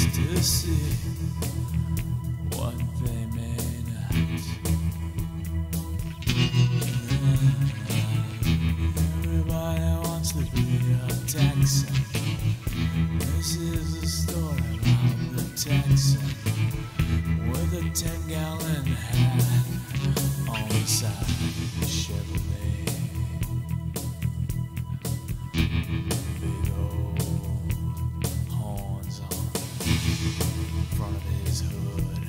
wants to see what they may not. Everybody wants to be a Texan. This is a story about the Texan with a 10-gallon hat on the side of the Chevrolet. Big old horns on front of his hood.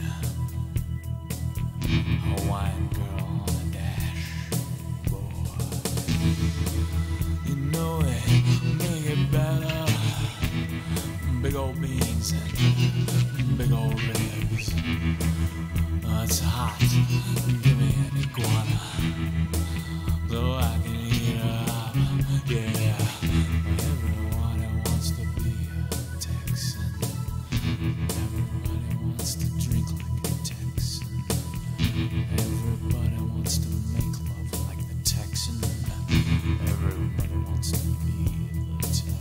Hawaiian girl on the dashboard. You know it, make it better. Big old beans and big old ribs. It's hot. Give me an iguana so I can eat her up. Yeah. Everybody wants to be a Texan. Everybody wants to drink like a Texan. Everybody wants to make love like the Texan. Everybody wants to be the Texan.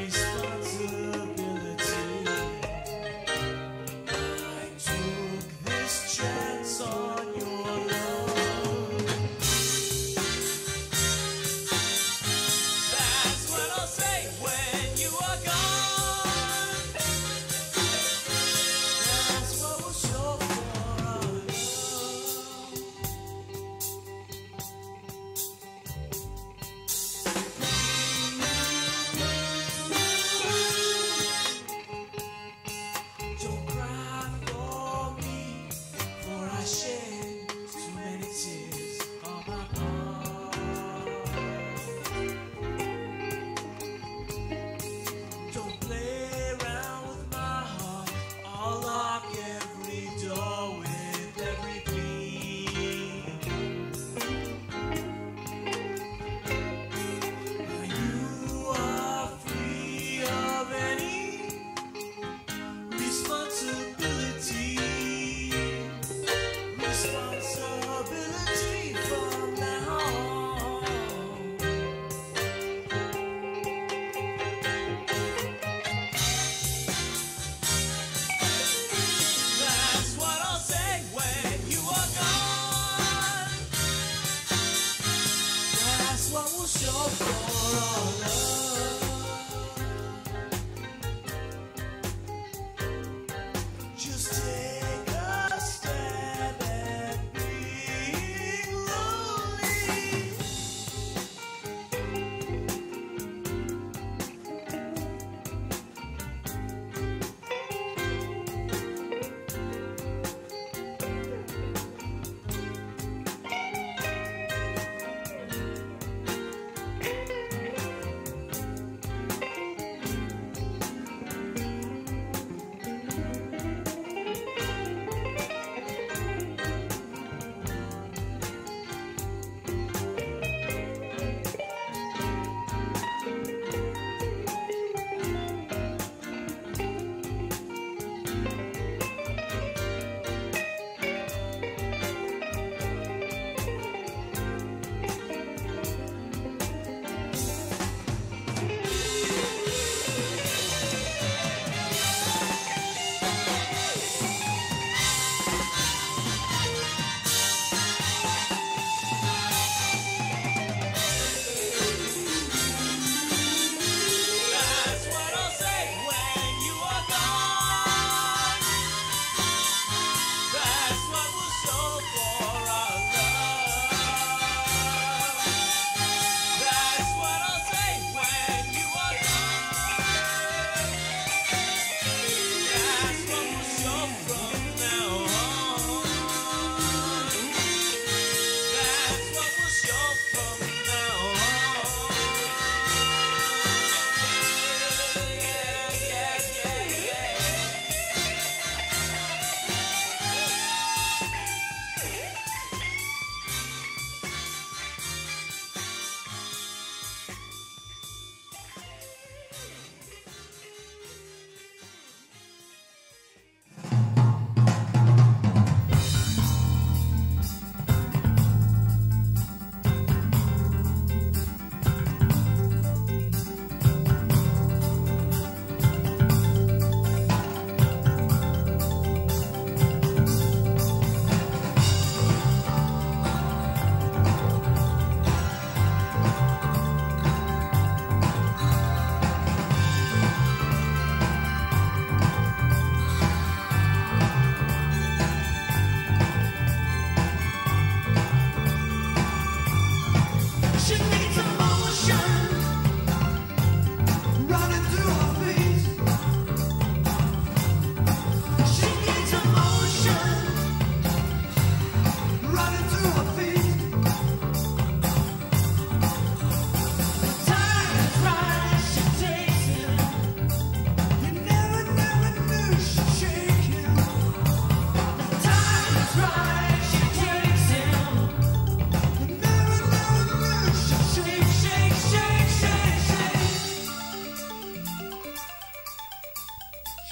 Responsibility.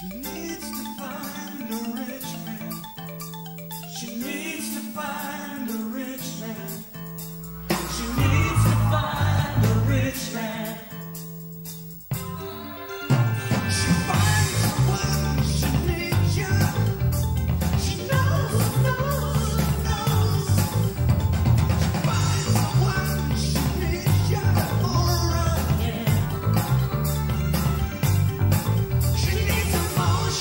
She needs emotion.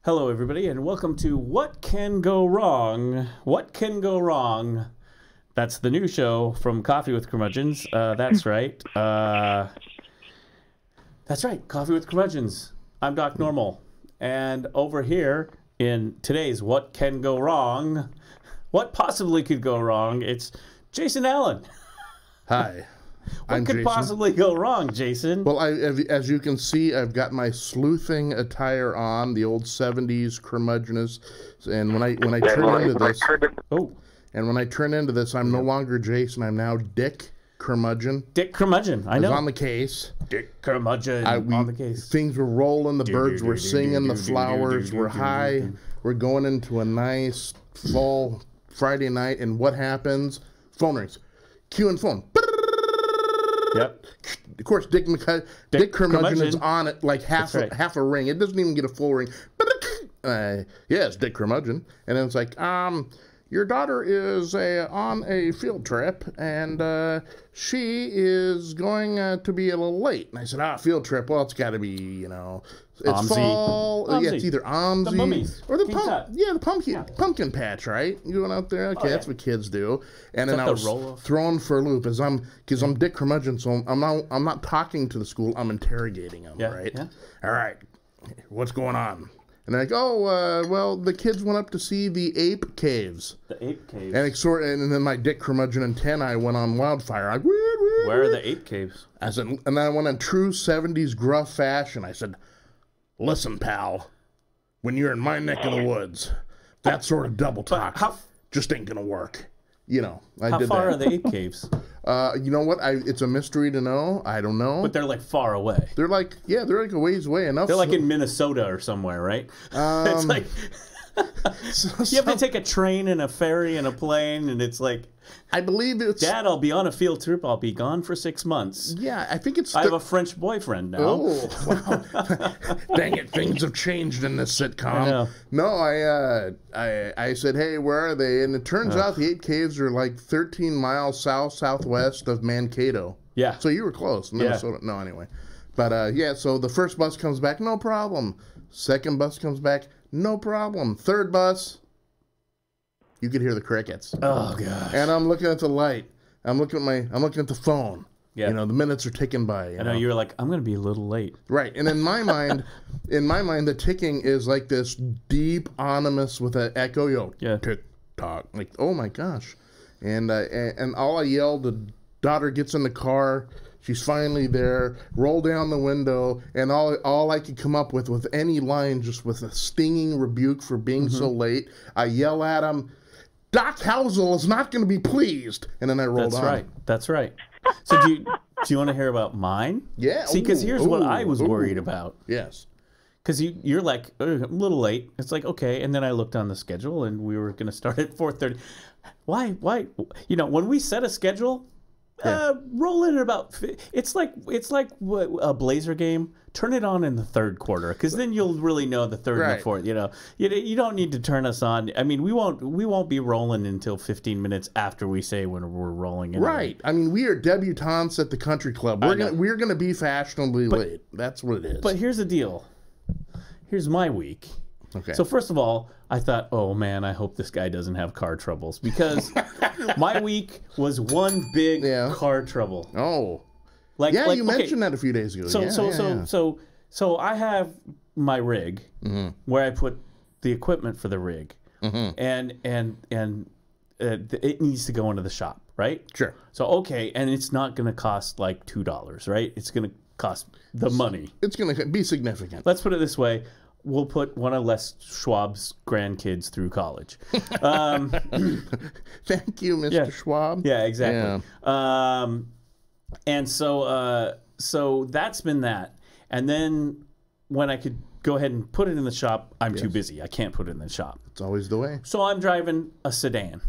Hello, everybody, and welcome to What Can Go Wrong? What Can Go Wrong? That's the new show from Coffee with Curmudgeons. That's right. That's right, Coffee with Curmudgeons. I'm Doc Normal. And over here in today's What Can Go Wrong, what possibly could go wrong, it's Jason Allen. Hi. What could possibly go wrong, Jason? Well, as you can see, I've got my sleuthing attire on, the old 70s curmudgeonist. And when I turn into this, when I turn into this, I'm no longer Jason. I'm now Dick Curmudgeon. Dick Curmudgeon. I know. I was on the case. Dick Curmudgeon on the case. Things were rolling. The birds were singing. The flowers were high. We're going into a nice fall Friday night. And what happens? Phone rings. Cue and phone. Yep. Of course, Dick Curmudgeon is on it like half a ring. It doesn't even get a full ring. Yes, Dick Curmudgeon. And then it's like, your daughter is on a field trip, and she is going to be a little late. And I said, field trip. Well, it's got to be, it's fall. Yeah, it's either Omzi. The mummies. Or the pumpkin patch, right? You going out there? Okay, that's what kids do. And then I was thrown for a loop because I'm Dick Curmudgeon, so I'm not talking to the school. I'm interrogating them, right? Yeah. All right. What's going on? And they're like, well, the kids went up to see the ape caves. The ape caves. And then my Dick Curmudgeon antennae went on wildfire. Like, where are the ape caves? I said, and then I went in true 70s gruff fashion. I said, listen, pal, when you're in my neck of the woods, that sort of double talk just ain't going to work. I did that. How far are the ape caves? You know what? It's a mystery to know. I don't know. But they're like far away. They're like a ways away enough. They're like in Minnesota or somewhere, right? It's like you have to take a train and a ferry and a plane, and it's like, I believe it's... Dad, I'll be on a field trip. I'll be gone for 6 months. Yeah, I think it's... I have a French boyfriend now. Oh, wow. Dang it, things have changed in this sitcom. I know. No, I said, hey, where are they? And it turns out the ape caves are like 13 miles southwest of Mankato. Yeah. So you were close. Minnesota. Yeah. No, anyway. But, so the first bus comes back, no problem. Second bus comes back, no problem. Third bus... You could hear the crickets. Oh gosh! And I'm looking at the light. I'm looking at the phone. Yeah. The minutes are ticking by. I know you were like, I'm going to be a little late. Right. And in my mind, the ticking is like this deep ominous with an echo. Tick tock. Like, oh my gosh! And all I yelled, the daughter gets in the car. She's finally there. Roll down the window, and all I could come up with any line, just with a stinging rebuke for being so late. I yell at him. Doc Housel is not going to be pleased. And then I rolled on. That's right. So do you want to hear about mine? Yeah. See, because here's what I was worried about. Yes. Because you're like, I'm a little late. It's like, okay. And then I looked on the schedule, and we were going to start at 4:30. Why? When we set a schedule, roll in at about... It's like a Blazer game. Turn it on in the third quarter, because then you'll really know the third and the fourth. You don't need to turn us on. I mean, we won't be rolling until 15 minutes after we say when we're rolling. Anyway. Right. I mean, we are debutantes at the country club. We're gonna be fashionably late. That's what it is. But here's the deal. Here's my week. Okay. So first of all, I thought, oh man, I hope this guy doesn't have car troubles, because my week was one big car trouble. Oh. You mentioned that a few days ago. So I have my rig where I put the equipment for the rig, and it needs to go into the shop, right? Sure. So and it's not going to cost like $2, right? It's going to cost the money. It's going to be significant. Let's put it this way. We'll put one of Les Schwab's grandkids through college. Thank you, Mr. Schwab. Yeah, exactly. Yeah. And so that's been that. And then when I could go ahead and put it in the shop, I'm too busy. I can't put it in the shop. It's always the way. So I'm driving a sedan.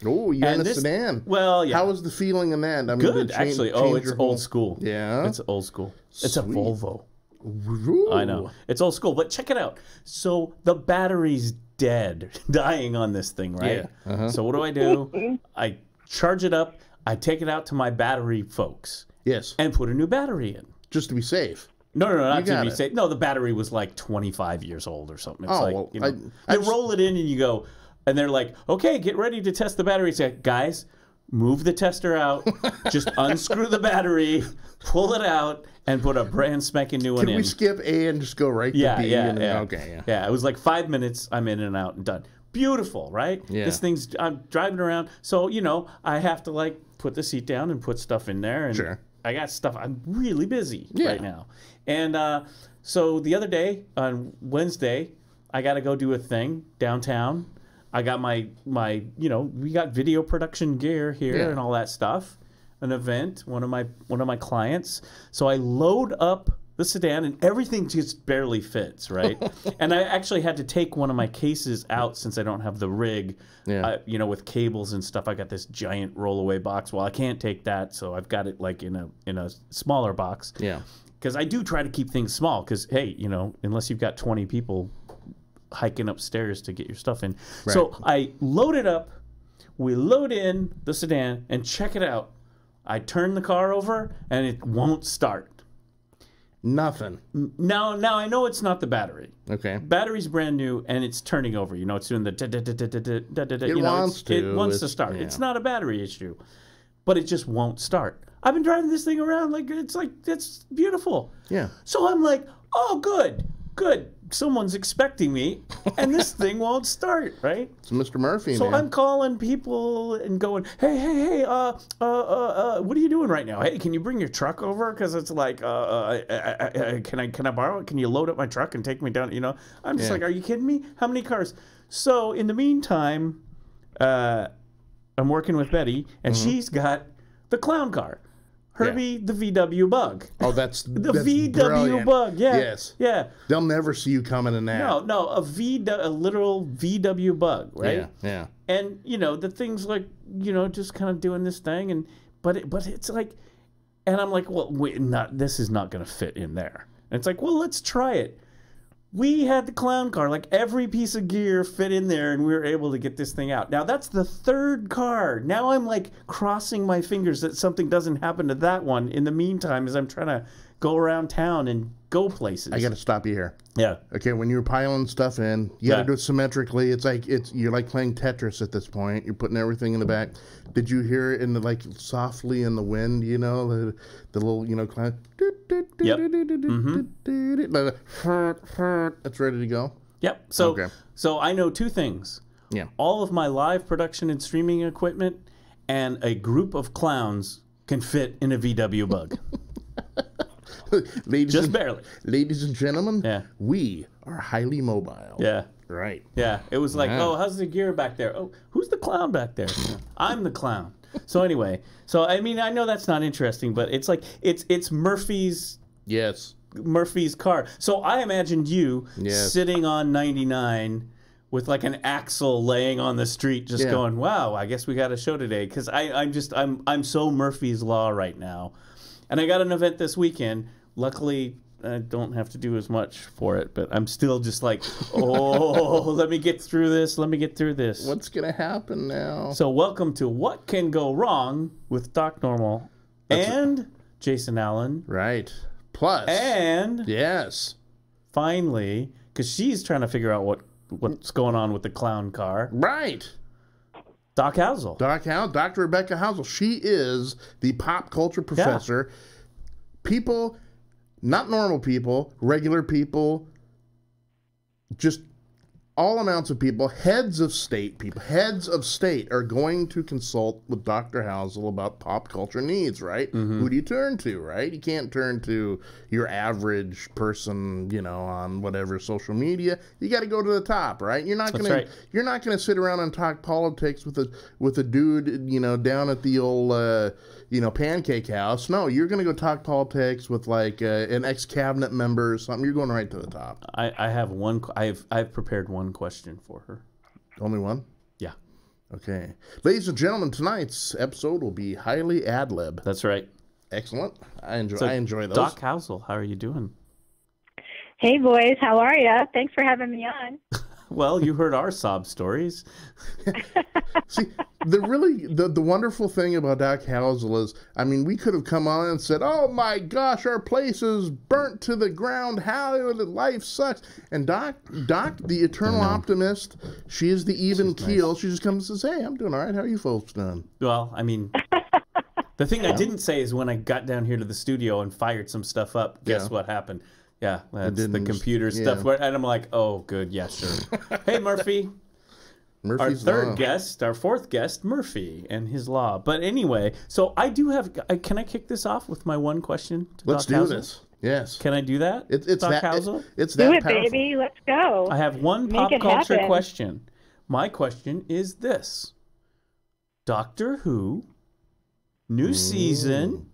Oh, you're in a sedan. Well, yeah. How was the feeling in that? I mean, good, actually. It's old school. Yeah? It's old school. It's a Volvo. Ooh. I know. It's old school. But check it out. So the battery's dying on this thing, right? Yeah. So what do? I charge it up. I take it out to my battery folks. Yes. And put a new battery in. Just to be safe. No, not to be safe. No, the battery was like 25 years old or something. It's like, well, you know, they roll it in and you go, and they're like, okay, get ready to test the battery. It's like, guys, move the tester out, just unscrew the battery, pull it out, and put a brand spanking new one in. Can we skip A and just go right to B? Yeah. Okay, yeah. It was like 5 minutes. I'm in and out and done. Beautiful, right? Yeah. I'm driving around. So, you know, I have to like put the seat down and put stuff in there. And sure. I got stuff. I'm really busy right now. And so the other day, on Wednesday, I got to go do a thing downtown. I got my you know, we got video production gear here and all that stuff. An event, one of my clients. So I load up the sedan and everything just barely fits, right? And I actually had to take one of my cases out since I don't have the rig, you know, with cables and stuff. I got this giant rollaway box. Well, I can't take that, so I've got it like in a smaller box. Yeah. Because I do try to keep things small. Because hey, you know, unless you've got 20 people hiking upstairs to get your stuff in, so I load it up. We load in the sedan and check it out. I turn the car over and it won't start. Nothing. Now I know it's not the battery. Okay. Battery's brand new and it's turning over. You know, it's doing the It wants to. It wants to start. It's not a battery issue, but it just won't start. I've been driving this thing around like it's beautiful. Yeah. So I'm like, oh, good. Someone's expecting me, and this thing won't start, right? It's Mr. Murphy, so man. I'm calling people and going, hey, what are you doing right now? Hey, can you bring your truck over? Because it's like, can I borrow it? Can you load up my truck and take me down? You know, I'm just like, are you kidding me? How many cars? So in the meantime, I'm working with Betty, and she's got the clown car. Herbie the VW Bug. Oh, that's VW brilliant. Bug. Yeah. Yes. Yeah. They'll never see you coming in that. No, a literal VW Bug, right? Yeah. And you know the thing's like, you know, just kind of doing this thing, but it's like, and I'm like, well, wait, this is not going to fit in there. And it's like, well, let's try it. We had the clown car, like every piece of gear fit in there, and we were able to get this thing out. Now, that's the third car. Now I'm like crossing my fingers that something doesn't happen to that one in the meantime as I'm trying to go around town and go places. I got to stop you here. Yeah. Okay, when you're piling stuff in, you got to do it symmetrically. It's like you're like playing Tetris at this point. You're putting everything in the back. Did you hear it in the like softly in the wind? You know the little clown. Yep. That's ready to go. Yep. So I know two things. Yeah. All of my live production and streaming equipment and a group of clowns can fit in a VW Bug. Barely. Ladies and gentlemen, yeah. We are highly mobile. Yeah. Right. Yeah. It was like, oh, how's the gear back there? Oh, who's the clown back there? I'm the clown. So anyway, I mean, I know that's not interesting, but it's like it's Murphy's. Yes. Murphy's car. So I imagined you sitting on 99 with like an axle laying on the street, just going, "Wow, I guess we got a show today." Because I'm so Murphy's Law right now, and I got an event this weekend. Luckily, I don't have to do as much for it, but I'm still just like, oh, let me get through this. What's gonna happen now? So welcome to What Can Go Wrong with Doc Normal and Jason Allen. Right. Plus. And. Yes. Finally, because she's trying to figure out what's going on with the clown car. Right. Doc Housel. Dr. Rebecca Housel. She is the pop culture professor. Yeah. People, not normal people, regular people, just all amounts of people, heads of state are going to consult with Dr. Housel about pop culture needs, right? Mm-hmm. Who do you turn to, right? You can't turn to your average person, on whatever social media. You got to go to the top, right? You're not going to sit around and talk politics with a dude, down at the old pancake house. No, you're going to go talk politics with like an ex-cabinet member or something. You're going right to the top. I have one. I've prepared one question for her. Only one? Yeah. Okay. Ladies and gentlemen, tonight's episode will be highly ad-lib. That's right. Excellent. I enjoy those. Doc Housel, how are you doing? Hey, boys. How are you? Thanks for having me on. Well, you heard our sob stories. See, the wonderful thing about Doc Housel is, I mean, we could have come on and said, "Oh my gosh, our place is burnt to the ground. How life sucks." And Doc, the eternal optimist, she is the even keel. Nice. She just comes and says, "Hey, I'm doing all right. How are you folks doing?" Well, I mean, the thing I didn't say is when I got down here to the studio and fired some stuff up, guess what happened? Yeah, that's the computer stuff. And I'm like, oh, good, yeah, sure. Hey, Murphy. Murphy's our fourth guest, Murphy, and his law. But anyway, so I do have, can I kick this off with my one question to Let's Doc do Housel? This. Yes. Can I do that? It's Doc that Housel? It's do that it, powerful. baby. Let's go. I have one pop culture question. My question is this. Doctor Who, new season.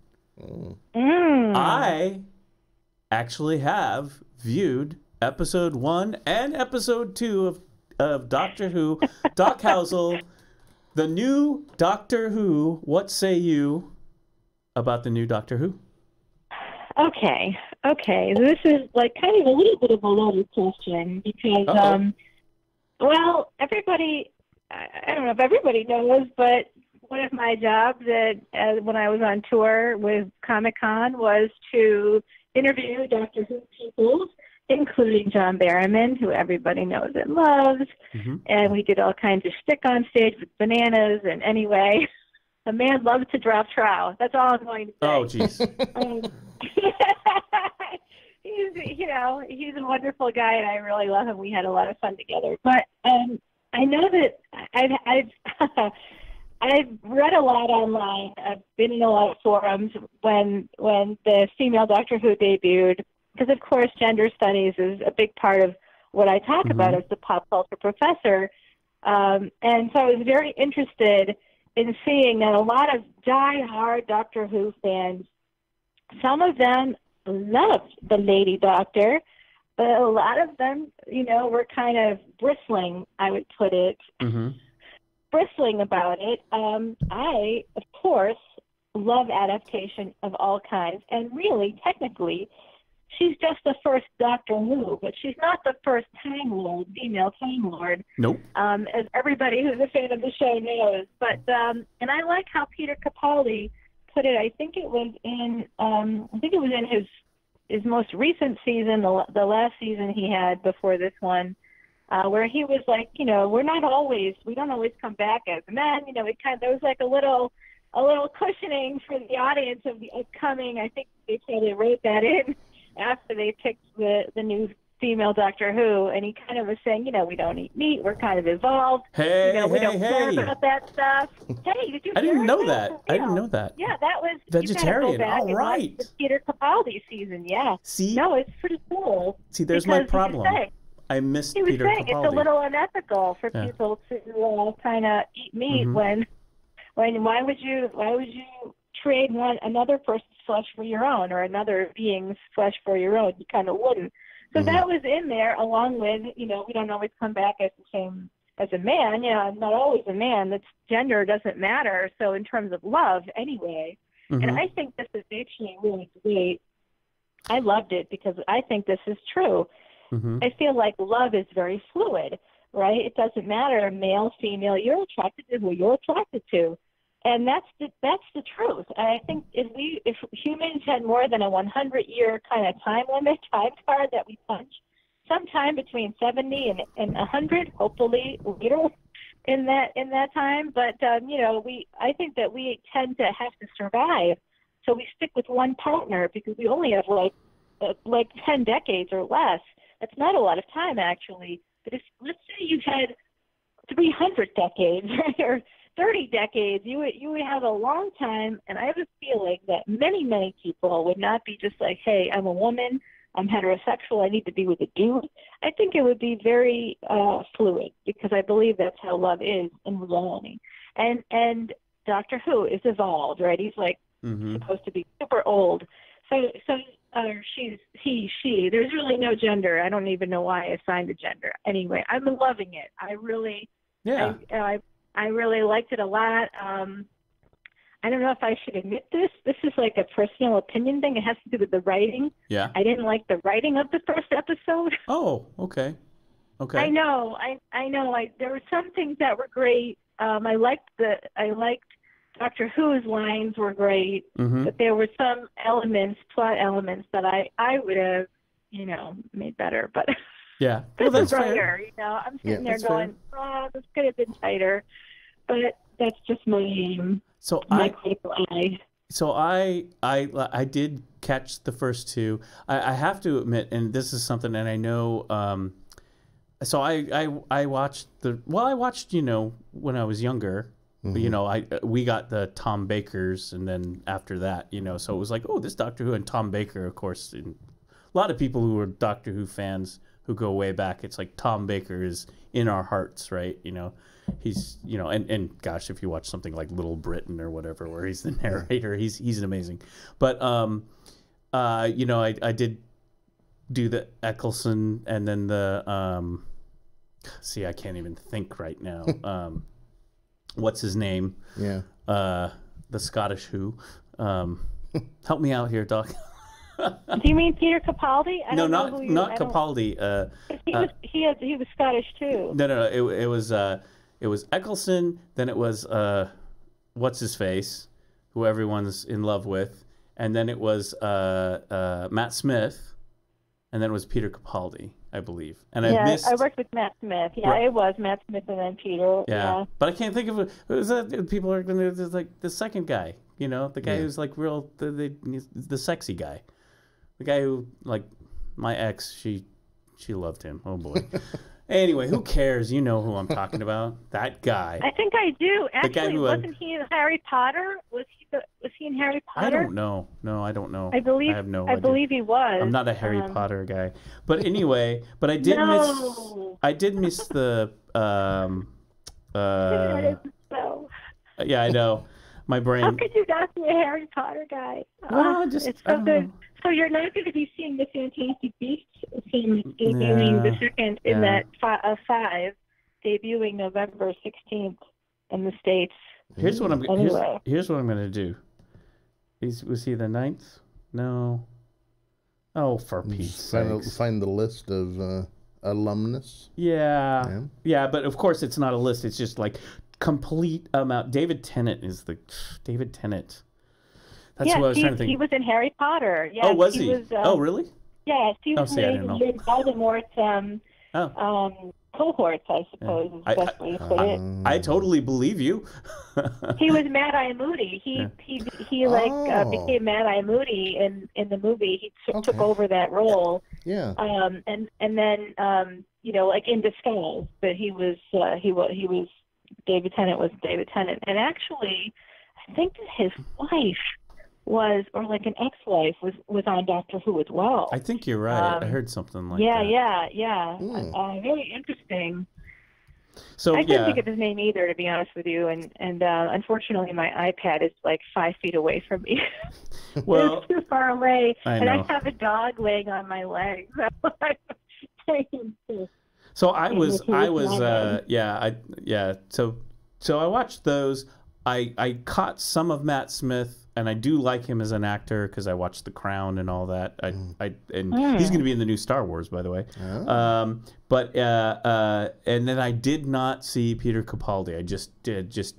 I actually have viewed episode 1 and episode 2 of Doctor Who. Doc Housel, the new Doctor Who. What say you about the new Doctor Who? Okay. This is like kind of a little bit of a loaded question because, well, everybody, I don't know if everybody knows, but one of my jobs when I was on tour with Comic-Con was to interview Doctor Who people, including John Barrowman, who everybody knows and loves. Mm-hmm. And we did all kinds of shtick on stage with bananas. And anyway, the man loves to drop trow. That's all I'm going to say. Oh, jeez. He's a wonderful guy, and I really love him. We had a lot of fun together. But I know that I've read a lot online. I've been in a lot of forums when the female Doctor Who debuted, because of course gender studies is a big part of what I talk about as the pop culture professor. And so I was very interested in seeing that a lot of die-hard Doctor Who fans, some of them loved the Lady Doctor, but a lot of them, were kind of bristling, I would put it. Mm-hmm. Bristling about it. I, of course, love adaptation of all kinds, and really, technically, she's just the first Doctor Who, but she's not the first Time Lord, female Time Lord. Nope. As everybody who's a fan of the show knows. But and I like how Peter Capaldi put it. I think it was in his most recent season, the last season he had before this one. Where he was like, we don't always come back as men. There was like a little cushioning for the audience of the upcoming. I think they probably wrote that in after they picked the new female Doctor Who, and he kind of was saying, we don't eat meat. We're kind of evolved. We don't care about that stuff. Hey, did you? I didn't know that. I didn't know that. Yeah, that was vegetarian. All right. The Peter Capaldi season. Yeah. See? No, it's pretty cool. See, there's my problem. I missed Peter Capaldi. It's a little unethical for people to kind of eat meat when why would you trade another person's flesh for your own, or another being's flesh for your own? You kind of wouldn't. So that was in there, along with we don't always come back as the same as a man. I'm not always a man. That's gender doesn't matter. So in terms of love, anyway, and I think this is actually really great. I loved it because I think this is true. I feel like love is very fluid, right? It doesn't matter, male, female. You're attracted to who you're attracted to, and that's the truth. I think if humans had more than a 100-year kind of time card that we punch, sometime between 70 and 100, hopefully later in that time. But I think that we tend to have to survive, so we stick with one partner because we only have like 10 decades or less. That's not a lot of time, actually. But if, let's say you had 300 decades, right, or 30 decades, you would have a long time, and I have a feeling that many, many people would not be just like, hey, I'm a woman, I'm heterosexual, I need to be with a dude. I think it would be very fluid, because I believe that's how love is in reality. And Doctor Who is evolved, right? He's like supposed to be super old. So he, she. There's really no gender. I don't even know why I assigned a gender. Anyway, I'm loving it. I really liked it a lot. I don't know if I should admit this. This is like a personal opinion thing. It has to do with the writing. Yeah. I didn't like the writing of the first episode. Oh, okay. Okay. I know. There were some things that were great. I liked Doctor Who's lines were great, but there were some plot elements that I would have, made better. But yeah, well, that's fair. fair. I'm sitting there going, this could have been tighter, but that's just my critical eye. So I did catch the first two. I have to admit, and this is something that I know. So I watched I watched when I was younger. We got the Tom Bakers, and then after that, so it was like, oh, this Doctor Who and Tom Baker, of course. And a lot of people who are Doctor Who fans who go way back, it's like Tom Baker is in our hearts, right? He's and gosh, if you watch something like Little Britain or whatever, where he's the narrator, he's amazing. But I did do the Eccleston, and then the I can't even think right now. What's his name? Yeah. The Scottish Who. Help me out here, Doc. Do you mean Peter Capaldi? Not Capaldi. He was Scottish too. No. It was Eccleston. Then it was what's his face, who everyone's in love with, and then it was Matt Smith, and then it was Peter Capaldi, I believe. And I worked with Matt Smith. Yeah, right. It was Matt Smith and then Peter. Yeah. But I can't think of people are going to like the second guy. The guy who's like real the sexy guy. The guy who, like, my ex, she loved him. Oh, boy. Anyway, who cares? You know who I'm talking about. That guy. I think I do. Actually, wasn't he in Harry Potter? Was he in Harry Potter? I don't know. No, I don't know. I have no idea. I believe he was. I'm not a Harry Potter guy. But anyway, I did miss the... yeah, I know. My brain... How could you not be a Harry Potter guy? It's so good. So you're not going to be seeing the Fantastic Beasts film debuting the second in that 5, debuting November 16th in the States. Here's what I'm going to do. Was he the 9th? No. Oh, for Pete's sake. Find the list of alumnus. Yeah, but of course it's not a list. It's just like complete amount. David Tennant. That's what I was trying to think. He was in Harry Potter. Yes, oh, was he? Really? Yes, he was in Voldemort's cohorts, I suppose is the best way to put it. I totally believe you. He was Mad-Eye Moody. He became Mad-Eye Moody in the movie. He took over that role. Yeah. And then like in disguise, but he was David Tennant was David Tennant, and actually, I think that his wife was, or like an ex-wife was on Doctor Who as well. I think you're right. I heard something like that. Yeah. Very interesting. So I couldn't think of his name either, to be honest with you. And unfortunately, my iPad is like 5 feet away from me. Well, it's too far away, I have a dog laying on my leg. So I watched those. I caught some of Matt Smith, and I do like him as an actor because I watched The Crown and all that. He's going to be in the new Star Wars, by the way. Oh. And then I did not see Peter Capaldi. I just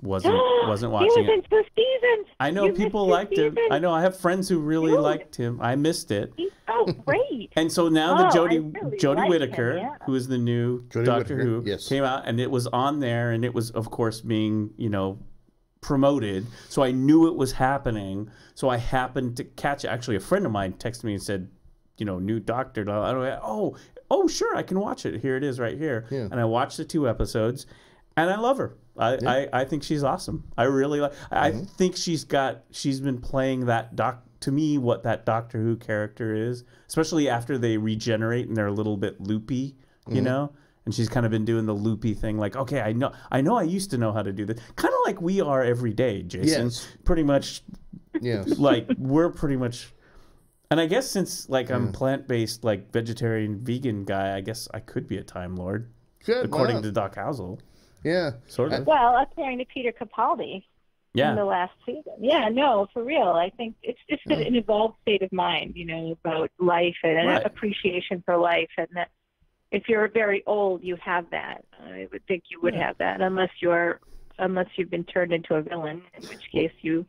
wasn't watching it. He was in 2 seasons. I know people liked him. I know I have friends who really liked him. I missed it. He's so great. And so now Jodie Whittaker, who is the new Doctor Who, came out, and it was on there, and it was, of course, being promoted, so I knew it was happening. So I happened to catch it. Actually, a friend of mine texted me and said, new Doctor. Oh, sure, I can watch it. Here it is, right here. Yeah. And I watched the 2 episodes, and I love her. I think she's awesome. I really like. I think she's been playing that to me what that Doctor Who character is, especially after they regenerate and they're a little bit loopy, And she's kind of been doing the loopy thing, like, okay, I know I used to know how to do this. Kind of like we are every day, Jason. Yes. Pretty much. Yes. Like, we're pretty much. And I guess since, like, I'm plant-based, like, vegetarian, vegan guy, I guess I could be a Time Lord. Good, according to Doc Housel. Yeah. Sort of. Well, according to Peter Capaldi. In the last season. Yeah, no, for real. I think it's just an evolved state of mind, about life and an appreciation for life, and that if you're very old, you have that. I would think you would have that, unless you've been turned into a villain, in which case you're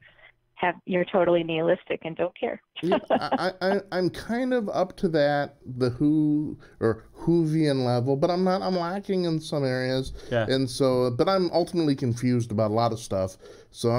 totally nihilistic and don't care. Yeah, I'm kind of up to that, the Who or Whovian level, but I'm not. I'm lacking in some areas, and so. But I'm ultimately confused about a lot of stuff. So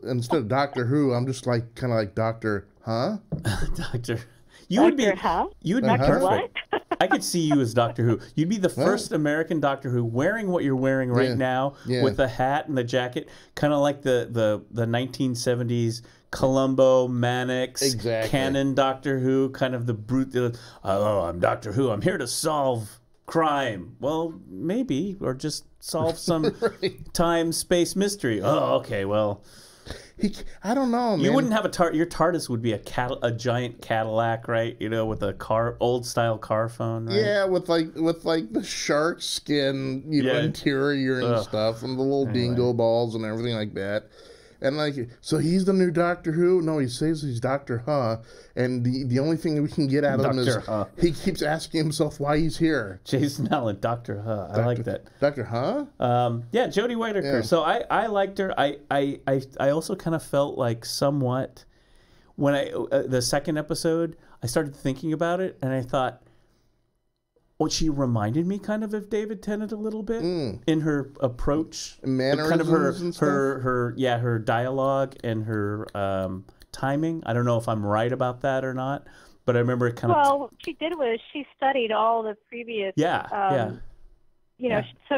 instead of Doctor Who, I'm just like kind of like Doctor Doctor. You would be perfect. I could see you as Doctor Who. You'd be the first American Doctor Who wearing what you're wearing right now with the hat and the jacket, kind of like the 1970s Columbo, Mannix, canon Doctor Who, kind of the brute. Oh, I'm Doctor Who. I'm here to solve crime. Well, maybe, or just solve some time-space mystery. Oh, okay, well... I don't know, man. You wouldn't have your TARDIS would be a giant Cadillac, right? You know, with a old style car phone, right? Yeah, with like the shark skin, interior and stuff, and the little dingo balls and everything like that. And like, so he's the new Doctor Who? No, he says he's Doctor Huh. And the only thing that we can get out of him is he keeps asking himself why he's here. Jason Allen, Doctor Huh. I like that. Dr. Huh? Yeah, Jodie Whittaker. Yeah. So I liked her. I also kind of felt like somewhat when the second episode, I started thinking about it and I thought, well, she reminded me kind of David Tennant a little bit in her approach, mannerisms, kind of and stuff. her dialogue and her timing. I don't know if I'm right about that or not, but I remember it kind of. Well, what she did was she studied all the previous. So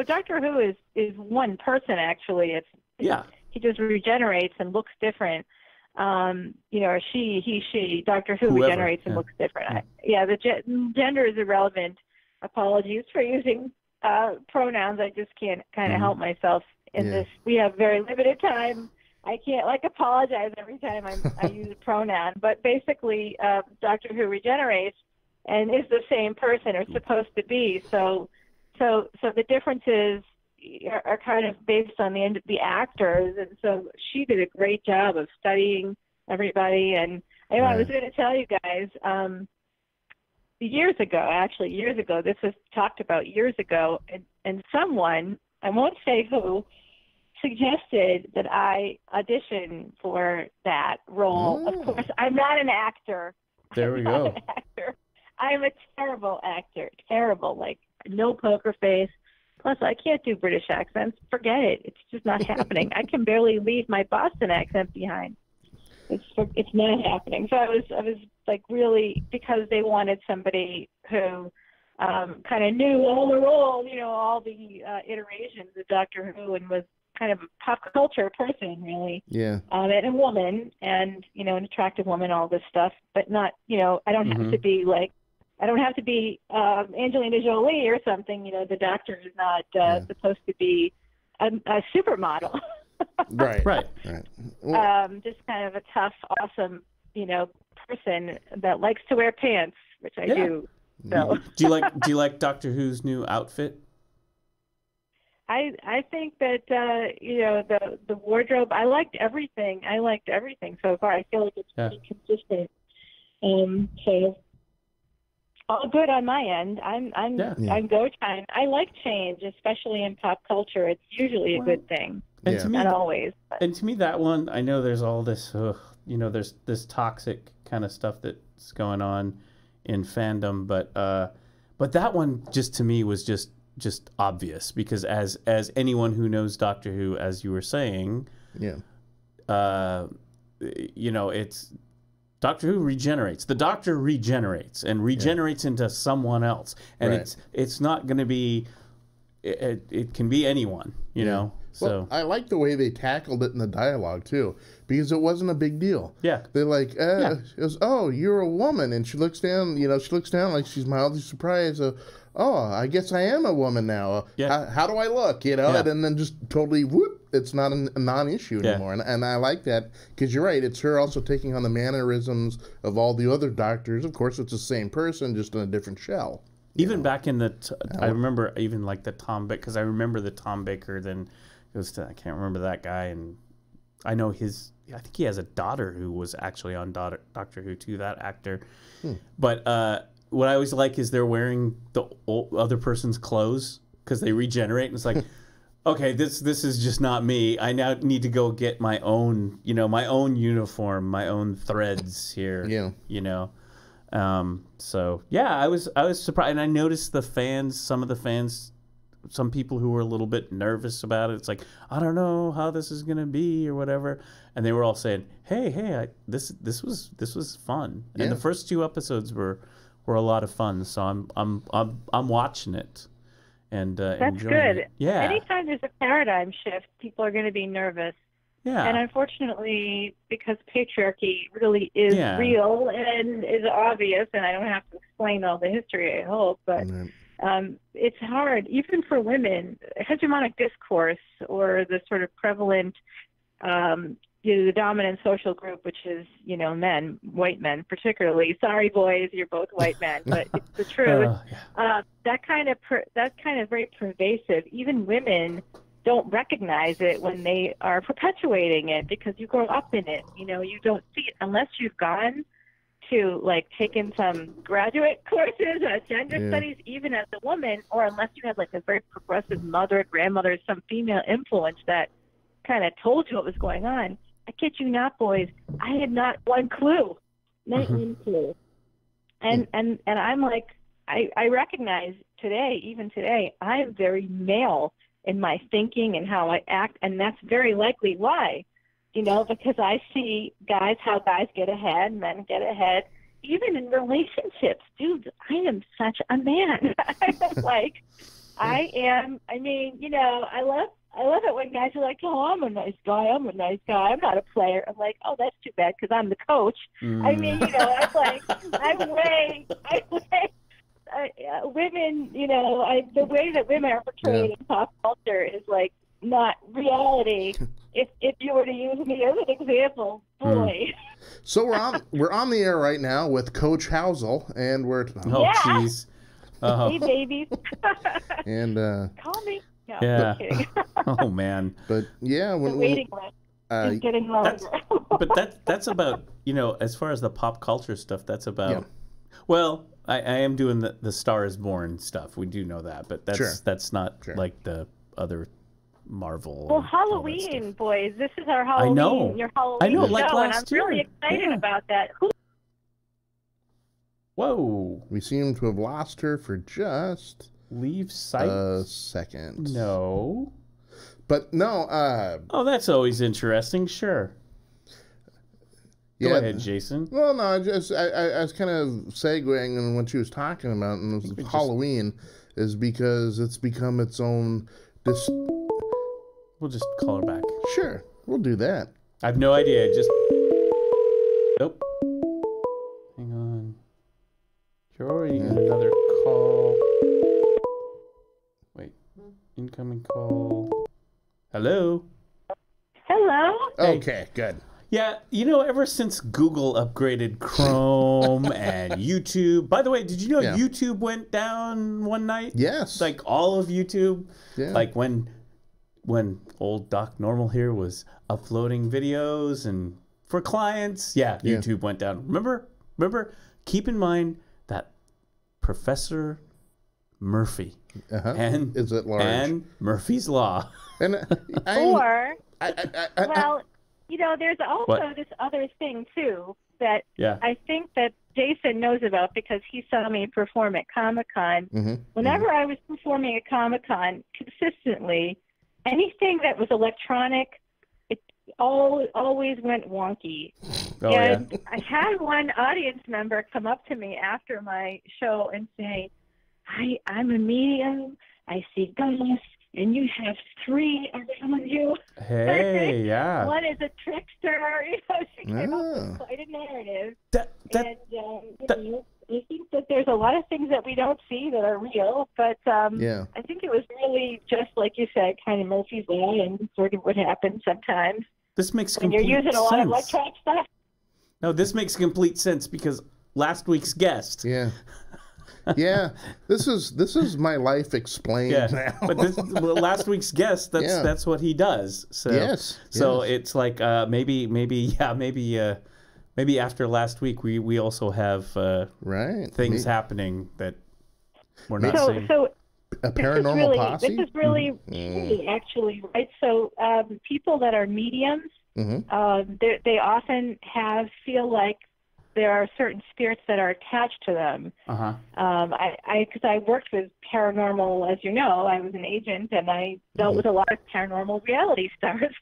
Doctor Who is one person actually. He just regenerates and looks different. Or she, he, she. Doctor Who regenerates and looks different. The gender is irrelevant. Apologies for using pronouns. I just can't kind of help myself in this. We have very limited time. I can't apologize every time I use a pronoun. But basically, Doctor Who regenerates and is the same person, or supposed to be. So the differences are kind of based on the actors, and so she did a great job of studying everybody. And I was going to tell you guys. Years ago, this was talked about years ago, and someone, I won't say who, suggested that I audition for that role. Of course, I'm not an actor. There we go. An actor. I'm a terrible actor. Terrible, like no poker face. Plus, I can't do British accents. Forget it. It's just not happening. I can barely leave my Boston accent behind. It's not happening. So I was like really, because they wanted somebody who kind of knew all the roles, all the iterations of Doctor Who, and was kind of a pop culture person, really. Yeah. And a woman, and an attractive woman, all this stuff, but not, I don't have to be like, I don't have to be Angelina Jolie or something. The Doctor is not supposed to be a supermodel. Right. Well, just kind of a tough, awesome, person that likes to wear pants, which I do. So. Do you like Doctor Who's new outfit? I think that the wardrobe. I liked everything. So far. I feel like it's pretty consistent. So all good on my end. I'm go time. I like change, especially in pop culture. It's usually a good thing. And to me, not always. But. And to me, that one, I know there's all this, there's this toxic kind of stuff that's going on in fandom, but that one just to me was just obvious, because as anyone who knows Doctor Who, as you were saying, it's Doctor Who regenerates. The Doctor regenerates and regenerates into someone else, and it's not going to be. It can be anyone, you know. So well, I like the way they tackled it in the dialogue too, because it wasn't a big deal. Yeah, they're like, it was, oh, you're a woman, and she looks down. She looks down like she's mildly surprised. Oh, I guess I am a woman now. How do I look? And then just totally whoop. It's not a non-issue anymore, and I like that, because you're right. It's her also taking on the mannerisms of all the other doctors. Of course, it's the same person, just in a different shell. Even back in I remember even like the Tom Baker, because I remember the Tom Baker. Then it was I can't remember that guy, and I know I think he has a daughter who was actually on Doctor Who too. That actor, but what I always like is they're wearing the other person's clothes because they regenerate, and it's like, okay, this is just not me. I now need to go get my own, my own uniform, my own threads here. Yeah. So yeah, I was surprised, and I noticed some people who were a little bit nervous about it. It's like, I don't know how this is gonna be or whatever, and they were all saying, "Hey, this was fun." Yeah. And the first 2 episodes were a lot of fun. So I'm watching it and That's enjoying good. it. Yeah. Anytime there's a paradigm shift, people are going to be nervous. Yeah. And unfortunately, because patriarchy really is real and is obvious, and I don't have to explain all the history, I hope, but it's hard, even for women. Hegemonic discourse, or the sort of prevalent, the dominant social group, which is, men, white men particularly. Sorry, boys, you're both white men, but it's the truth. That kind of very pervasive. Even women don't recognize it when they are perpetuating it, because you grow up in it. You don't see it unless you've gone to taken some graduate courses on gender studies, even as a woman, or unless you had a very progressive mother, grandmother, some female influence that kind of told you what was going on. I kid you not, boys, I had not one clue. Not one clue. And I'm I recognize today, even today, I am very male in my thinking and how I act, and that's very likely why. Because I see how guys get ahead, men get ahead, even in relationships. Dude, I am such a man. I love it when guys are like, "Oh, I'm a nice guy. I'm not a player." I'm like, "Oh, that's too bad, because I'm the coach." Women, the way that women are portrayed in pop culture is not reality. If you were to use me as an example, boy. So we're on the air right now with Coach Housel, and we're jeez. Hey, babies. And call me. No, yeah. I'm kidding. Oh man. But yeah, the waiting list is getting longer. That's about, as far as the pop culture stuff, that's about. Well, I am doing the Star is Born stuff. We do know that, but that's not like the other Marvel. Well, Halloween, boys. This is our Halloween. I know. Your Halloween show, like last and I'm really excited about that. Whoa. We seem to have lost her for just leave sight a second. No. But no. Oh, that's always interesting. Sure. Go ahead, Jason. Well, no, I was kind of segueing on what she was talking about, and Halloween is because it's become its own. We'll just call her back. Sure, we'll do that. I have no idea. Nope. Hang on. You're already in another call. Wait. Incoming call. Hello? Hello? Hey. Okay, good. Yeah, ever since Google upgraded Chrome and YouTube. By the way, did you know YouTube went down one night? Yes. All of YouTube. Yeah. When old Doc Normal here was uploading videos and for clients, YouTube went down. Remember? Keep in mind that Professor Murphy and is it large? And Murphy's Law. And there's also this other thing too that I think that Jason knows about, because he saw me perform at Comic-Con. Whenever I was performing at Comic-Con consistently, anything that was electronic, it always went wonky. I had one audience member come up to me after my show and say, I'm a medium, I see ghosts, and you have 3 around you. Hey, yeah. One is a trickster. She came up with quite a narrative. I think that there's a lot of things that we don't see that are real, but I think it was really just like you said, kind of Murphy's Law, and sort of what happens sometimes. This makes when complete you're using a lot of electronic stuff. No, this makes complete sense, because last week's guest. Yeah. Yeah, this is my life explained now. But last week's guest, that's what he does. So, it's like maybe maybe after last week, we also have things happening that we're not seeing. A paranormal posse? This is really true, actually, right? So people that are mediums, they often feel like there are certain spirits that are attached to them. Because I worked with paranormal, as you know, I was an agent, and I dealt with a lot of paranormal reality stars.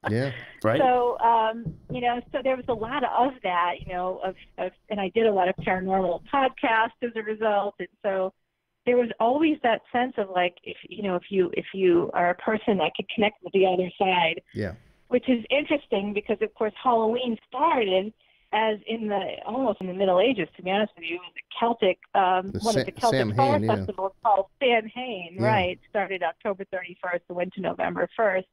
Yeah, right. So, so there was a lot of that, and I did a lot of paranormal podcasts as a result, and so there was always that sense of like, if you are a person that could connect with the other side. Yeah. Which is interesting because, of course, Halloween started as almost in the Middle Ages, to be honest with you. The Celtic, one of the Celtic Fall festivals called Samhain, right? Started October 31st and went to November 1st.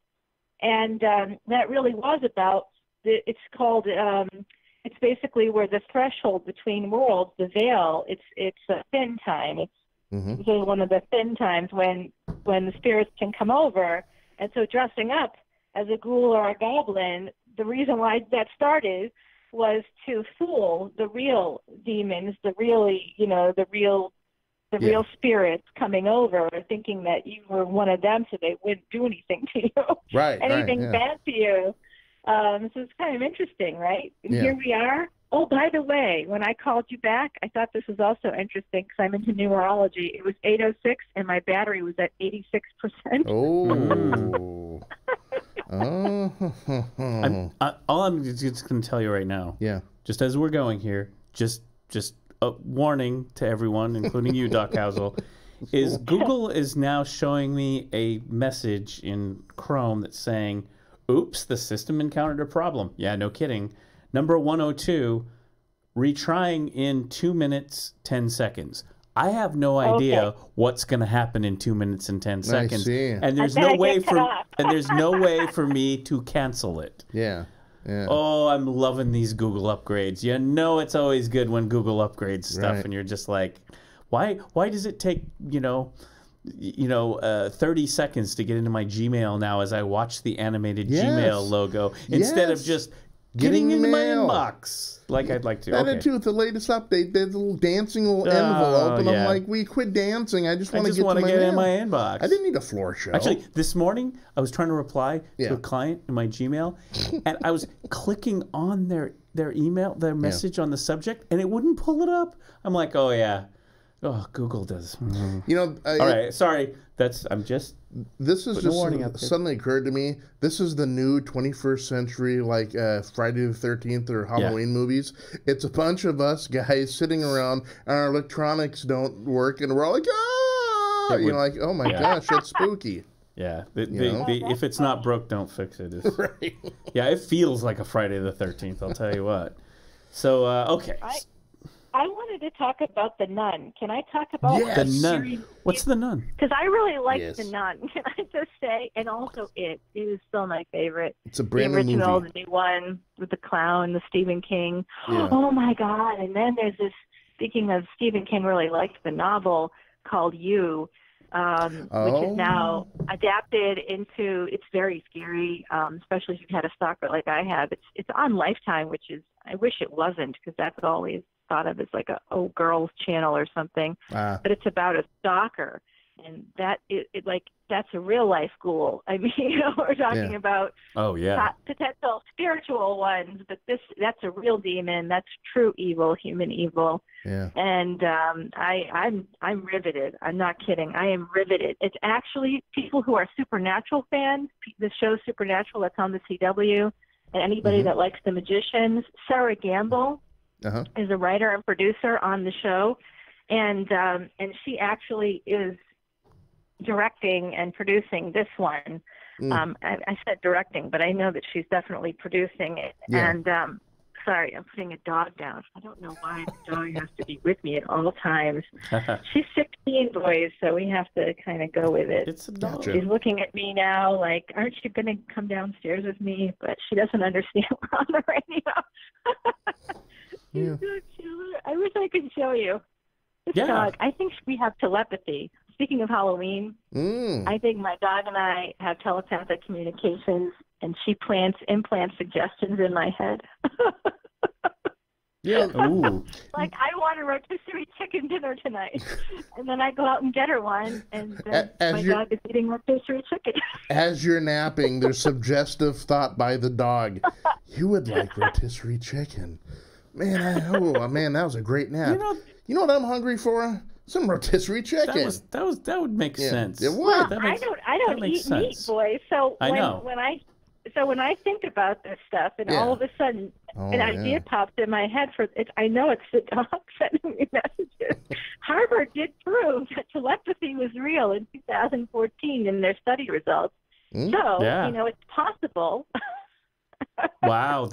And that really was about, it's called, it's basically where the threshold between worlds, the veil, it's a thin time. It's one of the thin times when the spirits can come over. And so dressing up as a ghoul or a goblin, the reason why that started was to fool the real demons, the real spirits coming over, thinking that you were one of them, so they wouldn't do anything to you, anything bad to you. So it's kind of interesting, right? And here we are. Oh, by the way, when I called you back, I thought this was also interesting because I'm into numerology. It was 8:06, and my battery was at 86%. Oh. All I'm just going to tell you right now, just as we're going here, just a warning to everyone, including you, Doc Housel, is Google is now showing me a message in Chrome that's saying, oops, the system encountered a problem. Yeah, no kidding. Number 102, retrying in 2 minutes, 10 seconds. I have no idea what's going to happen in 2 minutes and 10 seconds. And there's no way for me to cancel it. Yeah. Yeah. Oh, I'm loving these Google upgrades. You know it's always good when Google upgrades stuff and you're just like, why does it take, 30 seconds to get into my Gmail now as I watch the animated Gmail logo instead of just getting into my inbox like I'd like to. That too with the latest update, there's a little dancing envelope, and I'm like, we quit dancing. I just want to get in my inbox. I didn't need a floor show. Actually, this morning I was trying to reply to a client in my Gmail, and I was clicking on their email, their message on the subject, and it wouldn't pull it up. I'm like, oh yeah. Oh, Google does. All right, sorry. This is just suddenly occurred to me. This is the new 21st century, like Friday the 13th or Halloween movies. It's a bunch of us guys sitting around, and our electronics don't work, and we're all like, ah! Like, oh my gosh, it's spooky. Yeah, if it's not broke, don't fix it. Right. Yeah, it feels like a Friday the 13th. I'll tell you what. So okay. I wanted to talk about The Nun. Can I talk about The Nun? What's The Nun? Because I really like The Nun. Can I just say? And also It is still my favorite. It's a brand new movie. The original, the new one with the clown, the Stephen King. Yeah. Oh my God! And then there's this. Speaking of Stephen King, really liked the novel called You, which is now adapted into. It's very scary, especially if you've had a stalker like I have. It's on Lifetime, which is. I wish it wasn't because that's always thought of as like a girls channel or something, but it's about a stalker, and that's a real life ghoul. I mean, we're talking about potential spiritual ones, but that's a real demon. That's true evil, human evil. Yeah. And I'm riveted. I'm not kidding. I am riveted. It's actually people who are Supernatural fans. The show Supernatural that's on the CW, and anybody that likes the Magicians. Sarah Gamble. Is a writer and producer on the show, and she actually is directing and producing this one. I said directing, but I know that she's definitely producing it. Yeah. And sorry, I'm putting a dog down. I don't know why the dog has to be with me at all times. She's 16, boys, so we have to kind of go with it. It's a dog. She's looking at me now like, aren't you going to come downstairs with me? But she doesn't understand we're on the radio. Yeah. I wish I could show you. This dog, I think we have telepathy. Speaking of Halloween, I think my dog and I have telepathic communications, and she implants suggestions in my head. Ooh. Like, I want a rotisserie chicken dinner tonight. And then I go out and get her one, and then my dog is eating rotisserie chicken. As you're napping, there's suggestive thought by the dog. You would like rotisserie chicken. Man, man, that was a great nap. You know what I'm hungry for? Some rotisserie chicken. That would make sense. It would. Well, I don't eat meat, boy. So when I think about this stuff, and all of a sudden an idea pops in my head for it, I know it's the dog sending me messages. Harvard did prove that telepathy was real in 2014 in their study results. So it's possible. Wow,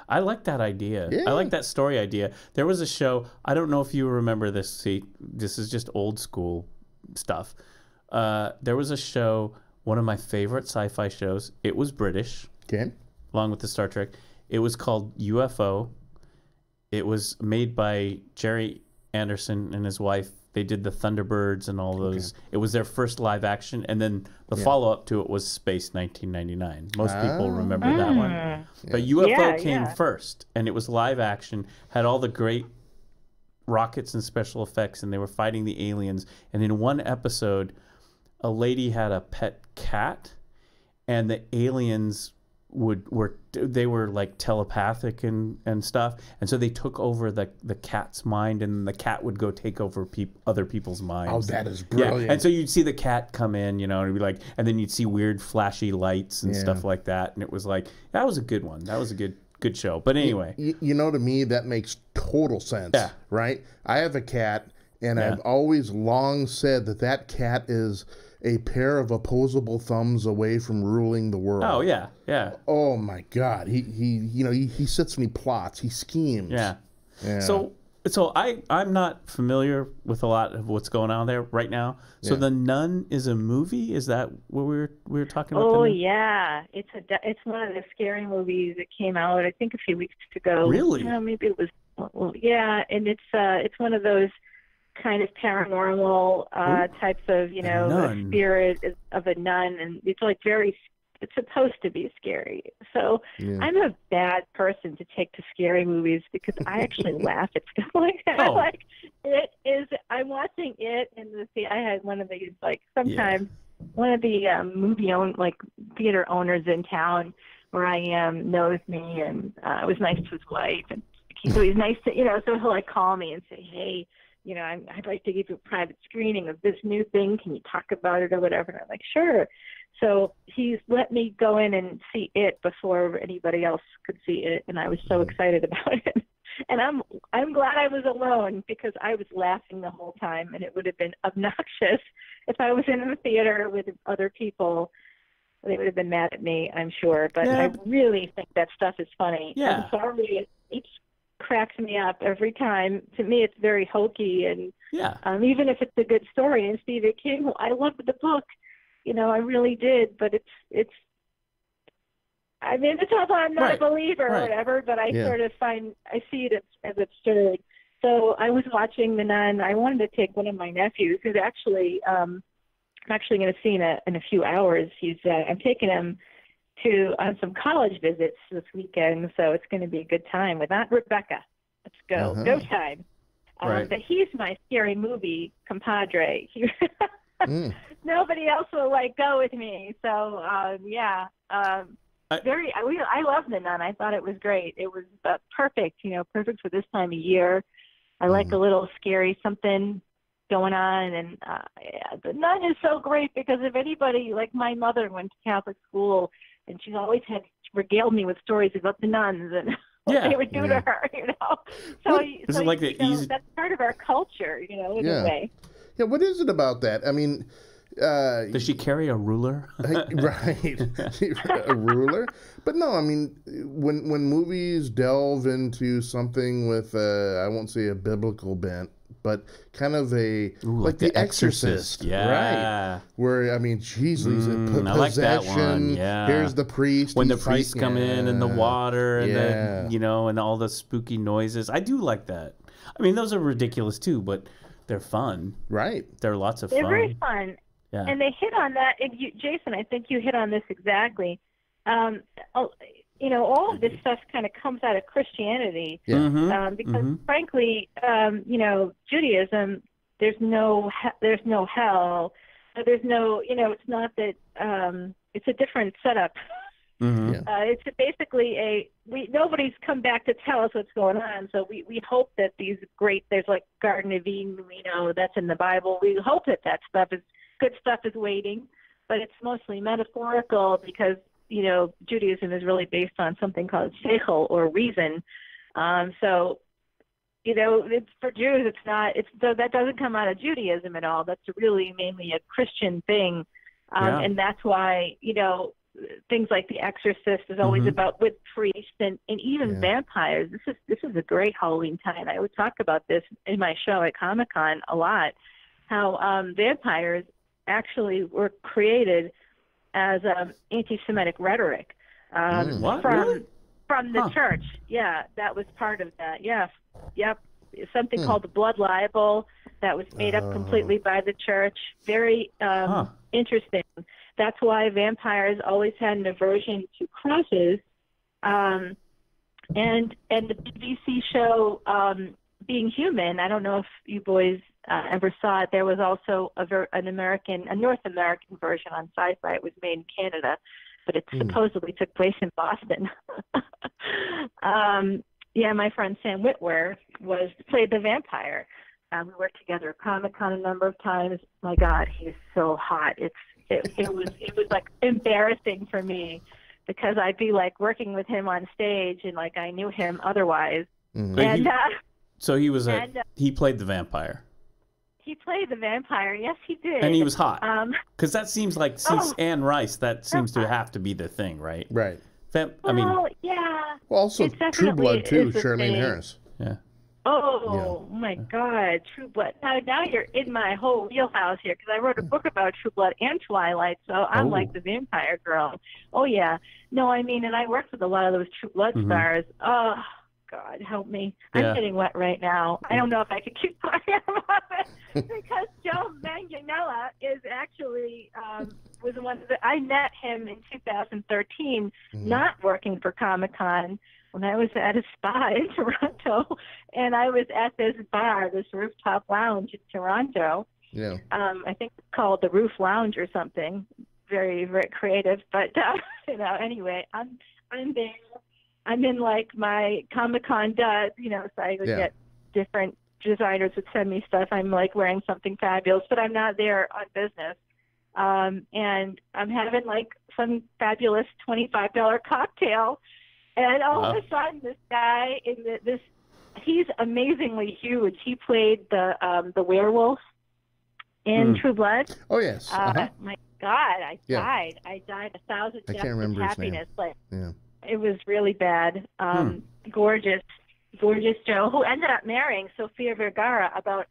I like that idea. Yeah. I like that story idea. There was a show, I don't know if you remember this, see, this is just old school stuff. There was a show, one of my favorite sci-fi shows. It was British. Okay. Along with the Star Trek. It was called UFO. It was made by Jerry Anderson and his wife. They did the Thunderbirds and all those. Okay. It was their first live action, and then the follow-up to it was Space 1999. Most people remember that one. But UFO came first, and it was live action, had all the great rockets and special effects, and they were fighting the aliens. And in one episode, a lady had a pet cat, and the aliens they were like telepathic and stuff, and so they took over the cat's mind, and the cat would go take over other people's minds. Oh, that is brilliant. Yeah. And so you'd see the cat come in, and it'd be like, and then you'd see weird flashy lights and stuff like that, and it was like, that was a good one. That was a good show. But anyway, to me that makes total sense. Yeah. Right. I have a cat, and I've always long said that cat is a pair of opposable thumbs away from ruling the world. Oh yeah, yeah. Oh my God, he sits and he plots, he schemes. Yeah. So I'm not familiar with a lot of what's going on there right now. So The Nun is a movie. Is that what we were talking about? Oh yeah, it's one of the scary movies that came out I think a few weeks ago. Really? Maybe it was. Well, yeah, and it's one of those kind of paranormal types of, the spirit of a nun, and it's like it's supposed to be scary. So I'm a bad person to take to scary movies because I actually laugh at stuff like that. I'm watching it in I had one of these, like, sometimes one of the theater owners in town where I am knows me, and I was nice to his wife, and so he's nice to, so he'll like call me and say, hey, I'd like to give you a private screening of this new thing. Can you talk about it or whatever? And I'm like, sure. So he's let me go in and see it before anybody else could see it, and I was so excited about it. And I'm glad I was alone because I was laughing the whole time, and it would have been obnoxious if I was in the theater with other people. They would have been mad at me, I'm sure. But I really think that stuff is funny. Yeah. I'm sorry, it cracks me up every time. To me, it's very hokey, and even if it's a good story. And Stephen King, I loved the book, I really did. But it's I mean, it's not that I'm not a believer or whatever, but I sort of I see it as absurd. So I was watching The Nun. I wanted to take one of my nephews, who's actually I'm actually going to see in a few hours. I'm taking him on some college visits this weekend, so it's going to be a good time with Aunt Rebecca. Let's go. Go time. But he's my scary movie compadre. Nobody else will go with me. So I love The Nun. I thought it was great. It was perfect, perfect for this time of year. I like a little scary something going on, and The Nun is so great because if anybody, like my mother went to Catholic school, and she's always had regaled me with stories about the nuns and what they would do to her, So, that's part of our culture, in a way. Yeah, what is it about that? I mean, does she carry a ruler? Right, a ruler. But no, I mean, when movies delve into something with I won't say a biblical bent, but kind of like The Exorcist, right? Where Jesus, possession. I like that one. Yeah. Here's the priest. When the priests come in and the water and and all the spooky noises. I do like that. I mean, those are ridiculous too, but they're fun. Right. They're lots of fun. They're very fun. Yeah. And they hit on that. And Jason, I think you hit on this exactly. all of this stuff kind of comes out of Christianity. Yeah. Because frankly, Judaism, there's no hell. There's no, it's not that, it's a different setup. It's basically nobody's come back to tell us what's going on. So we hope that there's like Garden of Eden, that's in the Bible. We hope that good stuff is waiting, but it's mostly metaphorical because, Judaism is really based on something called seichel, or reason. So, it's for Jews, so that doesn't come out of Judaism at all. That's really mainly a Christian thing. And that's why, things like The Exorcist is always about with priests and even vampires. This is a great Halloween time. I would talk about this in my show at Comic-Con a lot, how vampires actually were created as anti-Semitic rhetoric from the church. Yeah, that was part of that. Yeah, yep. Something called the blood libel that was made up completely by the church. Very interesting. That's why vampires always had an aversion to crosses. And the BBC show Being Human, I don't know if you boys ever saw it. There was also a North American version on Sci-Fi. It was made in Canada, but it supposedly took place in Boston. My friend Sam Witwer played the vampire. We worked together at Comic-Con a number of times. My God, he's so hot. It was like embarrassing for me because I'd be like working with him on stage and like I knew him otherwise. And he played the vampire. He played the vampire. Yes, he did. And he was hot. Because that seems like, since Anne Rice, that seems to have to be the thing, right? Right. Yeah. Well, also True Blood too, Charlene Harris. Yeah. Oh my God, True Blood. Now you're in my whole wheelhouse here because I wrote a book about True Blood and Twilight, so I'm like the vampire girl. Oh yeah. No, I mean, and I worked with a lot of those True Blood stars. Oh God, help me. I'm getting wet right now. I don't know if I could keep quiet about it because Joe Manganiello is actually was the one that I met him in 2013, not working for Comic-Con, when I was at a spa in Toronto, and I was at this bar, this rooftop lounge in Toronto. Yeah. I think it's called the Roof Lounge or something. Very, very creative. But anyway, I'm there. I'm in like my Comic-Con does, so I would get different designers would send me stuff. I'm like wearing something fabulous, but I'm not there on business. And I'm having like some fabulous $25 cocktail. And all of a sudden this guy he's amazingly huge. He played the werewolf in True Blood. Oh, yes. My God, I died. I died 1,000 deaths of happiness. It was really bad. Gorgeous Joe, who ended up marrying Sofia Vergara about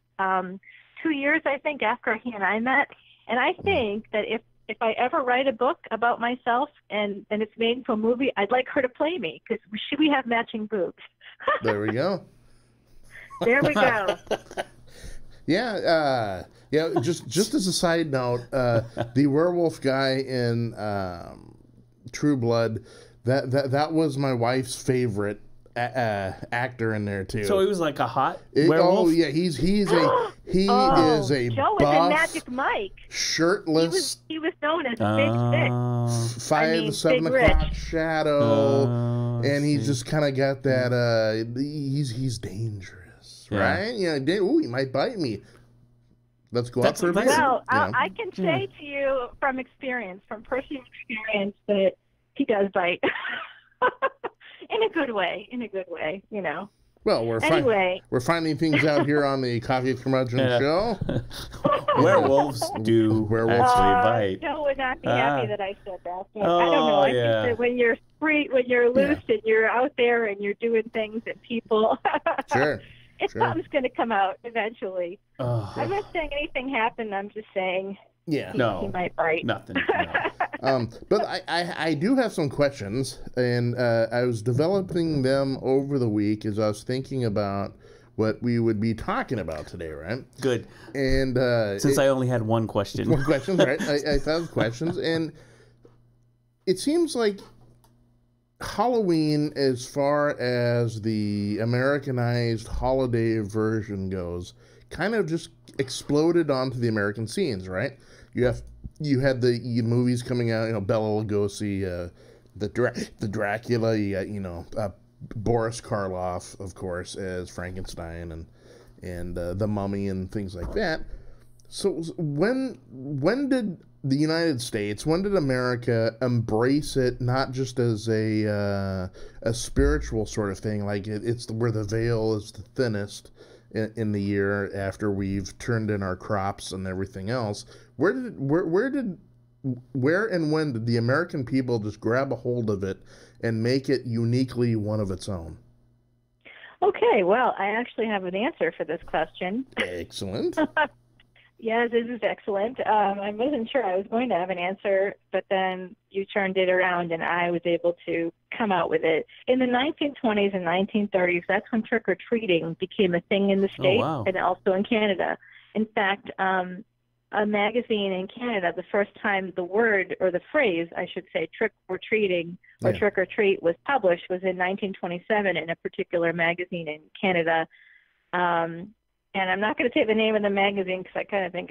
2 years, I think, after he and I met. And I think that if I ever write a book about myself and it's made into a movie, I'd like her to play me because we have matching boobs. There we go. There we go. Yeah. Just as a side note, the werewolf guy in True Blood, that was my wife's favorite actor in there too. So he was like a hot werewolf? Oh yeah, he is a Joe buff, was in Magic Mike. Shirtless. He was known as Big Stick. 7 o'clock shadow, and he's just kind of got that. He's dangerous, right? Yeah. He might bite me. Let's go out for a beer. Well, I can say to you from personal experience, that he does bite. In a good way, Well, we're finding things out here on the Coffee with Curmudgeons show. Werewolves do bite. Joe would not be happy that I said that. But I don't know. I think that when you're free, when you're loose and you're out there and you're doing things and people, something's going to come out eventually. I'm not saying anything happened. I'm just saying. Yeah. He might bite. Nothing. No. But I do have some questions, and I was developing them over the week as I was thinking about what we would be talking about today, right? Good. And since I only had one question. One question, right? I thought of questions, and it seems like Halloween, as far as the Americanized holiday version goes, kind of just exploded onto the American scenes, right? You had the movies coming out, Bela Lugosi, the Dracula, you got, Boris Karloff, of course, as Frankenstein, and the Mummy and things like that. So when did the United States, when did America embrace it, not just as a spiritual sort of thing, like it's where the veil is the thinnest in the year after we've turned in our crops and everything else? Where and when did the American people just grab a hold of it and make it uniquely one of its own? Okay, well, I actually have an answer for this question. Excellent. Yes, this is excellent. I wasn't sure I was going to have an answer, but then you turned it around and I was able to come out with it. In the 1920s and 1930s, that's when trick-or-treating became a thing in the States and also in Canada. In fact, a magazine in Canada, the first time the word, or the phrase, I should say, trick-or-treating or trick-or-treat was published was in 1927 in a particular magazine in Canada. And I'm not going to say the name of the magazine because I kind of think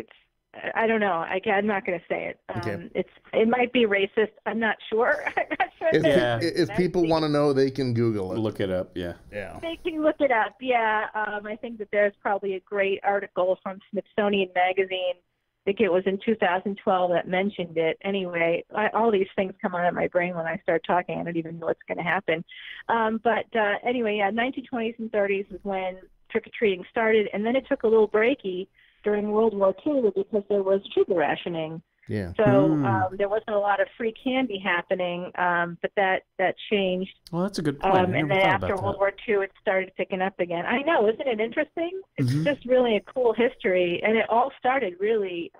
I don't know. I'm not going to say it. Okay. It might be racist. I'm not sure. I'm not sure. If people want to know, they can Google it. Look it up, yeah. They can look it up, yeah. I think that there's probably a great article from Smithsonian Magazine. I think it was in 2012 that mentioned it. Anyway, all these things come out of my brain when I start talking. I don't even know what's going to happen. But anyway, 1920s and 30s is when trick-or-treating started, and then it took a little breaky during World War II because there was sugar rationing. Yeah. So there wasn't a lot of free candy happening, but that changed. Well, that's a good point. And then after World War II, it started picking up again. I know, isn't it interesting? It's just really a cool history, and it all started really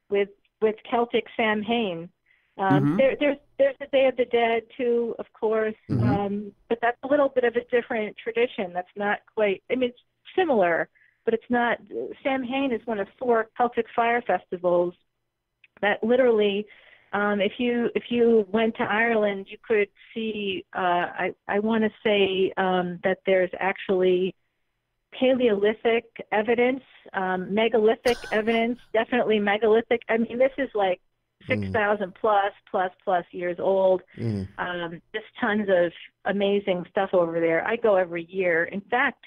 with Celtic Samhain. There's the Day of the Dead too, of course, but that's a little bit of a different tradition. That's not quite. I mean, it's similar, but it's not. Samhain is one of 4 Celtic fire festivals that literally, if you went to Ireland, you could see. I want to say that there's actually Paleolithic evidence, megalithic evidence, definitely megalithic. I mean, this is like 6,000 plus years old. Just tons of amazing stuff over there. I go every year. In fact,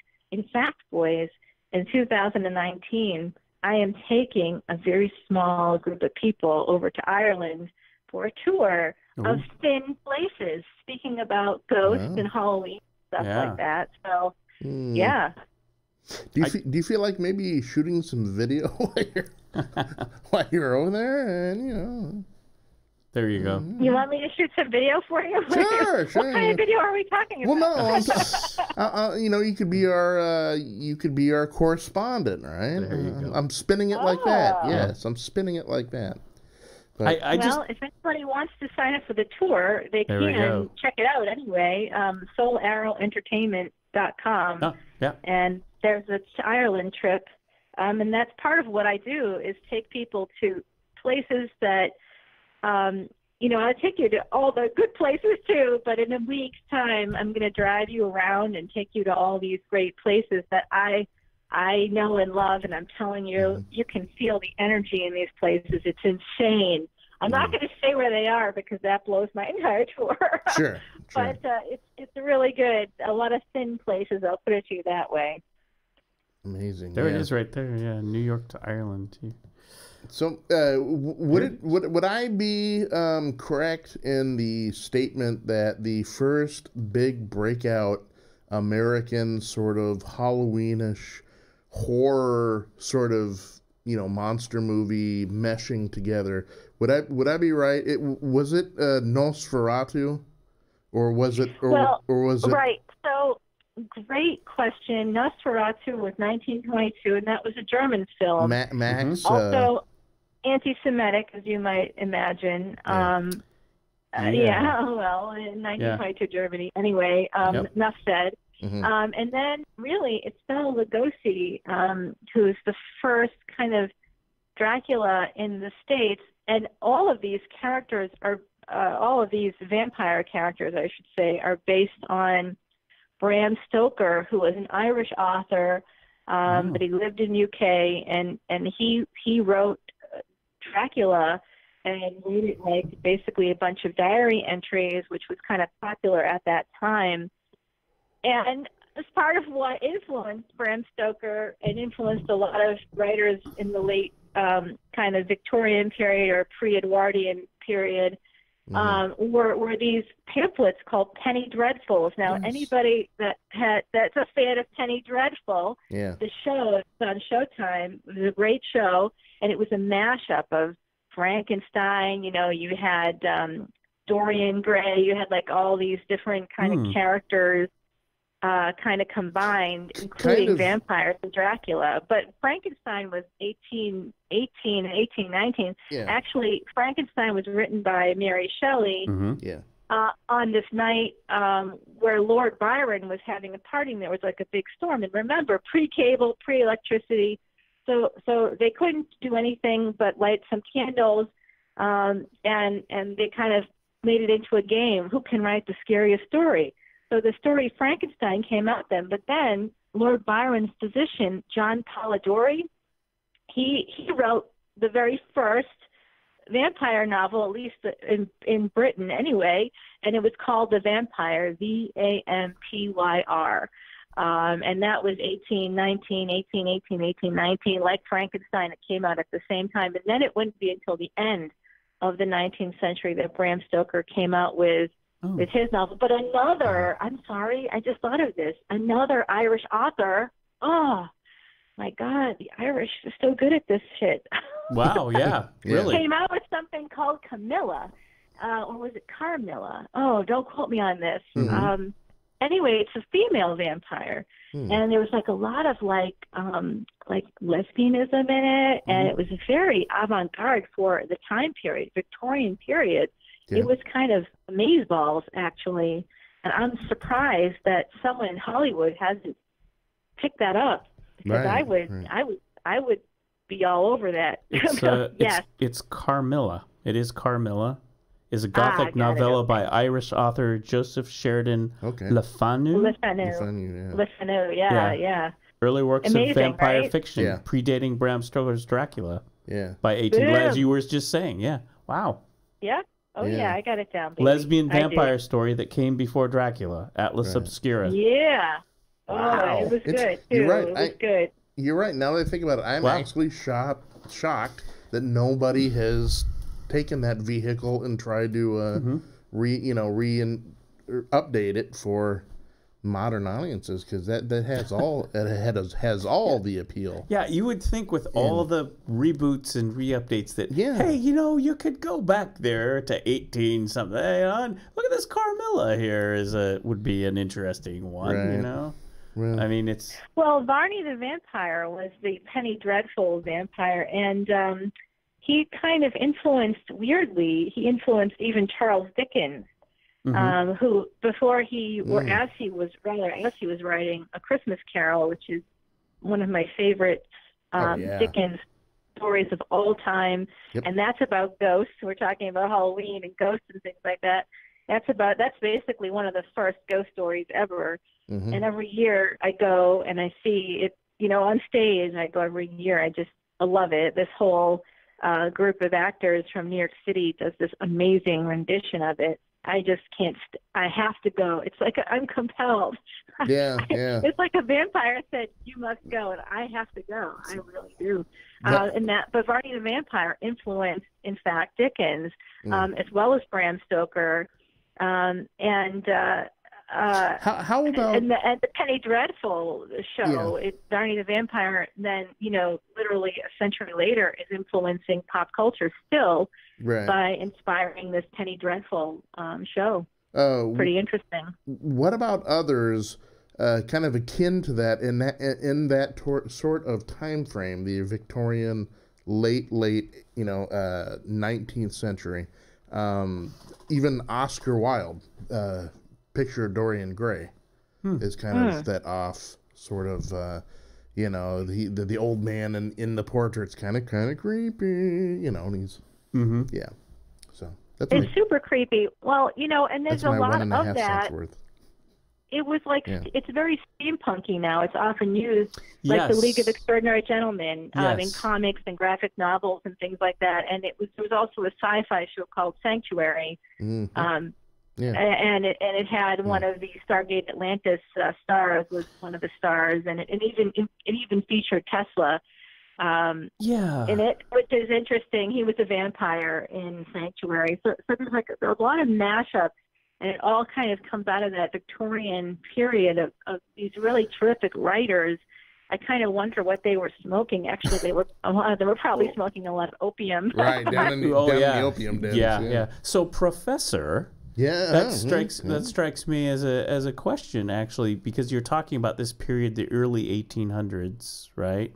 boys, in 2019, I am taking a very small group of people over to Ireland for a tour of thin places, speaking about ghosts and Halloween, stuff like that. So, yeah. Do you feel like maybe shooting some video while you're over there, and there you go. You want me to shoot some video for you? Sure. What kind of video are we talking about? Well, no, you could be our correspondent, right? There you go. I'm spinning it like that. Yes, I'm spinning it like that. But, if anybody wants to sign up for the tour, they can check it out anyway. SoulArrowEntertainment.com. Oh, yeah. And there's a Ireland trip, and that's part of what I do is take people to places that, I take you to all the good places too, but in a week's time, I'm going to drive you around and take you to all these great places that I know and love, and I'm telling you, you can feel the energy in these places. It's insane. I'm not going to say where they are because that blows my entire tour. Sure. But it's really good. A lot of thin places, I'll put it to you that way. Amazing. There it is right there. Yeah, New York to Ireland too. So would I be correct in the statement that the first big breakout American sort of Halloweenish horror sort of monster movie meshing together, would I be right? Was it Nosferatu, or was it right? So great question. Nosferatu was 1922, and that was a German film. Max also anti-Semitic, as you might imagine. Well, in 1922 Germany. Anyway, enough said. And then really it's Bela Lugosi, who's the first kind of Dracula in the States, and all of these characters are all of these vampire characters, I should say, are based on Bram Stoker, who was an Irish author, but he lived in UK, and he wrote Dracula and wrote it like basically a bunch of diary entries, which was kind of popular at that time. And as part of what influenced Bram Stoker and influenced a lot of writers in the late kind of Victorian period or pre-Edwardian period, were these pamphlets called Penny Dreadfuls. Now, anybody that's a fan of Penny Dreadful, the show, it's on Showtime, it was a great show, and it was a mashup of Frankenstein. You know, you had Dorian Gray, you had like all these different kind of characters kind of combined, including vampires and Dracula. But Frankenstein was 1818 and 1819. Actually, Frankenstein was written by Mary Shelley on this night where Lord Byron was having a party, and there was like a big storm. And remember, pre-cable, pre-electricity, so they couldn't do anything but light some candles, and they kind of made it into a game. Who can write the scariest story? So the story Frankenstein came out then, but then Lord Byron's physician, John Polidori, he wrote the very first vampire novel, at least in Britain anyway, and it was called The Vampire, Vampyr. And that was 1819, 1818, 1819. Like Frankenstein, it came out at the same time. And then it wouldn't be until the end of the 19th century that Bram Stoker came out with his novel. But another, I'm sorry, I just thought of this, another Irish author, oh, my God, the Irish are so good at this shit. Wow, really. Came out with something called Camilla, or was it Carmilla? Oh, don't quote me on this. Anyway, it's a female vampire, and there was like a lot of like lesbianism in it, and it was very avant-garde for the time period, Victorian period. It was kind of amazeballs, actually, and I'm surprised that someone in Hollywood hasn't picked that up, because I would be all over that. It's Carmilla. It is Carmilla. Is a Gothic novella by Irish author Joseph Sheridan Le Fanu. Le Fanu, yeah. Early works of vampire fiction, predating Bram Stoker's Dracula. By 18, as you were just saying. Wow. Oh, yeah, I got it down, baby. Lesbian vampire story that came before Dracula, Atlas Obscura. Yeah. Wow. It was good, too. You're right. It was good. You're right. Now that I think about it, I'm actually shocked that nobody has taken that vehicle and tried to update it for modern audiences, because that has all has all the appeal. Yeah, you would think with all the reboots and re-updates that hey, you could go back there to 18 something. Hey, look at this Carmilla here would be an interesting one, Well, I mean, it's... Well, Varney the Vampire was the Penny Dreadful vampire, and he kind of influenced even Charles Dickens, who, before as he was writing A Christmas Carol, which is one of my favorite Dickens stories of all time, and that's about ghosts. We're talking about Halloween and ghosts and things like that. That's basically one of the first ghost stories ever. And every year I go and I see it, on stage. I go every year. I love it. This whole group of actors from New York City does this amazing rendition of it. I just can't. I have to go. It's like I'm compelled. It's like a vampire said, "You must go," and I have to go. I really do. But Varney the Vampire influenced, in fact, Dickens, as well as Bram Stoker, how about and the Penny Dreadful show? Varney the Vampire. Then literally a century later, is influencing pop culture still by inspiring this Penny Dreadful show. Pretty interesting. What about others, kind of akin to that in that sort of time frame, the Victorian late 19th century? Even Oscar Wilde. Picture of Dorian Gray is kind of that off sort of, the old man in the portrait's kind of creepy, and he's, so It's super creepy. Well, and there's a lot of that. It was like, it's very steampunky now. It's often used like the League of Extraordinary Gentlemen in comics and graphic novels and things like that. And there was also a sci-fi show called Sanctuary. And it had one of the Stargate Atlantis stars was one of the stars, and it even featured Tesla. In it, which is interesting. He was a vampire in Sanctuary. So there's like a lot of mashups. And it all kind of comes out of that Victorian period of these really terrific writers. I kind of wonder what they were smoking. Actually, they were probably smoking a lot of opium. Right, down in the opium dens. Yeah. So, Professor, that strikes me as a question, actually, because you're talking about this period, the early 1800s, right?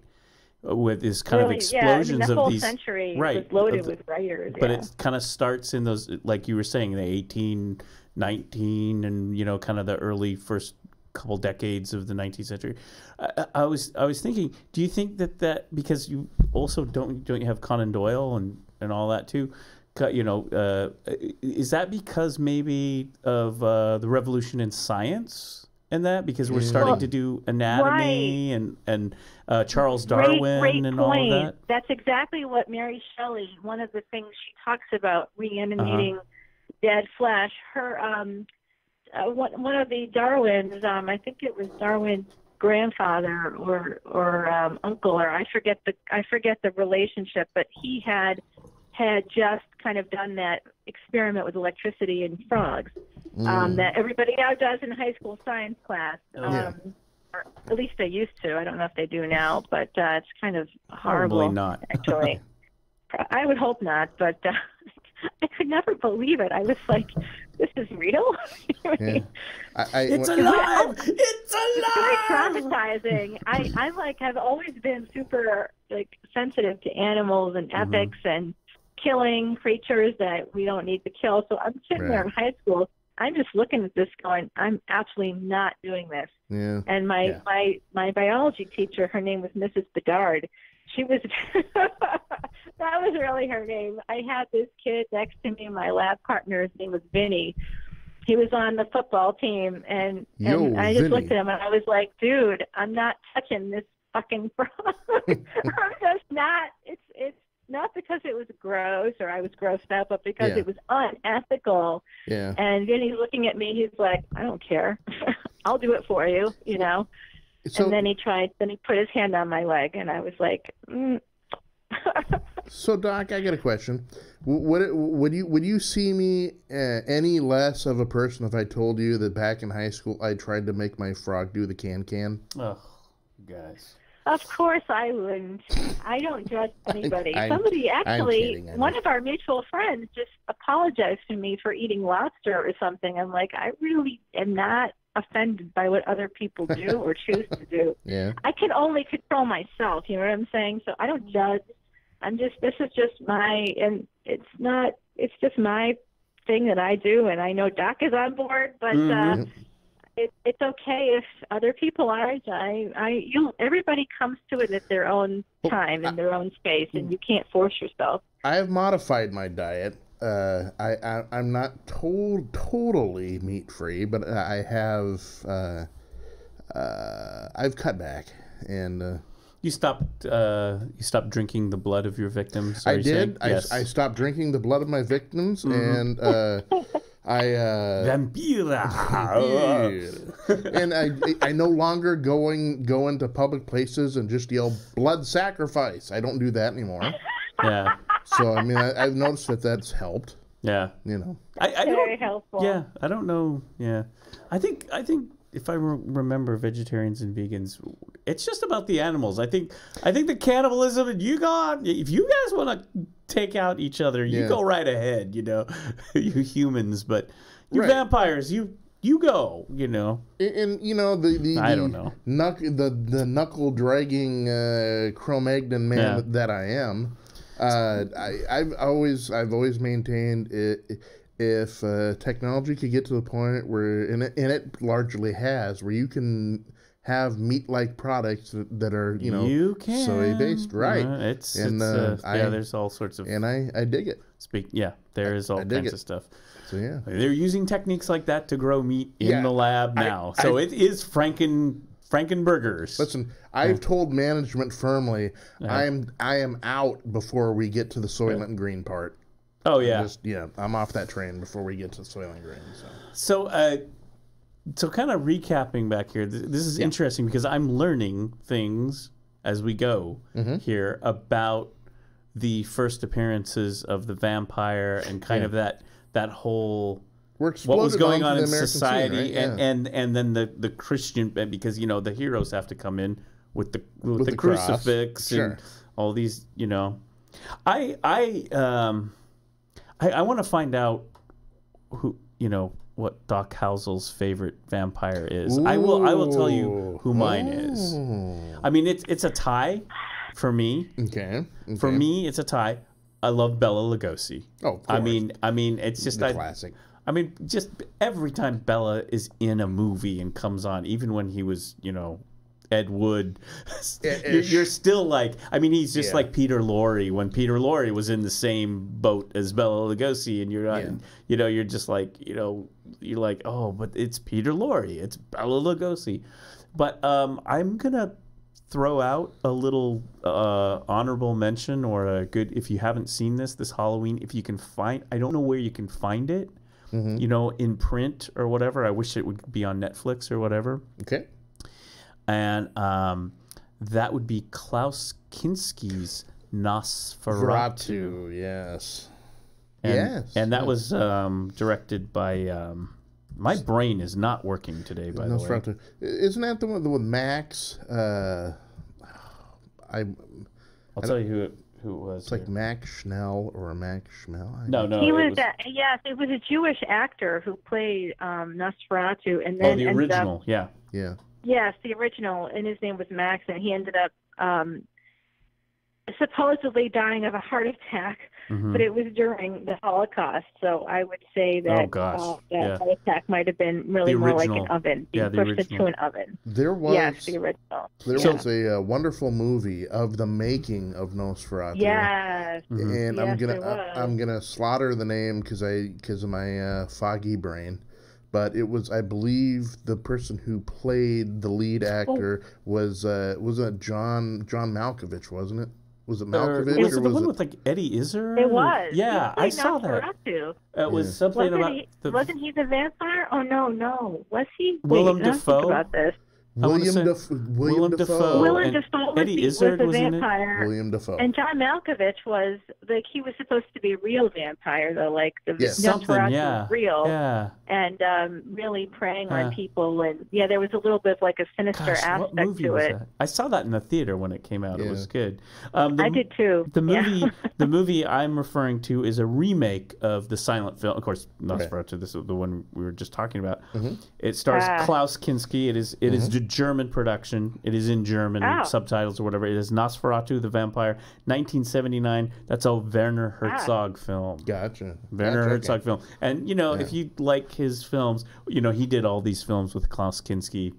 With this kind of explosions the whole of these century was loaded with writers. But it kind of starts in those, like you were saying, the 1819 and kind of the early first couple decades of the 19th century. I was thinking, do you think that because you also don't you have Conan Doyle and all that too? Is that because maybe of the revolution in science? And that because we're starting to do anatomy and Charles Darwin and all of that. That's exactly what Mary Shelley. One of the things she talks about reanimating dead flesh. Her one of the Darwins. I think it was Darwin's grandfather or uncle, or I forget the relationship, but he had just kind of done that experiment with electricity in frogs. That everybody now does in high school science class. Or at least they used to. I don't know if they do now, but it's kind of horrible. Probably not. Actually. I would hope not, but I could never believe it. I was like, this is real? It's alive! It's alive! It's very traumatizing. I've always been super sensitive to animals and ethics and killing creatures that we don't need to kill. So I'm sitting there in high school. I'm just looking at this going, I'm absolutely not doing this. Yeah. And my biology teacher, her name was Mrs. Bedard. She was, that was really her name. I had this kid next to me, my lab partner, his name was Vinny. He was on the football team, and I just looked at him and I was like, dude, I'm not touching this fucking frog. I'm just not, it's not because it was gross or I was grossed out, but because it was unethical. Yeah. And Vinny's looking at me, he's like, I don't care. I'll do it for you, So, and then he put his hand on my leg, and I was like, So, Doc, I got a question. Would you see me any less of a person if I told you that back in high school I tried to make my frog do the can? Oh, guys. Of course I wouldn't. I don't judge anybody. Somebody actually, one of our mutual friends just apologized to me for eating lobster or something. I'm like, I really am not offended by what other people do or choose to do. Yeah. I can only control myself, you know what I'm saying? So I don't judge. This is just and it's just my thing that I do, and I know Doc is on board, but it's okay if other people aren't. Everybody comes to it at their own time in their own space, and you can't force yourself. I have modified my diet. I'm not totally meat free, but I have I've cut back and. You stopped drinking the blood of your victims? I did. I stopped drinking the blood of my victims, and Vampira. And I no longer go into public places and just yell blood sacrifice. I don't do that anymore. Yeah. So I mean, I've noticed that's helped. Yeah. I very helpful. Yeah. I don't know. Yeah. I think if I remember vegetarians and vegans, it's just about the animals. I think the cannibalism, and if you guys want to take out each other, you go right ahead, you humans, but you vampires, you go, And the I don't know. The knuckle dragging Cro-Magnon man that I am. I've always maintained if technology could get to the point where, and it largely has, where you can have meat-like products that are, you can. soy-based, right? There's all sorts of, and I dig it. There is all kinds of stuff. So yeah, they're using techniques like that to grow meat in the lab now. So it is Frankenburgers. Listen, I've told management firmly, I am out before we get to the Soylent Green part. Oh yeah, I'm off that train before we get to Soylent Green. So kind of recapping back here, this is interesting because I'm learning things as we go here about the first appearances of the vampire and kind of that whole what was going on in society, scene, right? and then the Christian, because the heroes have to come in with the crucifix and all these. I want to find out who what Doc Housel's favorite vampire is. Ooh. I will tell you who mine is. I mean, it's a tie for me. Okay. For me, it's a tie. I love Bela Lugosi. Oh, of course. I mean, it's just the classic. I mean, just every time Bela is in a movie and comes on, even when he was, Ed Wood, you're still like, I mean, he's just like Peter Lorre when Peter Lorre was in the same boat as Bela Lugosi, and you're not, you're just like, you're like, oh, but it's Peter Lorre, it's Bela Lugosi. But I'm gonna throw out a little honorable mention or a good, if you haven't seen this Halloween, if you can find, I don't know where you can find it, in print or whatever. I wish it would be on Netflix or whatever. Okay. And that would be Klaus Kinski's Nosferatu. Yes. And that was directed by... my brain is not working today, by the way. Isn't that the one with Max? I'll tell you who it was. It's like Max Schnell or Max Schmel. No. He was it was a Jewish actor who played Nosferatu, and then the original, yeah. Yes, the original, and his name was Max, and he ended up supposedly dying of a heart attack, but it was during the Holocaust. So I would say that that heart attack might have been really more like an oven, being pushed into an oven. There was the original. There was a wonderful movie of the making of Nosferatu. Yes, and I'm gonna slaughter the name because of my foggy brain. But it was, I believe, the person who played the lead actor was it John Malkovich, wasn't it? Was it Malkovich? Was it the one with like Eddie Izzard? It was. Yeah, I saw that. It was something wasn't he the vampire? Oh no, was he? Willem Dafoe. Think about this. Willem Dafoe. Willem Dafoe was the vampire. William Dafoe. And John Malkovich was he was supposed to be a real vampire though, like the Nosferatu was real. Yeah. And really preying on people, and there was a little bit of like a sinister aspect to it. I saw that in the theater when it came out. It was good. I did too. The movie I'm referring to is a remake of the silent film. Of course, Nosferatu. This is the one we were just talking about. It stars Klaus Kinski. It is German production. It is in German subtitles or whatever. It is Nosferatu the Vampire, 1979. That's a Werner Herzog film. Gotcha. Werner Herzog film. And if you like his films, he did all these films with Klaus Kinski.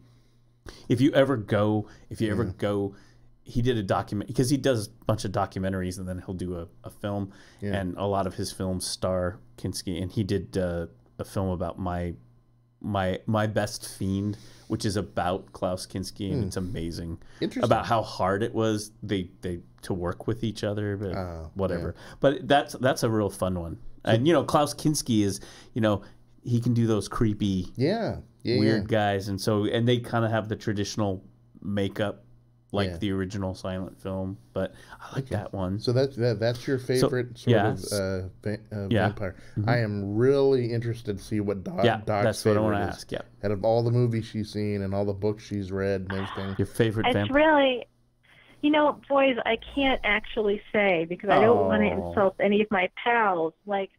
If you ever go, he did a document because he does a bunch of documentaries and then he'll do a film, and a lot of his films star Kinski. And he did a film about my Best Fiend, which is about Klaus Kinski, and it's amazing about how hard it was they to work with each other, but whatever. But that's a real fun one. And Klaus Kinski is he can do those creepy weird guys, and they kind of have the traditional makeup like the original silent film, but I like that one. So that's your favorite vampire. I am really interested to see what Doc's that's favorite what I want to is. ask. Yeah, out of all the movies she's seen and all the books she's read and everything, your favorite vampire. It's really, boys, I can't actually say because I don't want to insult any of my pals. Like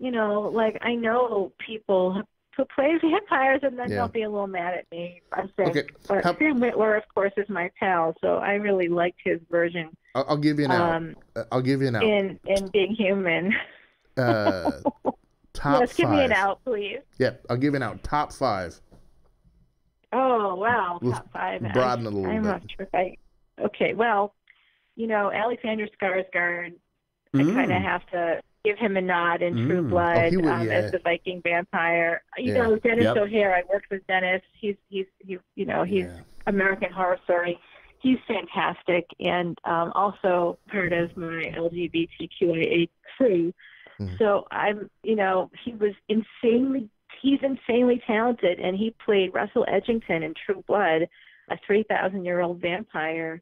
I know people who play vampires, and then they'll be a little mad at me. I say, but Sam Whitwer, of course, is my pal, so I really liked his version. I'll give you an out. I'll give you an out. In Being Human. Top yes, 5. Give me an out, please. Yep, I'll give you an out. Top 5. Oh, wow. Top 5. Broaden it a little bit. I'm not sure if I... Okay, well, Alexander Skarsgård, I kind of have to give him a nod in True Blood as the Viking vampire. Dennis O'Hare, I worked with Dennis. He's American Horror Story. He's fantastic, and also part of my LGBTQIA crew. So he's insanely talented, and he played Russell Edgington in True Blood, a 3,000-year-old vampire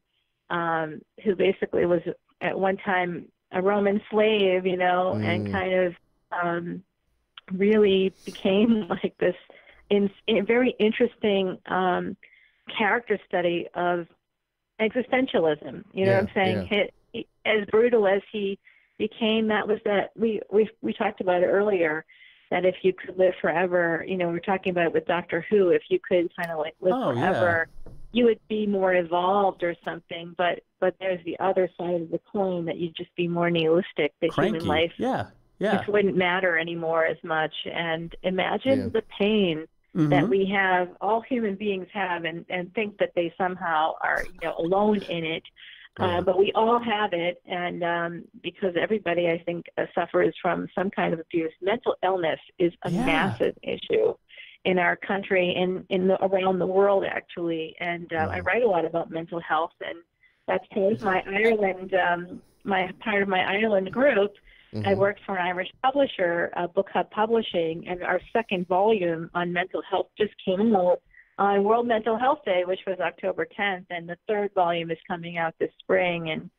who basically was at one time a Roman slave, and kind of really became like this very interesting character study of existentialism. You know what I'm saying? Yeah. As brutal as he became, we talked about it earlier, that if you could live forever, we're talking about it with Doctor Who, if you could kind of like live forever, you would be more evolved or something. But there's the other side of the coin, that you'd just be more nihilistic. The human life just wouldn't matter anymore as much. And imagine the pain that we have, all human beings have, and think that they somehow are alone in it. But we all have it, and because everybody, I think, suffers from some kind of abuse. Mental illness is a massive issue in our country and around the world, actually. And I write a lot about mental health, and that's part of my Ireland, part of my Ireland group. I worked for an Irish publisher, Book Hub Publishing, and our second volume on mental health just came out on World Mental Health Day, which was October 10th, and the third volume is coming out this spring. And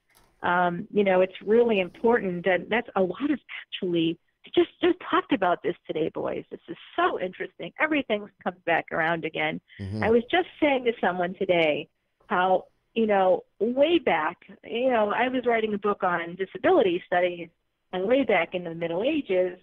it's really important, and that's a lot of actually just talked about this today, boys. This is so interesting. Everything comes back around again. I was just saying to someone today how way back, I was writing a book on disability studies, and way back in the Middle Ages,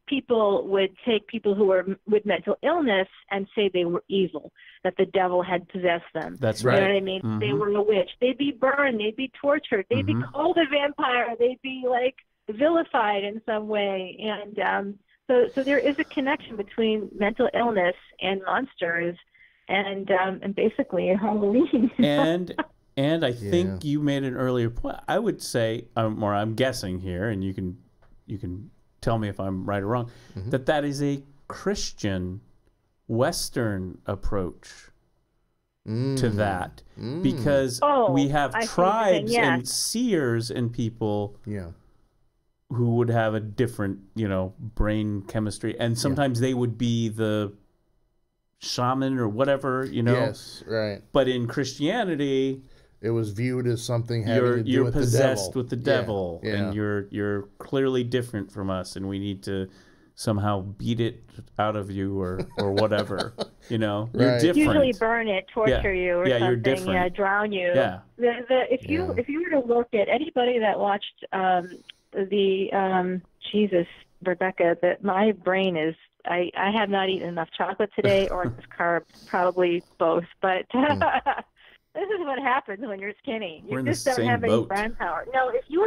people would take people who were with mental illness and say they were evil, that the devil had possessed them. That's right. You know what I mean? They were a witch. They'd be burned. They'd be tortured. They'd be called a vampire. They'd be like vilified in some way. And so there is a connection between mental illness and monsters, and basically Halloween. And I think you made an earlier point. I would say, or I'm guessing here, and you can tell me if I'm right or wrong, that is a Christian Western approach to that, because we have tribes and seers and people who would have a different, brain chemistry, and sometimes they would be the shaman or whatever, Yes, right. But in Christianity, it was viewed as something having to do with the devil. You're possessed with the devil, and you're clearly different from us, and we need to somehow beat it out of you or whatever. You're different. Usually burn it, torture you, or something. You're different. Drown you. Yeah. If you were to look at anybody that watched Jesus, Rebecca, that my brain is. I have not eaten enough chocolate today, or enough carbs, probably both, but. This is what happens when you're skinny. You just don't have any brain power. No, if you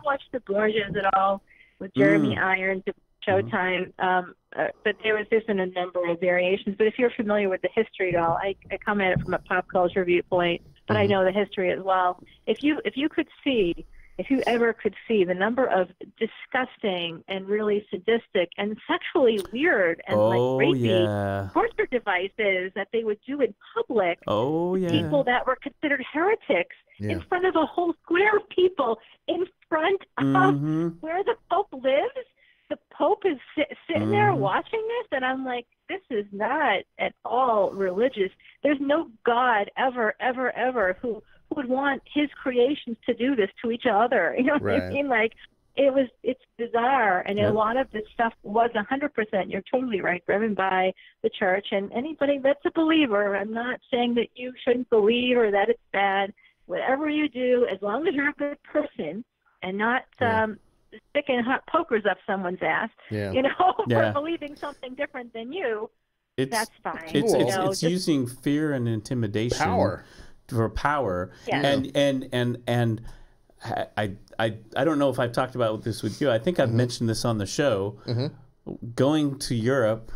watch the Borgias at all with Jeremy Irons, Showtime, but there was just in a number of variations. But if you're familiar with the history at all, I come at it from a pop culture viewpoint, but I know the history as well. If you ever could see the number of disgusting and really sadistic and sexually weird and rapey torture devices that they would do in public to people that were considered heretics in front of a whole square of people, in front of where the Pope lives. The Pope is sitting there watching this, and I'm like, this is not at all religious. There's no God ever, ever, ever who would want his creations to do this to each other. You know what I mean? Like, it's bizarre, and a lot of this stuff was 100%, you're totally right, driven by the church. And anybody that's a believer, I'm not saying that you shouldn't believe or that it's bad. Whatever you do, as long as you're a good person and not sticking hot pokers up someone's ass, for believing something different than you, that's fine. It's using fear and intimidation for power. And I don't know if I've talked about this with you. I think I've mentioned this on the show. Going to Europe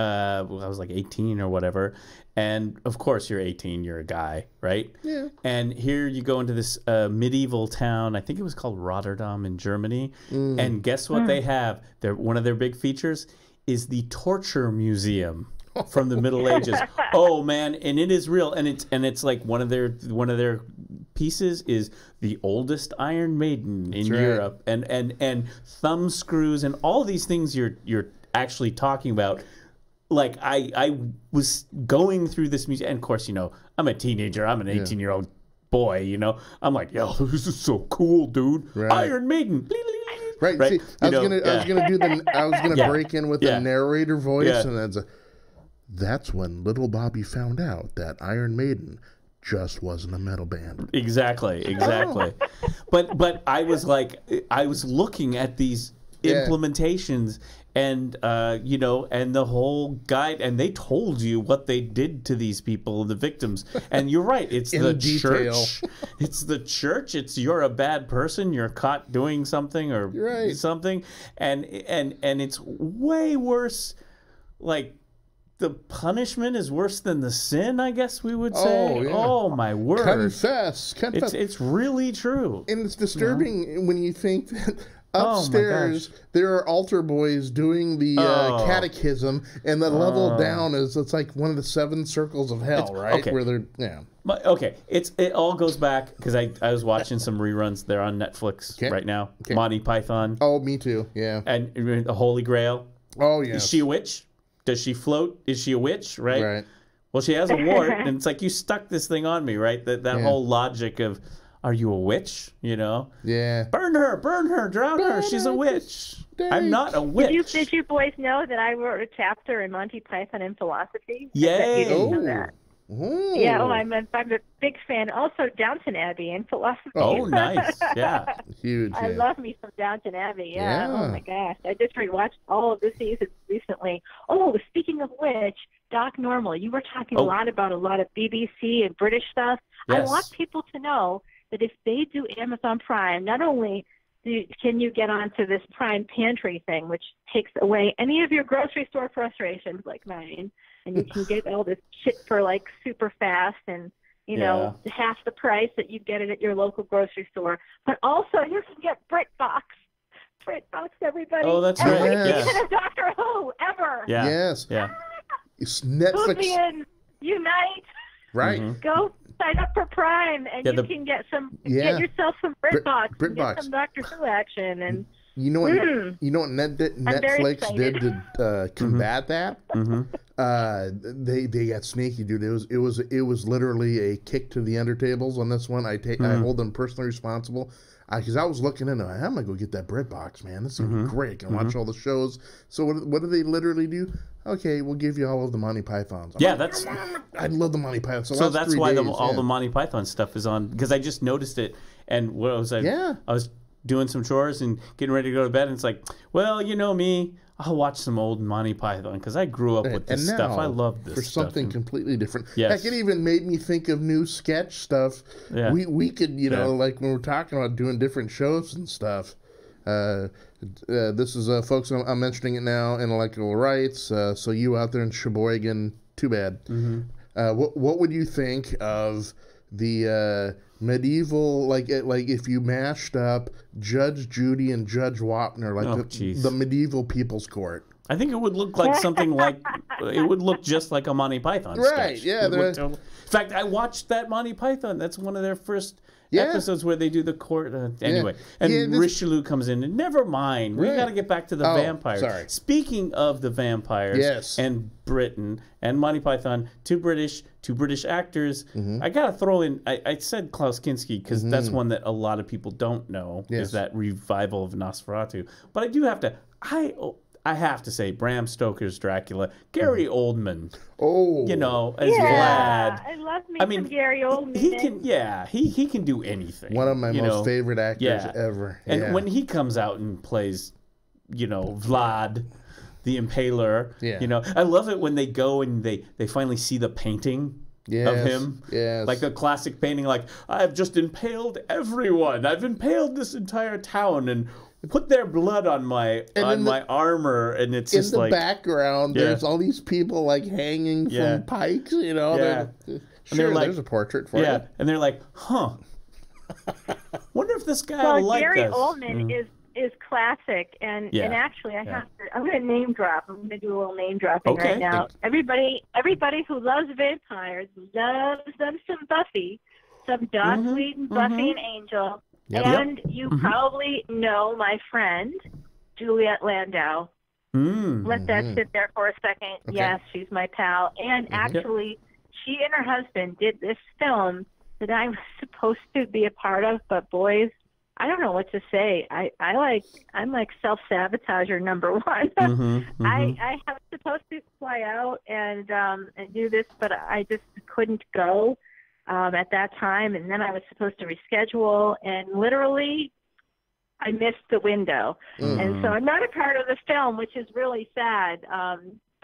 I was like 18 or whatever. And of course, you're 18, you're a guy, right? Yeah. And here you go into this medieval town. I think it was called Rotterdam in Germany. And guess what they have? One of their big features is the torture museum from the Middle Ages. Oh man, and it is real. And it's like one of their pieces is the oldest Iron Maiden in Europe, and thumb screws and all these things you're actually talking about. Like I was going through this museum, and of course, I'm a teenager. I'm an 18-year-old boy. I'm like, yo, this is so cool, dude. Right. Iron Maiden. Right. See, I was gonna break in with the narrator voice, and that's when little Bobby found out that Iron Maiden just wasn't a metal band. Exactly. But I was looking at these implementations. And and the whole guide, and they told you what they did to these people, the victims. And you're right, it's the church. It's the church. It's you're a bad person. You're caught doing something or something, and it's way worse. Like the punishment is worse than the sin, I guess we would say. Oh my word! Confess. It's really true, and it's disturbing when you think that. Upstairs, there are altar boys doing the catechism, and the level down it's like one of the 7 circles of hell, right? Okay. Where they're But, okay, it all goes back because I was watching some reruns. They're on Netflix right now. Okay. Monty Python. Oh, me too. Yeah. And the Holy Grail. Oh yeah. Is she a witch? Does she float? Is she a witch? Right. Right. Well, she has a wart, and it's like you stuck this thing on me, right? That whole logic of. Are you a witch? Yeah. Burn her, drown her. She's a witch. I'm not a witch. Did you boys know that I wrote a chapter in Monty Python in philosophy? Yay! You didn't know that. Ooh. Yeah. I'm a big fan. Also, Downton Abbey in philosophy. Oh, nice. Yeah. Huge. I love me some Downton Abbey. Yeah. Oh my gosh. I just rewatched all of the seasons recently. Oh, speaking of which, Doc Normal, you were talking a lot about a lot of BBC and British stuff. Yes. I want people to know that if they do Amazon Prime, not only can you get onto this Prime Pantry thing, which takes away any of your grocery store frustrations like mine, and you can get all this shit for like super fast and half the price that you get it at your local grocery store. But also you can get BritBox. BritBox, everybody. Oh, that's every right. season of Doctor Who ever. Yeah. Yes. Yeah. It's Netflix. Unite. Right. Mm-hmm. Go sign up for Prime, and you can get get yourself some BritBox, get some Doctor Who action, and you know what Netflix did to combat that? They got sneaky, dude. It was literally a kick to the undertables on this one. I hold them personally responsible. Because I was looking into it, I'm going to go get that BritBox, man. This is going to be great. And watch all the shows. So what do they literally do? Okay, we'll give you all of the Monty Pythons. I love the Monty Pythons. So that's why all the Monty Python stuff is on. Because I just noticed it. And what was I? Yeah. I was doing some chores and getting ready to go to bed. And it's like, well, you know me. I'll watch some old Monty Python because I grew up with this stuff. I love this for stuff. something completely different. Yes. Heck, it even made me think of new sketch stuff. Yeah. We could, like when we're talking about doing different shows and stuff. This is, folks, I'm mentioning it now, intellectual rights. So you out there in Sheboygan, too bad. Mm-hmm. What would you think of the medieval, like if you mashed up Judge Judy and Judge Wapner, the medieval people's court? I think it would look like something it would look just like a Monty Python sketch. Right, yeah. In fact, I watched that Monty Python. That's one of their first episodes where they do the court. Anyway, and Richelieu comes in. And never mind. We got to get back to the vampires. Sorry. Speaking of the vampires and Britain and Monty Python, two British actors. I got to throw in, I said Klaus Kinski because that's one that a lot of people don't know is that revival of Nosferatu. But I do have to, I have to say, Bram Stoker's Dracula, Gary Oldman. Oh, as Vlad. I love some Gary Oldman. He can do anything. One of my most favorite actors ever. And when he comes out and plays, Vlad, the Impaler. I love it when they go and they finally see the painting. Of him. Yes. Like the classic painting, like, I've just impaled everyone. I've impaled this entire town, and put their blood on my my armor, and it's just like in the background. There's all these people like hanging from pikes, you know. Yeah. Sure, there's a portrait for you. And they're like, huh. Wonder if this guy will like Gary us. Oldman is classic, and actually I'm going to name drop. I'm going to do a little name dropping right now. Everybody who loves vampires loves them some Buffy, some Joss Whedon, Buffy and Angel, and you probably know my friend Juliet Landau. Let that sit there for a second. Okay. Yes, she's my pal, and actually, she and her husband did this film that I was supposed to be a part of, but boys, I don't know what to say. I'm like self-sabotager number one. I was supposed to fly out and do this, but I just couldn't go at that time. And then I was supposed to reschedule, and literally I missed the window. And so I'm not a part of the film, which is really sad.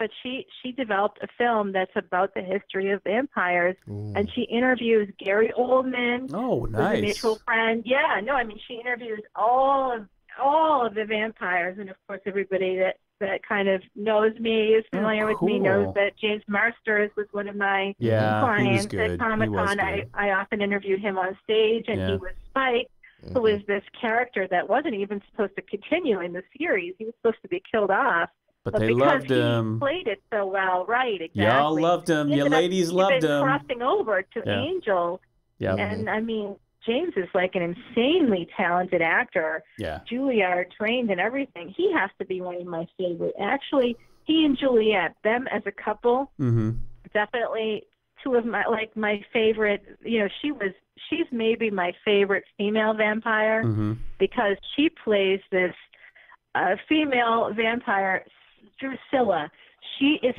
But she developed a film that's about the history of vampires, and she interviews Gary Oldman. Oh, nice! Who's a mutual friend. Yeah, no, I mean she interviews all of the vampires, and of course everybody that kind of knows me, is familiar with me, knows that James Marsters was one of my clients at Comic-Con. I often interviewed him on stage, and he was Spike, who is this character that wasn't even supposed to continue in the series. He was supposed to be killed off. But they loved him. He played it so well, right? Exactly. Y'all loved him. You ladies loved him. Crossing over to Angel, and I mean, James is like an insanely talented actor. Yeah. Juilliard trained and everything. He has to be one of my favorite. Actually, he and Juliet, them as a couple, definitely two of my favorite. You know, she's maybe my favorite female vampire because she plays this female vampire, Drusilla. She is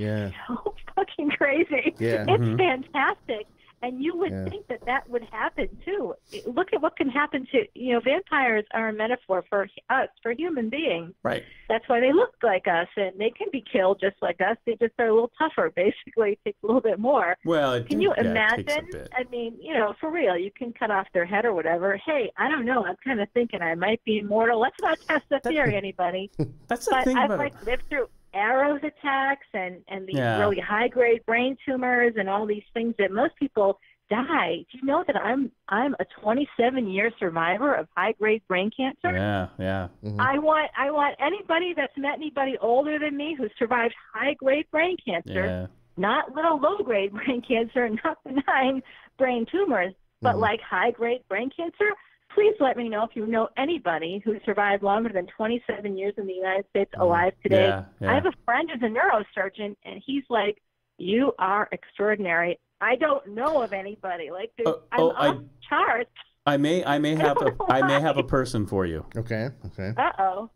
so fucking crazy. Yeah. It's fantastic. And you would think that would happen too. Look at what can happen to, vampires are a metaphor for us, for human beings. Right. That's why they look like us, and they can be killed just like us. They just are a little tougher, basically. It takes a little bit more. Well, can you imagine? I mean, for real, you can cut off their head or whatever. Hey, I don't know. I'm kind of thinking I might be immortal. Let's not test the theory, anybody. That's the thing I've about lived through arrows attacks and these really high-grade brain tumors and all these things that most people die. Do you know that I'm a 27-year survivor of high-grade brain cancer? Yeah. I want anybody that's met anybody older than me who survived high-grade brain cancer, not little low-grade brain cancer, not benign brain tumors, but like high-grade brain cancer. Please let me know if you know anybody who survived longer than 27 years in the United States alive today. I have a friend who's a neurosurgeon, and he's like, you are extraordinary. I don't know of anybody. Like, I'm off charts. I may have a person for you. Okay. Uh-oh.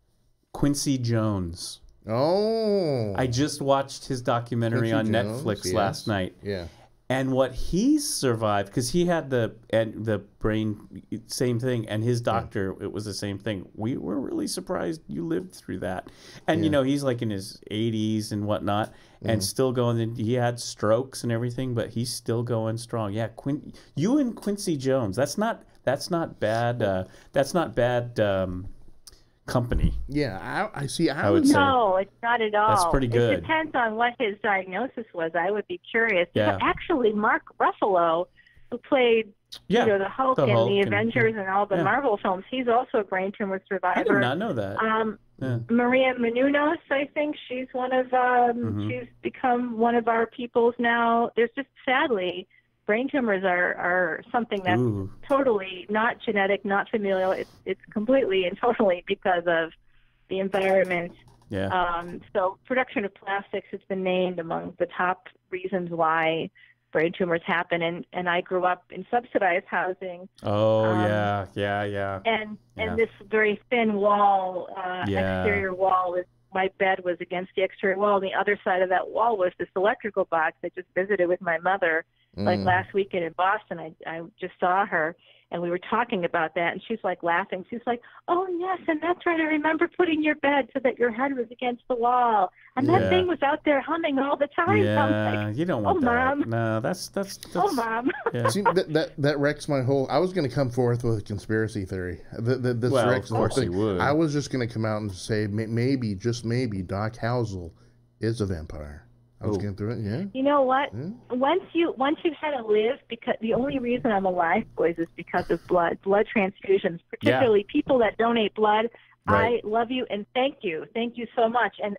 Quincy Jones. Oh. I just watched his documentary on Netflix last night. Yeah. And what he survived, because he had the brain, same thing, and his doctor, it was the same thing. We were really surprised you lived through that. And, he's like in his 80s and whatnot, and still going. He had strokes and everything, but he's still going strong. Yeah, you and Quincy Jones, that's not bad. That's not bad company. Yeah, I see. No, it's not at all. That's pretty good. It depends on what his diagnosis was. I would be curious. Yeah. But actually, Mark Ruffalo, who played the Hulk and the Avengers and all the Marvel films, he's also a brain tumor survivor. I did not know that. Maria Menounos, I think she's one of she's become one of our peoples now. There's just sadly, brain tumors are something that's totally not genetic, not familial. It's completely and totally because of the environment. Yeah. So production of plastics has been named among the top reasons why brain tumors happen. And I grew up in subsidized housing. Oh, yeah. And this very thin wall, exterior wall, my bed was against the exterior wall. And the other side of that wall was this electrical box. I just visited with my mother. Like last weekend in Boston, I just saw her, and we were talking about that, and she's like laughing. She's like, "Oh yes, and that's right. I remember putting your bed so that your head was against the wall, and that thing was out there humming all the time." Yeah, I'm like, you don't want that. Mom. No, that's. Oh, Mom. Yeah. See, that wrecks my whole. I was going to come forth with a conspiracy theory. This Well, wrecks of course the whole you thing. would. I was just going to come out and say maybe, just maybe, Doc Housel is a vampire. I was getting through it. Yeah. You know what? Yeah. Once you've had to live, because the only reason I'm alive, boys, is because of blood transfusions. Particularly people that donate blood. Right. I love you and thank you so much, and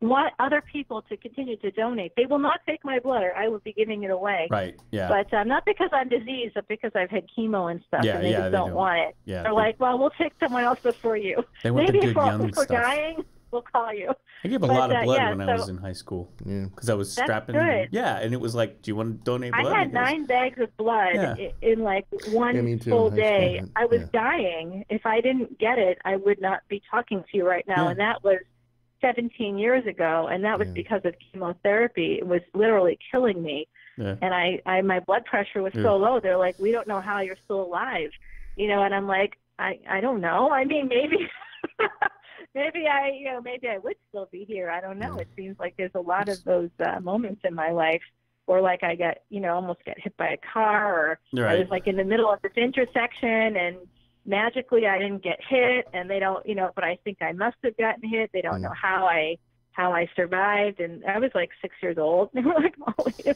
want other people to continue to donate. They will not take my blood, or I will be giving it away. Right. Yeah. But not because I'm diseased, but because I've had chemo and stuff, and they just don't want it. Yeah. They're like, well, we'll take someone else before you. They want Maybe the good if we're young stuff. dying, we'll call you. I gave a lot of blood when I was in high school. Yeah. Because I was That's strapping. good. Yeah, and it was like, do you want to donate blood? I had 9 bags of blood in like one me too, full in high day. school. I was dying. If I didn't get it, I would not be talking to you right now. Yeah. And that was 17 years ago, and that was because of chemotherapy. It was literally killing me. Yeah. And I my blood pressure was so low. They're like, we don't know how you're still alive, and I'm like, I don't know. I mean, maybe maybe I would still be here. I don't know. It seems like there's a lot of those moments in my life where like I get almost get hit by a car, or I was like in the middle of this intersection and magically I didn't get hit, and they don't, but I think I must have gotten hit. They don't know how I survived, and I was like 6 years old. They were like all these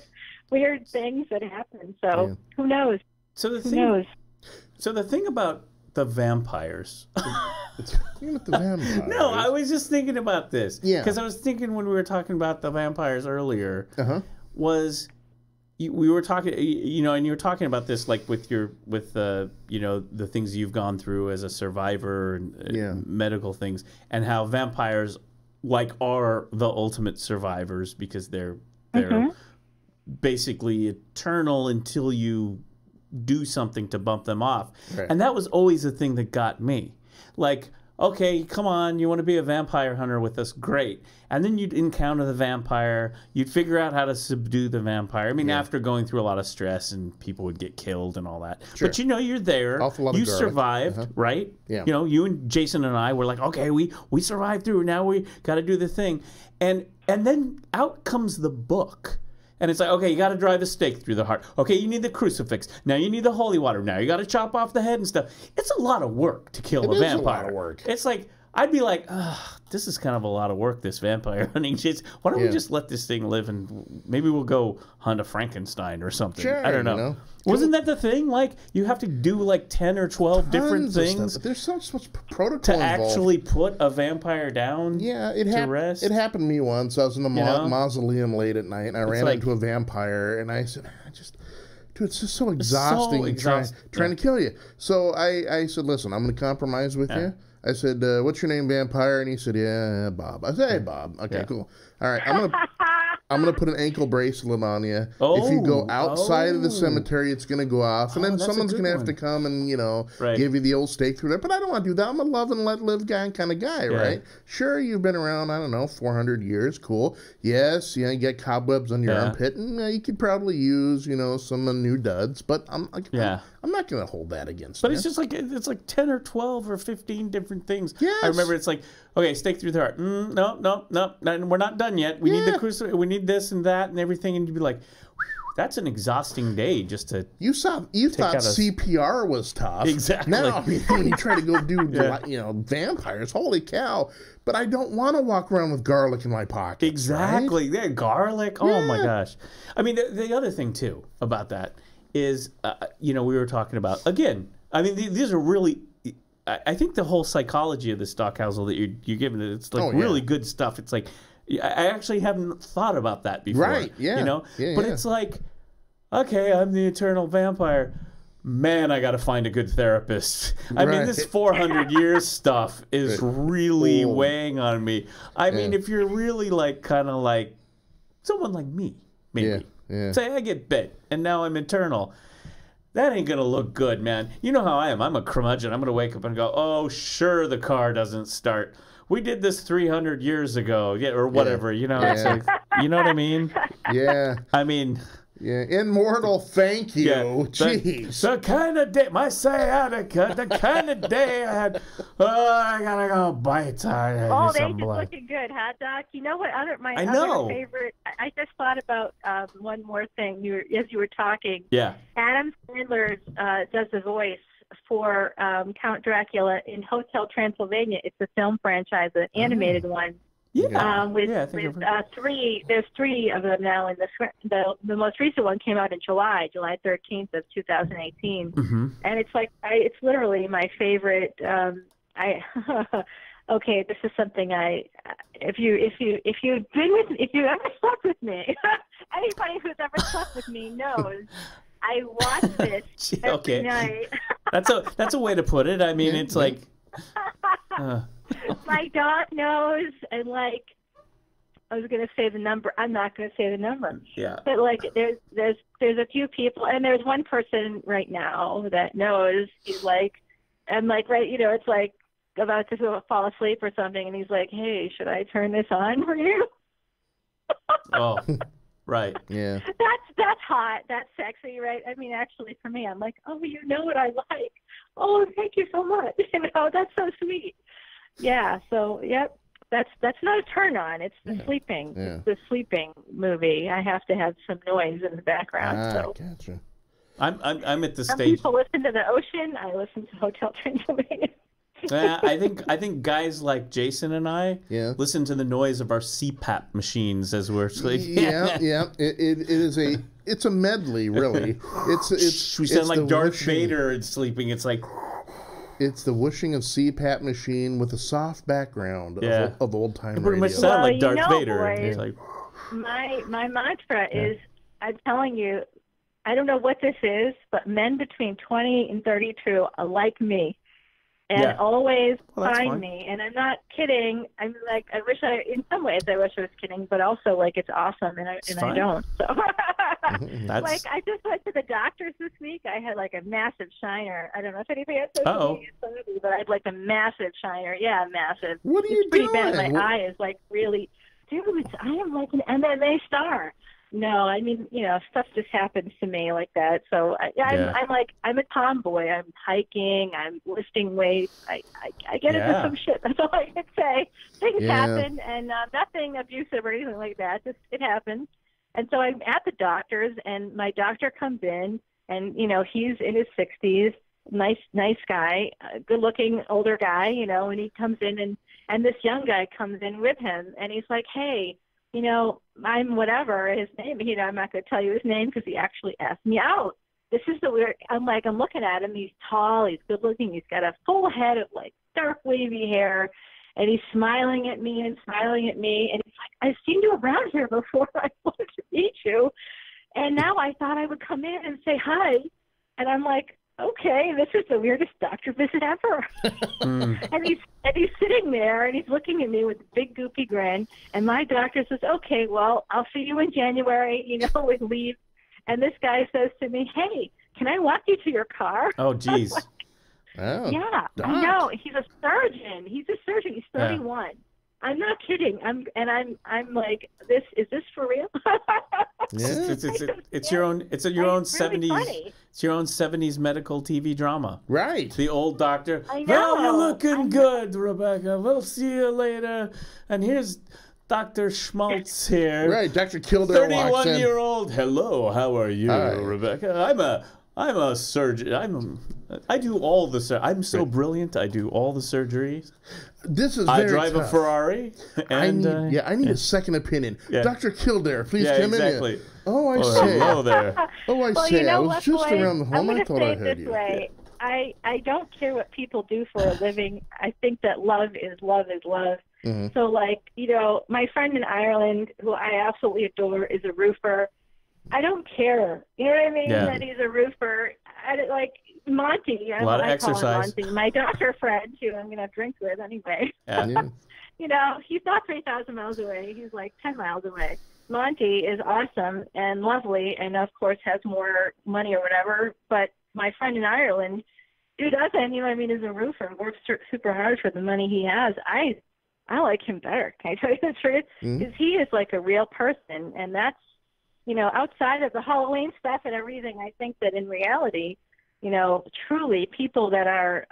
weird things that happen. So who knows? So the thing about the vampires. No, I was just thinking about this. Yeah. Because I was thinking when we were talking about the vampires earlier, was we were talking, and you were talking about this like with the things you've gone through as a survivor and medical things, and how vampires are the ultimate survivors because they're basically eternal until you do something to bump them off. Right. And that was always the thing that got me. Like, okay, come on, you want to be a vampire hunter with us? Great. And then you'd encounter the vampire. You'd figure out how to subdue the vampire. I mean, after going through a lot of stress and people would get killed and all that. Sure. But you're there. You survived, right? Yeah. You and Jason and I were like, okay, we survived through. Now we got to do the thing. And then out comes the book. And it's like, okay, you got to drive a stake through the heart. Okay, you need the crucifix. Now you need the holy water. Now you got to chop off the head and stuff. It's a lot of work to kill a vampire. It is a lot of work. It's like, I'd be like, this is kind of a lot of work, this vampire hunting. Why don't we just let this thing live and maybe we'll go hunt a Frankenstein or something. Sure, I don't know. Wasn't that the thing? Like, you have to do like 10 or 12 different things. There's so much protocol to actually put a vampire down to rest. It happened to me once. I was in the mausoleum late at night, and I ran into a vampire, and I said, dude, it's just so exhausting trying to kill you. So I said, listen, I'm going to compromise with you. I said, what's your name, vampire? And he said, yeah, Bob. I said, hey, Bob. Okay, cool. All right, I'm gonna put an ankle bracelet on you. If you go outside of the cemetery, it's gonna go off, and then someone's gonna have to come and give you the old stake through there. But I don't want to do that. I'm a love and let live guy kind of guy, right? Sure, you've been around, I don't know, 400 years. Cool. Yes, you get cobwebs on your armpit, and you could probably use some new duds. But I'm not gonna hold that against you. But it's like 10 or 12 or 15 different things. Yes. I remember it's like, okay, stake through the heart. No, we're not done yet. We need the crucifix. We need this and that and everything. And you'd be like, that's an exhausting day just to. You thought CPR was tough. Exactly. Now, when you try to go do vampires, holy cow! But I don't want to walk around with garlic in my pocket. Exactly. Right? Garlic. Oh my gosh. I mean, the other thing too about that is, we were talking about again. I mean, these are really. I think the whole psychology of this Doc Housel that you're giving it's like really good stuff. It's like. I actually haven't thought about that before. Right, yeah. But it's like, okay, I'm the eternal vampire. Man, I got to find a good therapist. I mean, this 400 years stuff is really weighing on me. I mean, if you're really kind of like someone like me, maybe. Say I get bit and now I'm eternal. That ain't going to look good, man. You know how I am. I'm a curmudgeon. I'm going to wake up and go, oh, sure, the car doesn't start. We did this 300 years ago, or whatever, It's like, you know what I mean? Yeah. I mean, Yeah, immortal, thank you. Yeah, Jeez. the kind of day, my sciatica, the kind of day I had, I gotta go bite. Oh, they just looking good, huh, Doc? You know what my other favorite, I just thought about one more thing as you were talking. Yeah. Adam Sandler does the voice for Count Dracula in Hotel Transylvania. It's a film franchise, an animated one. Yeah. There's three of them now, and the most recent one came out in July 13th of 2018, and it's literally my favorite. Okay, this is something if you ever slept with me, anybody who's ever slept with me knows. I watch this every night. That's a way to put it. I mean, it's like. My dog knows, and I was gonna say the number. I'm not gonna say the number. Yeah. But there's a few people, and there's one person right now that knows. He's like, I'm like, right, it's like about to fall asleep or something, and he's like, hey, should I turn this on for you? Oh, right. Yeah. That's hot. That's sexy, right? I mean, actually, for me, I'm like, oh, you know what I like. Oh, thank you so much. That's so sweet. Yeah. So, yep. That's not a turn on. It's the sleeping. Yeah. It's the sleeping movie. I have to have some noise in the background. So. Gotcha. I'm at the Some stage. people listen to the ocean. I listen to Hotel Transylvania. I think guys like Jason and I listen to the noise of our CPAP machines as we're sleeping. Yeah. It's a medley, really. We sound like Darth Vader and sleeping. It's like it's the whooshing of CPAP machine with a soft background of old time radio. Pretty much sound like Darth Vader. Boys, it's like my mantra is, I'm telling you, I don't know what this is, but men between 20 and 32 are like me. And always find me. And I'm not kidding. I'm like, in some ways I wish I was kidding, but also it's awesome, and I don't. So I just went to the doctor's this week. I had a massive shiner. I don't know if anybody has social media, but I had a massive shiner. Yeah, massive. What are you doing? Pretty bad. My eye is really, dude, I am like an MMA star. No, I mean, stuff just happens to me like that. So I'm a tomboy. I'm hiking. I'm lifting weights. I get into some shit. That's all I can say. Things happen, and nothing abusive or anything like that. Just it happens. And so I'm at the doctor's, and my doctor comes in, and he's in his 60s. Nice guy, good-looking older guy. And he comes in, and this young guy comes in with him, and he's like, hey. I'm whatever his name. I'm not going to tell you his name because he actually asked me out. This is the weird. I'm looking at him. He's tall. He's good looking. He's got a full head of dark wavy hair, and he's smiling at me. And he's like, I've seen you around here before. I wanted to meet you, and now I thought I would come in and say hi. And I'm like, okay, this is the weirdest doctor visit ever. And he's sitting there, and he's looking at me with a big goopy grin, and my doctor says, okay, well, I'll see you in January, and leave. And this guy says to me, hey, can I walk you to your car? Oh, geez. Yeah, Doc. I know. He's a surgeon. He's 31. I'm not kidding. I'm like, is this for real? It's your own 70s. Funny. It's your own 70s medical TV drama. Right. The old doctor. I know. Well, you're looking good, Rebecca. We'll see you later. And here's Dr. Schmaltz here. Right, Dr. Kildare walks in. 31-year-old. Hello, how are you, Rebecca? I'm a surgeon. I do all the I'm so brilliant. I do all the surgeries. This is I very drive tough. A Ferrari. And, I need a second opinion. Dr. Kildare, please come exactly. in. Oh, I say. Hello there. Oh, I say. I was just around the home. I thought I heard you. Way. I don't care what people do for a living. I think that love is love is love. Mm-hmm. So, my friend in Ireland, who I absolutely adore, is a roofer. I don't care. You know what I mean? That he's a roofer. Monty. A lot of exercise. Monty, my doctor friend, who I'm going to drink with anyway. Yeah. He's not 3,000 miles away. He's 10 miles away. Monty is awesome and lovely, and of course has more money or whatever. But my friend in Ireland, who doesn't, is a roofer, works super hard for the money he has. I like him better. Can I tell you the truth? Because he is like a real person, and that's outside of the Halloween stuff and everything, I think that in reality, truly people that are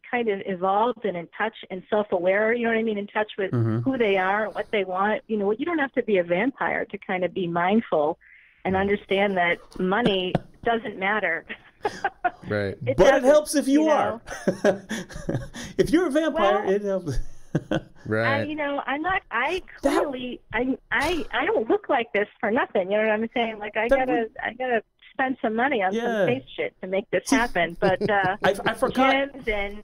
kind of evolved and in touch and self-aware, you know what I mean, in touch with who they are, what they want, you don't have to be a vampire to kind of be mindful and understand that money doesn't matter. Right. It helps if you are. If you're a vampire, it helps. Right. I don't look like this for nothing. You know what I'm saying? Like I gotta spend some money on some face shit to make this happen. But I forgot. Gyms and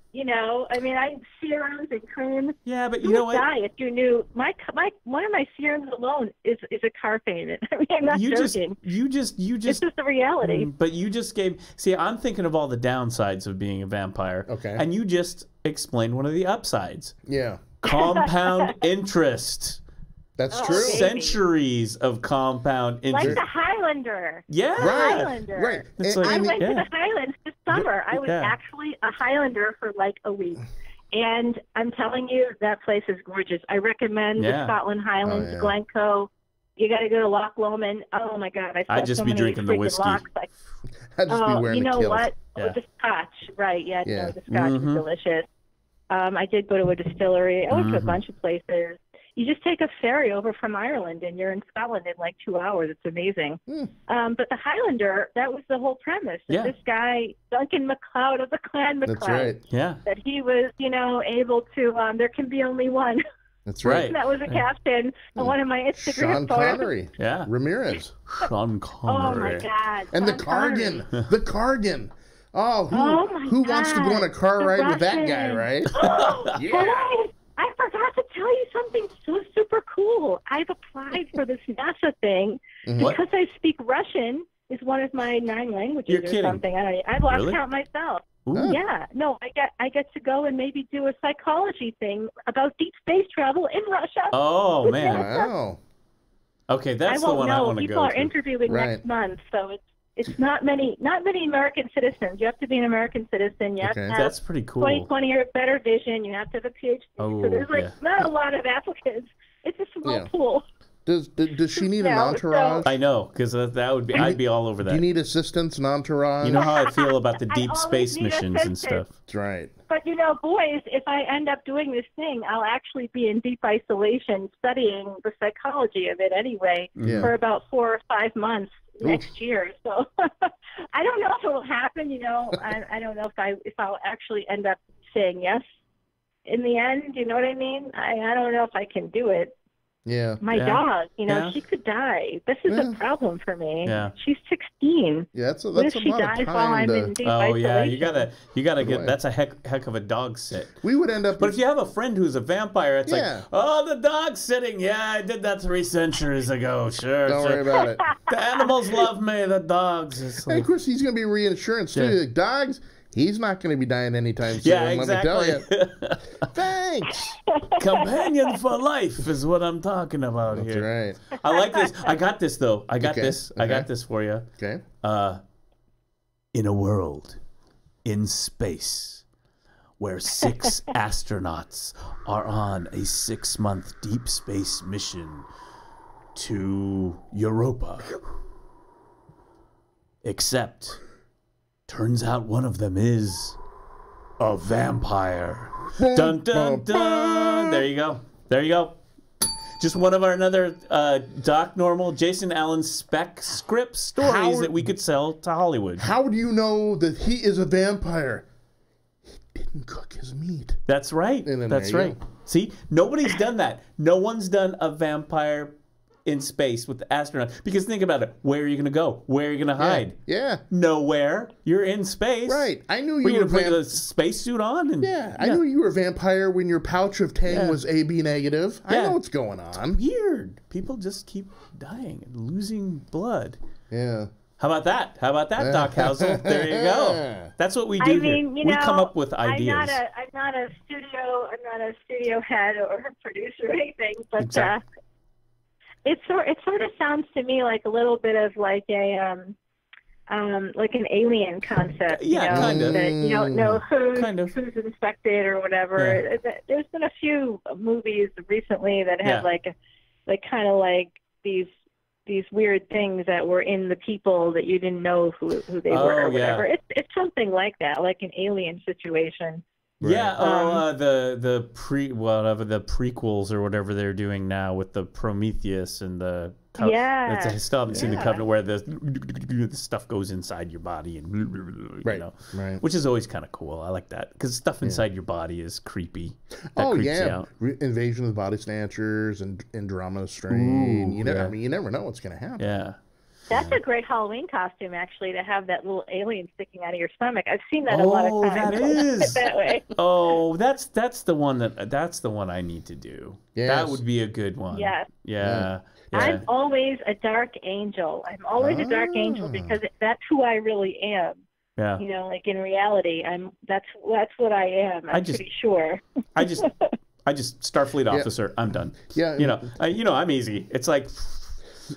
I serums and creams. Yeah, but you know what? Die if you knew my one of my serums alone is a car payment. I mean, I'm not joking. It's just the reality. But you just gave. See, I'm thinking of all the downsides of being a vampire. Okay. And you just explained one of the upsides. Yeah. Compound interest. That's true. Centuries of compound interest. Like the Highlander. Yeah. Right. Highlander. Right. I went to the Highlands this summer. I was actually a Highlander for like a week. And I'm telling you, that place is gorgeous. I recommend the Scotland Highlands, Glencoe. You got to go to Loch Lomond. Oh, my God. I'd just be drinking the whiskey. I'd just be wearing the kilts. You know what? Yeah. The Scotch. Right. Yeah. No, the Scotch is delicious. I did go to a distillery. I went to a bunch of places. You just take a ferry over from Ireland, and you're in Scotland in like 2 hours. It's amazing. But the Highlander, that was the whole premise. That this guy, Duncan MacLeod of the Clan MacLeod, that's right. Yeah. that he was, able to, there can be only one. That's right. That was a captain on one of my Instagram Sean photos. Connery. Yeah. Sean Connery. Oh, my God. And the Kargan. The Kargan. Oh, who wants to go on a car ride with that guy, right? Yeah. I forgot to tell you something so super cool. I've applied for this NASA thing because I speak Russian. Is one of my 9 languages. You're kidding. Something. I've lost count myself. Ooh. Yeah. No, I get to go and maybe do a psychology thing about deep space travel in Russia. Oh man. Wow. Okay, that's the one I want to go to. People are interviewing next month, so it's not many American citizens. You have to be an American citizen. You have to have that's pretty cool. 20/20 or better vision. You have to have a PhD. Oh, so there's not a lot of applicants. It's a small pool. Does she need an entourage? I know, because that would be. I'd be all over that. Do you need assistants and entourage? You know how I feel about the deep space missions and stuff. That's right. But boys, if I end up doing this thing, I'll actually be in deep isolation studying the psychology of it anyway for about 4 or 5 months next year. So I don't know if it will happen. I don't know if I'll actually end up saying yes in the end. You know what I mean? I don't know if I can do it. Yeah. My dog, she could die. This is a problem for me. Yeah. She's 16. Yeah, that's what if a she lot dies of time while I'm in deep isolation? Yeah, you gotta get. That's a heck of a dog sit. We would end up. But if you have a friend who's a vampire, it's like, oh, the dog's sitting. Yeah, I did that 3 centuries ago. Sure. Don't worry about it. The animals love me. The dogs. And of course, he's gonna be reinsurance too. Like, dogs. He's not going to be dying anytime soon. Yeah, exactly. Let me tell you. Thanks. Companion for life is what I'm talking about here. That's right. I like this. I got this though. I got this. I got this for you. Okay. In a world in space where 6 astronauts are on a 6-month deep space mission to Europa, except turns out one of them is a vampire. Dun, dun, dun. There you go. There you go. Just one of our another Doc Normal, Jason Allen spec script stories that we could sell to Hollywood. How do you know that he is a vampire? He didn't cook his meat. That's right. That's right. See, nobody's done that. No one's done a vampire in space with the astronauts. Because think about it. Where are you going to go? Where are you going to hide? Yeah. Nowhere. You're in space. Right. I knew you were going to put a spacesuit on. And, I knew you were a vampire when your pouch of Tang was AB negative. I know what's going on. It's weird. People just keep dying and losing blood. Yeah. How about that? How about that, Doc Housel? There you go. That's what we do here. We come up with ideas. I'm not a studio head or a producer or anything, but it sort of sounds to me like a little bit of like an alien concept. Kind of. That you don't know who's infected or whatever. Yeah. There's been a few movies recently that have like kind of like these these weird things that were in the people that you didn't know who they were or whatever. It's something like that, like an alien situation. Right. Yeah, the prequels or whatever they're doing now with the Prometheus and the I still haven't seen the Covenant where the stuff goes inside your body and right, which is always kind of cool. I like that because stuff inside your body is creepy. That creeps you out. Invasion of the Body Snatchers and Andromeda Strain. You never know what's going to happen. Yeah. That's a great Halloween costume, actually, to have that little alien sticking out of your stomach. I've seen that a lot of times. That is that way. Oh, that's the one I need to do. Yes. That would be a good one. Yes. Yeah. Yeah. I'm always a dark angel. I'm always a dark angel because that's who I really am. Yeah. You know, like in reality, that's what I am. I'm pretty sure. I just Starfleet officer. I'm done. Yeah. I'm easy. It's like.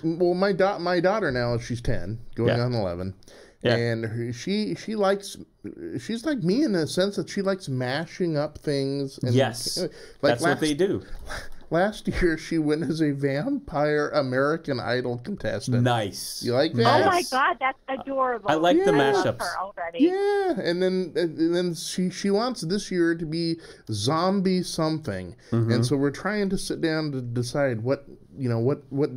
Well, my daughter now, she's 10, going on 11, and she's like me in the sense that she likes mashing up things. And, that's what they do. Last year, she went as a vampire American Idol contestant. Nice. You like that? Oh my God, that's adorable. I like the mashups. Yeah, and then she wants this year to be zombie something, and so we're trying to sit down to decide what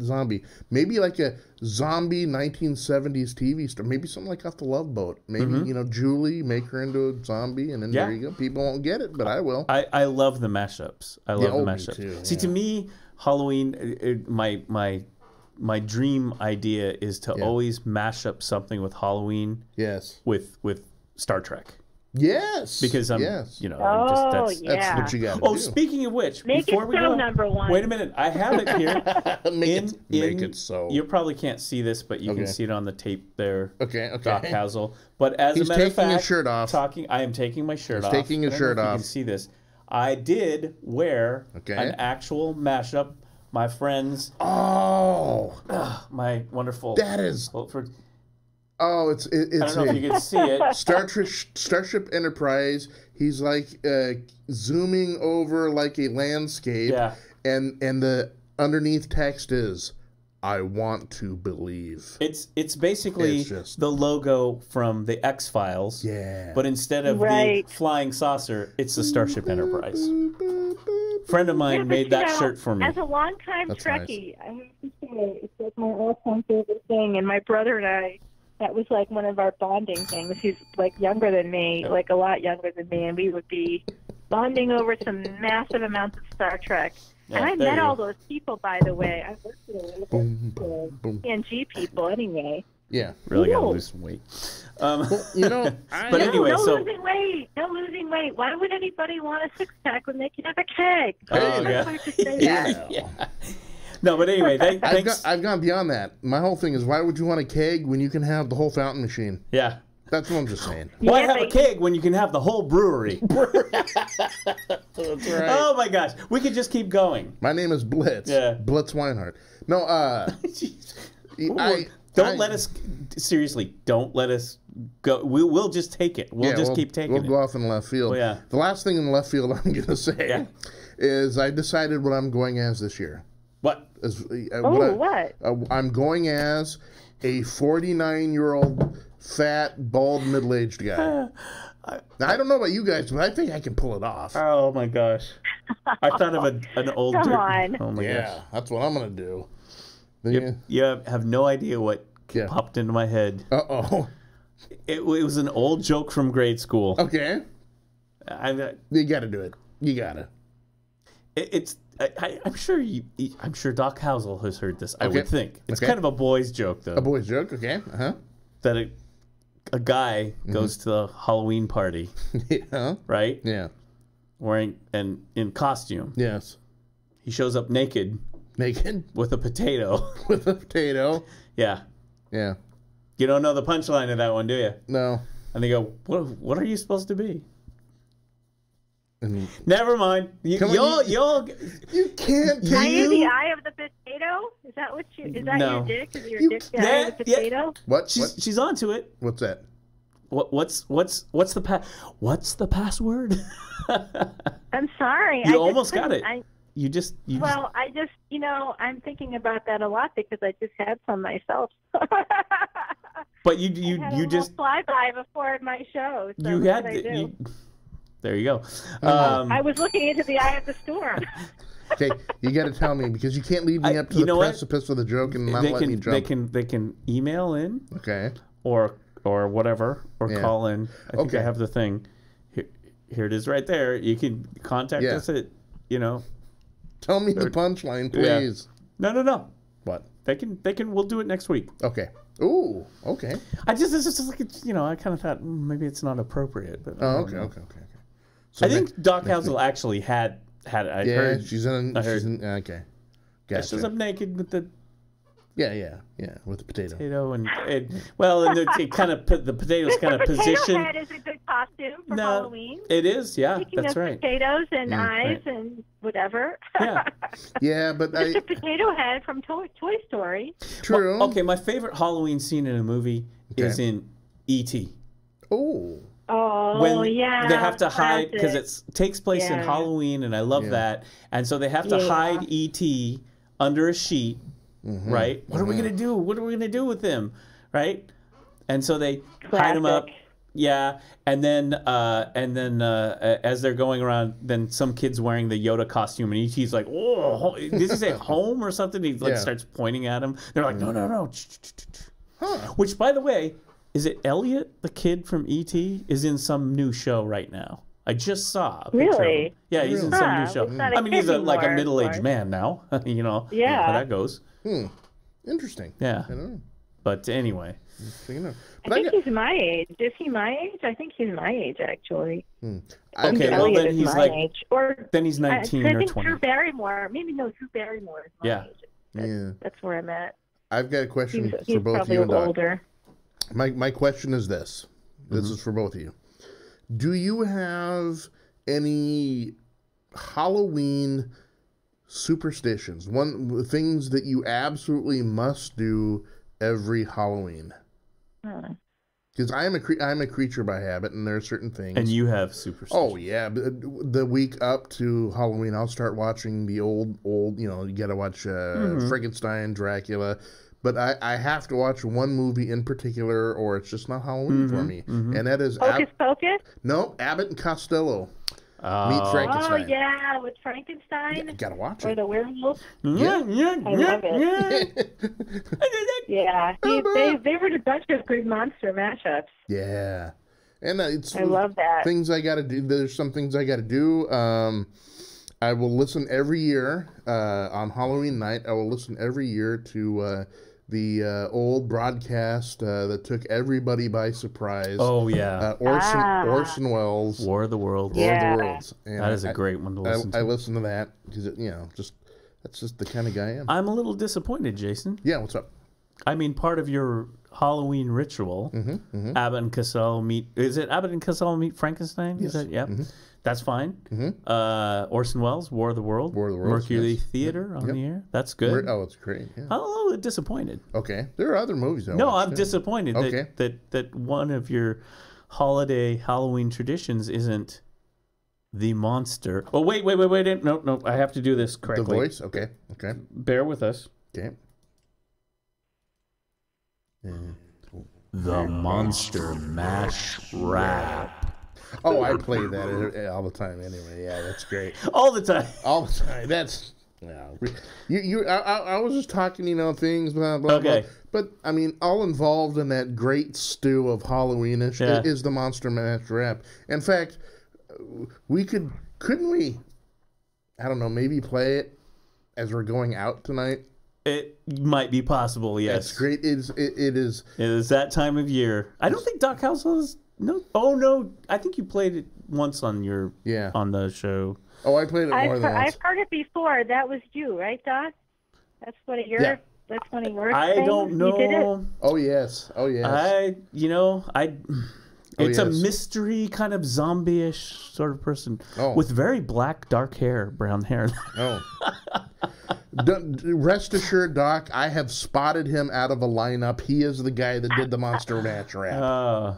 zombie. Maybe like a zombie 1970s TV star. Maybe something like Off the Love Boat. Maybe Julie, make her into a zombie, and then there you go. People won't get it, but I will. I love the mashups. I love the mashups. Me too, See, to me, Halloween, my dream idea is to always mash up something with Halloween. Yes. With Star Trek. Yes. Because I'm, that's what you got to do. Speaking of which, make before it we so go, number one. Wait a minute, I have it here. Make it so. You probably can't see this, but you can see it on the tape there. Okay. Doc Housel. But as He's a matter of fact, taking his shirt off. I am taking my shirt off. Taking his shirt off. You can see this. I did wear an actual mashup. My friends. Oh, my wonderful. That is. Oh, it's I don't know if you can see it. Starship Enterprise. He's like zooming over like a landscape. Yeah. And the underneath text is, "I want to believe." It's basically the logo from the X-Files. Yeah. But instead of the flying saucer, it's the Starship Enterprise. Friend of mine made that shirt for me. As a longtime Trekkie, I have to say, it's like my all-time favorite thing. And my brother and I, that was like one of our bonding things. He's like younger than me, like a lot younger than me, and we would be bonding over some massive amounts of Star Trek. And I met all those people, by the way. I worked with PNG people anyway. Yeah. Really got to lose some weight. But anyway, losing weight. No losing weight. Why would anybody want a six-pack when they can have a keg? No, but anyway, thanks. I've gone beyond that. My whole thing is, why would you want a keg when you can have the whole fountain machine? Yeah. That's what I'm just saying. Why have a keg when you can have the whole brewery? That's right. Oh my gosh, we could just keep going. My name is Blitz. Yeah. Blitz Weinhardt. No, don't let us go. We'll just take it. We'll keep taking it. We'll go off in left field. Oh, yeah. The last thing in left field I'm going to say is I decided what I'm going as this year. What? What? I'm going as a 49-year-old fat, bald, middle-aged guy. Now, I don't know about you guys, but I think I can pull it off. Oh my gosh! I thought of an old. Come on. Oh my gosh! That's what I'm gonna do. You have no idea what popped into my head. Uh-oh. It was an old joke from grade school. Okay. You got to do it. You got to. I'm sure Doc Housel has heard this. I would think it's kind of a boy's joke, though. A boy's joke, okay. That a guy goes to the Halloween party, right? Yeah. Wearing in costume. Yes. He shows up naked. Naked with a potato. With a potato. Yeah. Yeah. You don't know the punchline of that one, do you? No. And they go, "What are you supposed to be?" Never mind. You can't. Are you the eye of the potato? Is that what you? Is that your dick? Is your dick the eye of the potato? What? She's onto it. What's that? What's the password? I'm sorry. You almost got it. Well, I just, I'm thinking about that a lot because I just had some myself. But you just flyby before my show. So you had there you go. I was looking into the eye of the storm. Okay, you got to tell me because you can't lead me up to the precipice of the joke and not let me jump. They can email in. Okay. Or whatever, or call in. I think I have the thing. Here it is right there. You can contact us at, Tell me the punchline, please. Yeah. No. What? They can. We'll do it next week. Okay. Ooh. Okay. It's just like I kind of thought maybe it's not appropriate. But okay. So I think Doc Housel actually had. I heard she's in. Okay. Gotcha. She's up naked with the. Yeah, with the potato. And it kind of put the potatoes kind of positioned. Potato head is a good costume for Halloween. It is, yeah. Speaking that's of right. Potatoes and eyes and whatever. Yeah, but just a potato head from Toy Story. True. Well, okay, my favorite Halloween scene in a movie is in E.T. Oh, yeah. They have to hide because it takes place in Halloween, and I love that. And so they have to hide E.T. under a sheet. Mm-hmm. Right? What are we going to do? What are we going to do with him? Right? And so they hide him up. Yeah. And then as they're going around, then some kid's wearing the Yoda costume, and E.T.'s like, oh, did he say home or something? He starts pointing at him. They're like, no. Huh. Which, by the way, is it Elliot, the kid from E.T., is in some new show right now. I just saw a picture of him. Yeah, he's in some new show. I mean, he's like a middle-aged man now. How that goes. Interesting. Yeah. I don't know. But anyway. I think he's my age. Is he my age? I think he's my age, actually. Okay, well, then he's like, age. Or, then he's 19 or 20. I think Drew Barrymore. Maybe Drew Barrymore is my age. That's where I'm at. I've got a question for both you and Doc. Older. My question is this. This is for both of you. Do you have any Halloween superstitions? Things that you absolutely must do every Halloween? Because I'm a creature by habit, and there are certain things. And you have superstitions. Oh yeah, the week up to Halloween, I'll start watching the old. You got to watch Frankenstein, Dracula. But I have to watch one movie in particular, or it's just not Halloween for me. And that is Hocus Pocus? No, Abbott and Costello. Meet Frankenstein. Oh, yeah, with Frankenstein. Yeah, gotta watch it. Or the werewolf. I love it. Yeah, they were a bunch of good monster mashups. Yeah. And I love that. Things I gotta do. There's some things I gotta do. I will listen every year on Halloween night. I will listen every year to the old broadcast that took everybody by surprise. Oh, yeah. Orson Welles. War of the Worlds. War of the Worlds. And that is a great one to listen to. I listen to that because, that's just the kind of guy I am. I'm a little disappointed, Jason. Yeah, what's up? I mean, part of your Halloween ritual, Abbott and Costello meet... Is it Abbott and Costello meet Frankenstein? Yes. Is that, yeah. That's fine. Orson Welles, War of the Worlds. Mercury Theater on the air. That's good. Oh, it's great. Yeah. I'm a little disappointed. Okay. There are other movies. I'm disappointed that one of your holiday Halloween traditions isn't the monster. Oh, wait. No. I have to do this correctly. The voice? Okay. Bear with us. Okay. The Monster Mash Rap. Oh, I play that all the time anyway. Yeah, that's great. All the time. That's I was just talking, things, blah, blah, blah. But, I mean, all involved in that great stew of Halloweenish is the Monster Mash Rap. In fact, couldn't we, I don't know, maybe play it as we're going out tonight? It might be possible, yes. That's great. It is. It is that time of year. I don't think Doc Housel is... No. Oh, no. I think you played it once on on the show. Oh, I played it more than once. I've heard it before. That was you, right, Doc? That's one of your... Yeah. That's one of your I things? don't know. You did it? Oh, yes. It's a mystery kind of zombie-ish sort of person with very black, dark hair, brown hair. Oh. Rest assured, Doc, I have spotted him out of a lineup. He is the guy that did the Monster Mash Rap.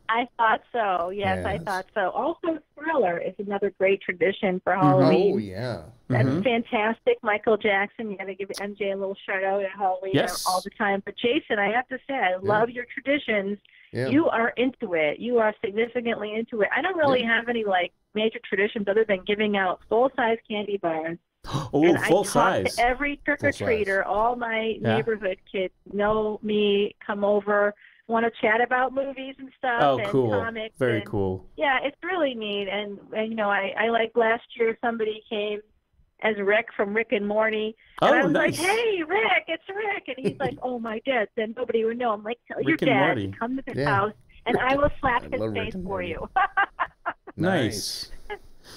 I thought so. Yes, I thought so. Also, Thriller is another great tradition for Oh, Halloween. yeah. That's fantastic. Michael Jackson, you got to give MJ a little shout out at Halloween all the time. But Jason, I have to say, I love your traditions. Yeah. You are into it. You are significantly into it. I don't really have any like major traditions other than giving out full-size candy bars. Oh, and full I size. To every trick-or-treater, all my neighborhood kids know me, come over, want to chat about movies and stuff and comics. Very cool. Yeah, it's really neat. And you know, I like last year somebody came as Rick from Rick and Morty. And I was like, hey, Rick, it's Rick. And he's like, oh, my dad. Then nobody would know. I'm like, tell your dad to come to this house, and I will slap his face for you. Nice.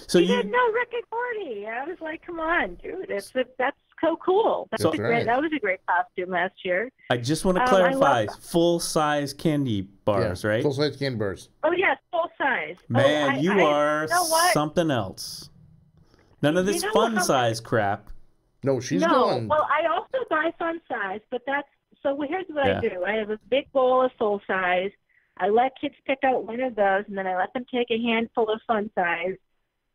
So he didn't know Rick and Morty. I was like, come on, dude. That's so cool. That was a great costume last year. I just want to clarify, full-size candy bars, right? Full-size candy bars. Oh, yes, full-size. Man, you are something else. None of this fun-size crap. No, she's going. Well, I also buy fun-size, but here's what I do. I have a big bowl of full-size. I let kids pick out one of those, and then I let them take a handful of fun-size.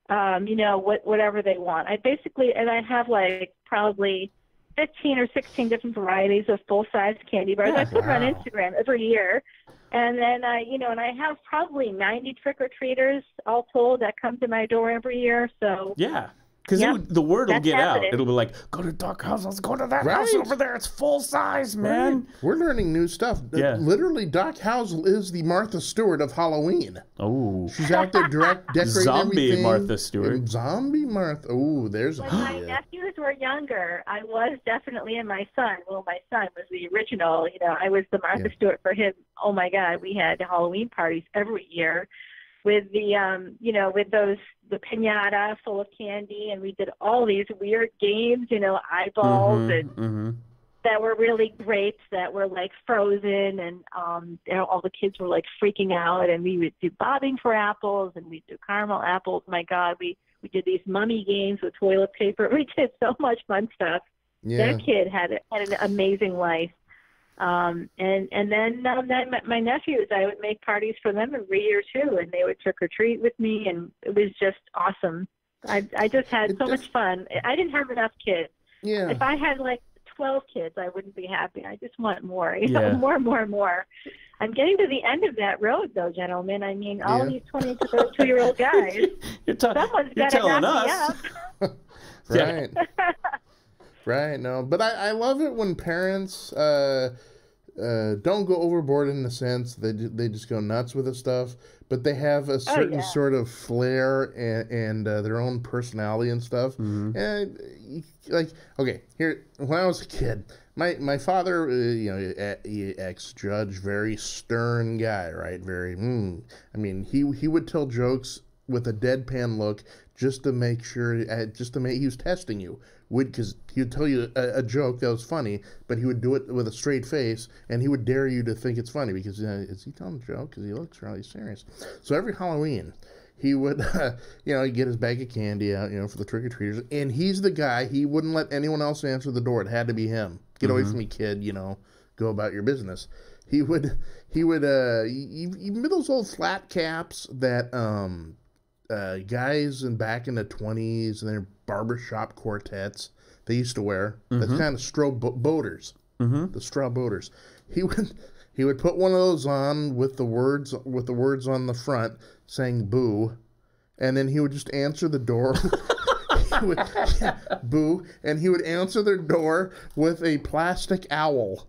You know, whatever they want. And I have like probably 15 or 16 different varieties of full-size candy bars. I put them on Instagram every year. And then and I have probably 90 trick-or-treaters all told that come to my door every year. So yeah. Because the word will get out. It'll be like, go to Doc House, let's go to that house over there. It's full size, man. Right. We're learning new stuff. Yeah. Literally, Doc Housel is the Martha Stewart of Halloween. Oh. She's out there decorating Zombie everything. Martha Stewart. Zombie Martha. Oh, there's when my nephews were younger, I was definitely, and my son was the original. You know, I was the Martha Stewart for him. Oh, my God. We had Halloween parties every year with the, with the piñata full of candy, and we did all these weird games, eyeballs that were really great, that were like frozen, and all the kids were like freaking out, and we would do bobbing for apples, and we'd do caramel apples. My God, we did these mummy games with toilet paper. We did so much fun stuff. Yeah. That kid had an amazing life. And then my nephews, I would make parties for them every year too, and they would trick or treat with me, and it was just awesome. I just had so much fun. I didn't have enough kids. Yeah. If I had like 12 kids, I wouldn't be happy. I just want more, more. I'm getting to the end of that road, though, gentlemen. I mean, all these 22-year-old guys. Someone's got to knock me up. Right. Right, no, but I love it when parents don't go overboard in the sense they just go nuts with the stuff, but they have a certain sort of flair and their own personality and stuff. And here, when I was a kid, my father, ex-judge, very stern guy, right? Very, I mean, he would tell jokes with a deadpan look just to make sure, he was testing you. Because he would tell you a joke that was funny, but he would do it with a straight face, and he would dare you to think it's funny, because is he telling a joke? Because he looks really serious. So every Halloween, he would, he'd get his bag of candy out, for the trick-or-treaters, and he's the guy, he wouldn't let anyone else answer the door. It had to be him. Get away from me, kid, go about your business. He would, even those old flat caps that, guys back in the 20s and their barbershop quartets they used to wear. That's kind of straw boaters. The straw boaters. He would put one of those on with the words on the front saying "boo," and then he would just answer the door. Boo, and he would answer their door with a plastic owl.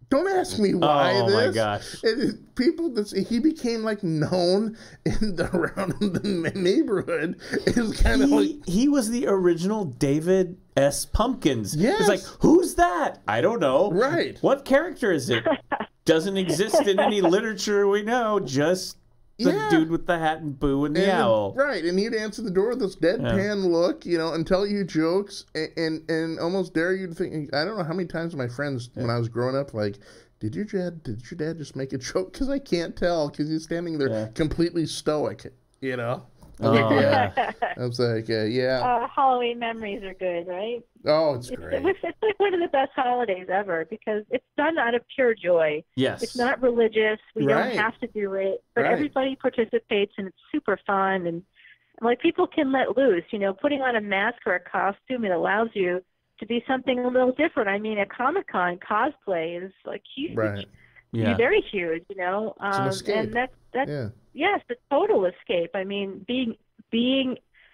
Don't ask me why. Oh my gosh! He became like known around the neighborhood. Is kind of like he was the original David S. Pumpkins. Yes. It's like, who's that? I don't know. Right. What character is it? Doesn't exist in any literature we know. Just the dude with the hat and Boo and the owl. Right, and he'd answer the door with this deadpan look, and tell you jokes and almost dare you to think. I don't know how many times my friends, when I was growing up, like, did your dad just make a joke? Because I can't tell, because he's standing there completely stoic, I was like, yeah. Halloween memories are good, right? Oh, it's great. It's like one of the best holidays ever because it's done out of pure joy. Yes. It's not religious. We Right. don't have to do it, but Right. everybody participates and it's super fun and like people can let loose. You know, putting on a mask or a costume, it allows you to be something a little different. I mean, at Comic-Con, cosplay is like huge. Right. Yeah. Very huge, you know. It's an escape. And that's Yeah. yes, the total escape. I mean,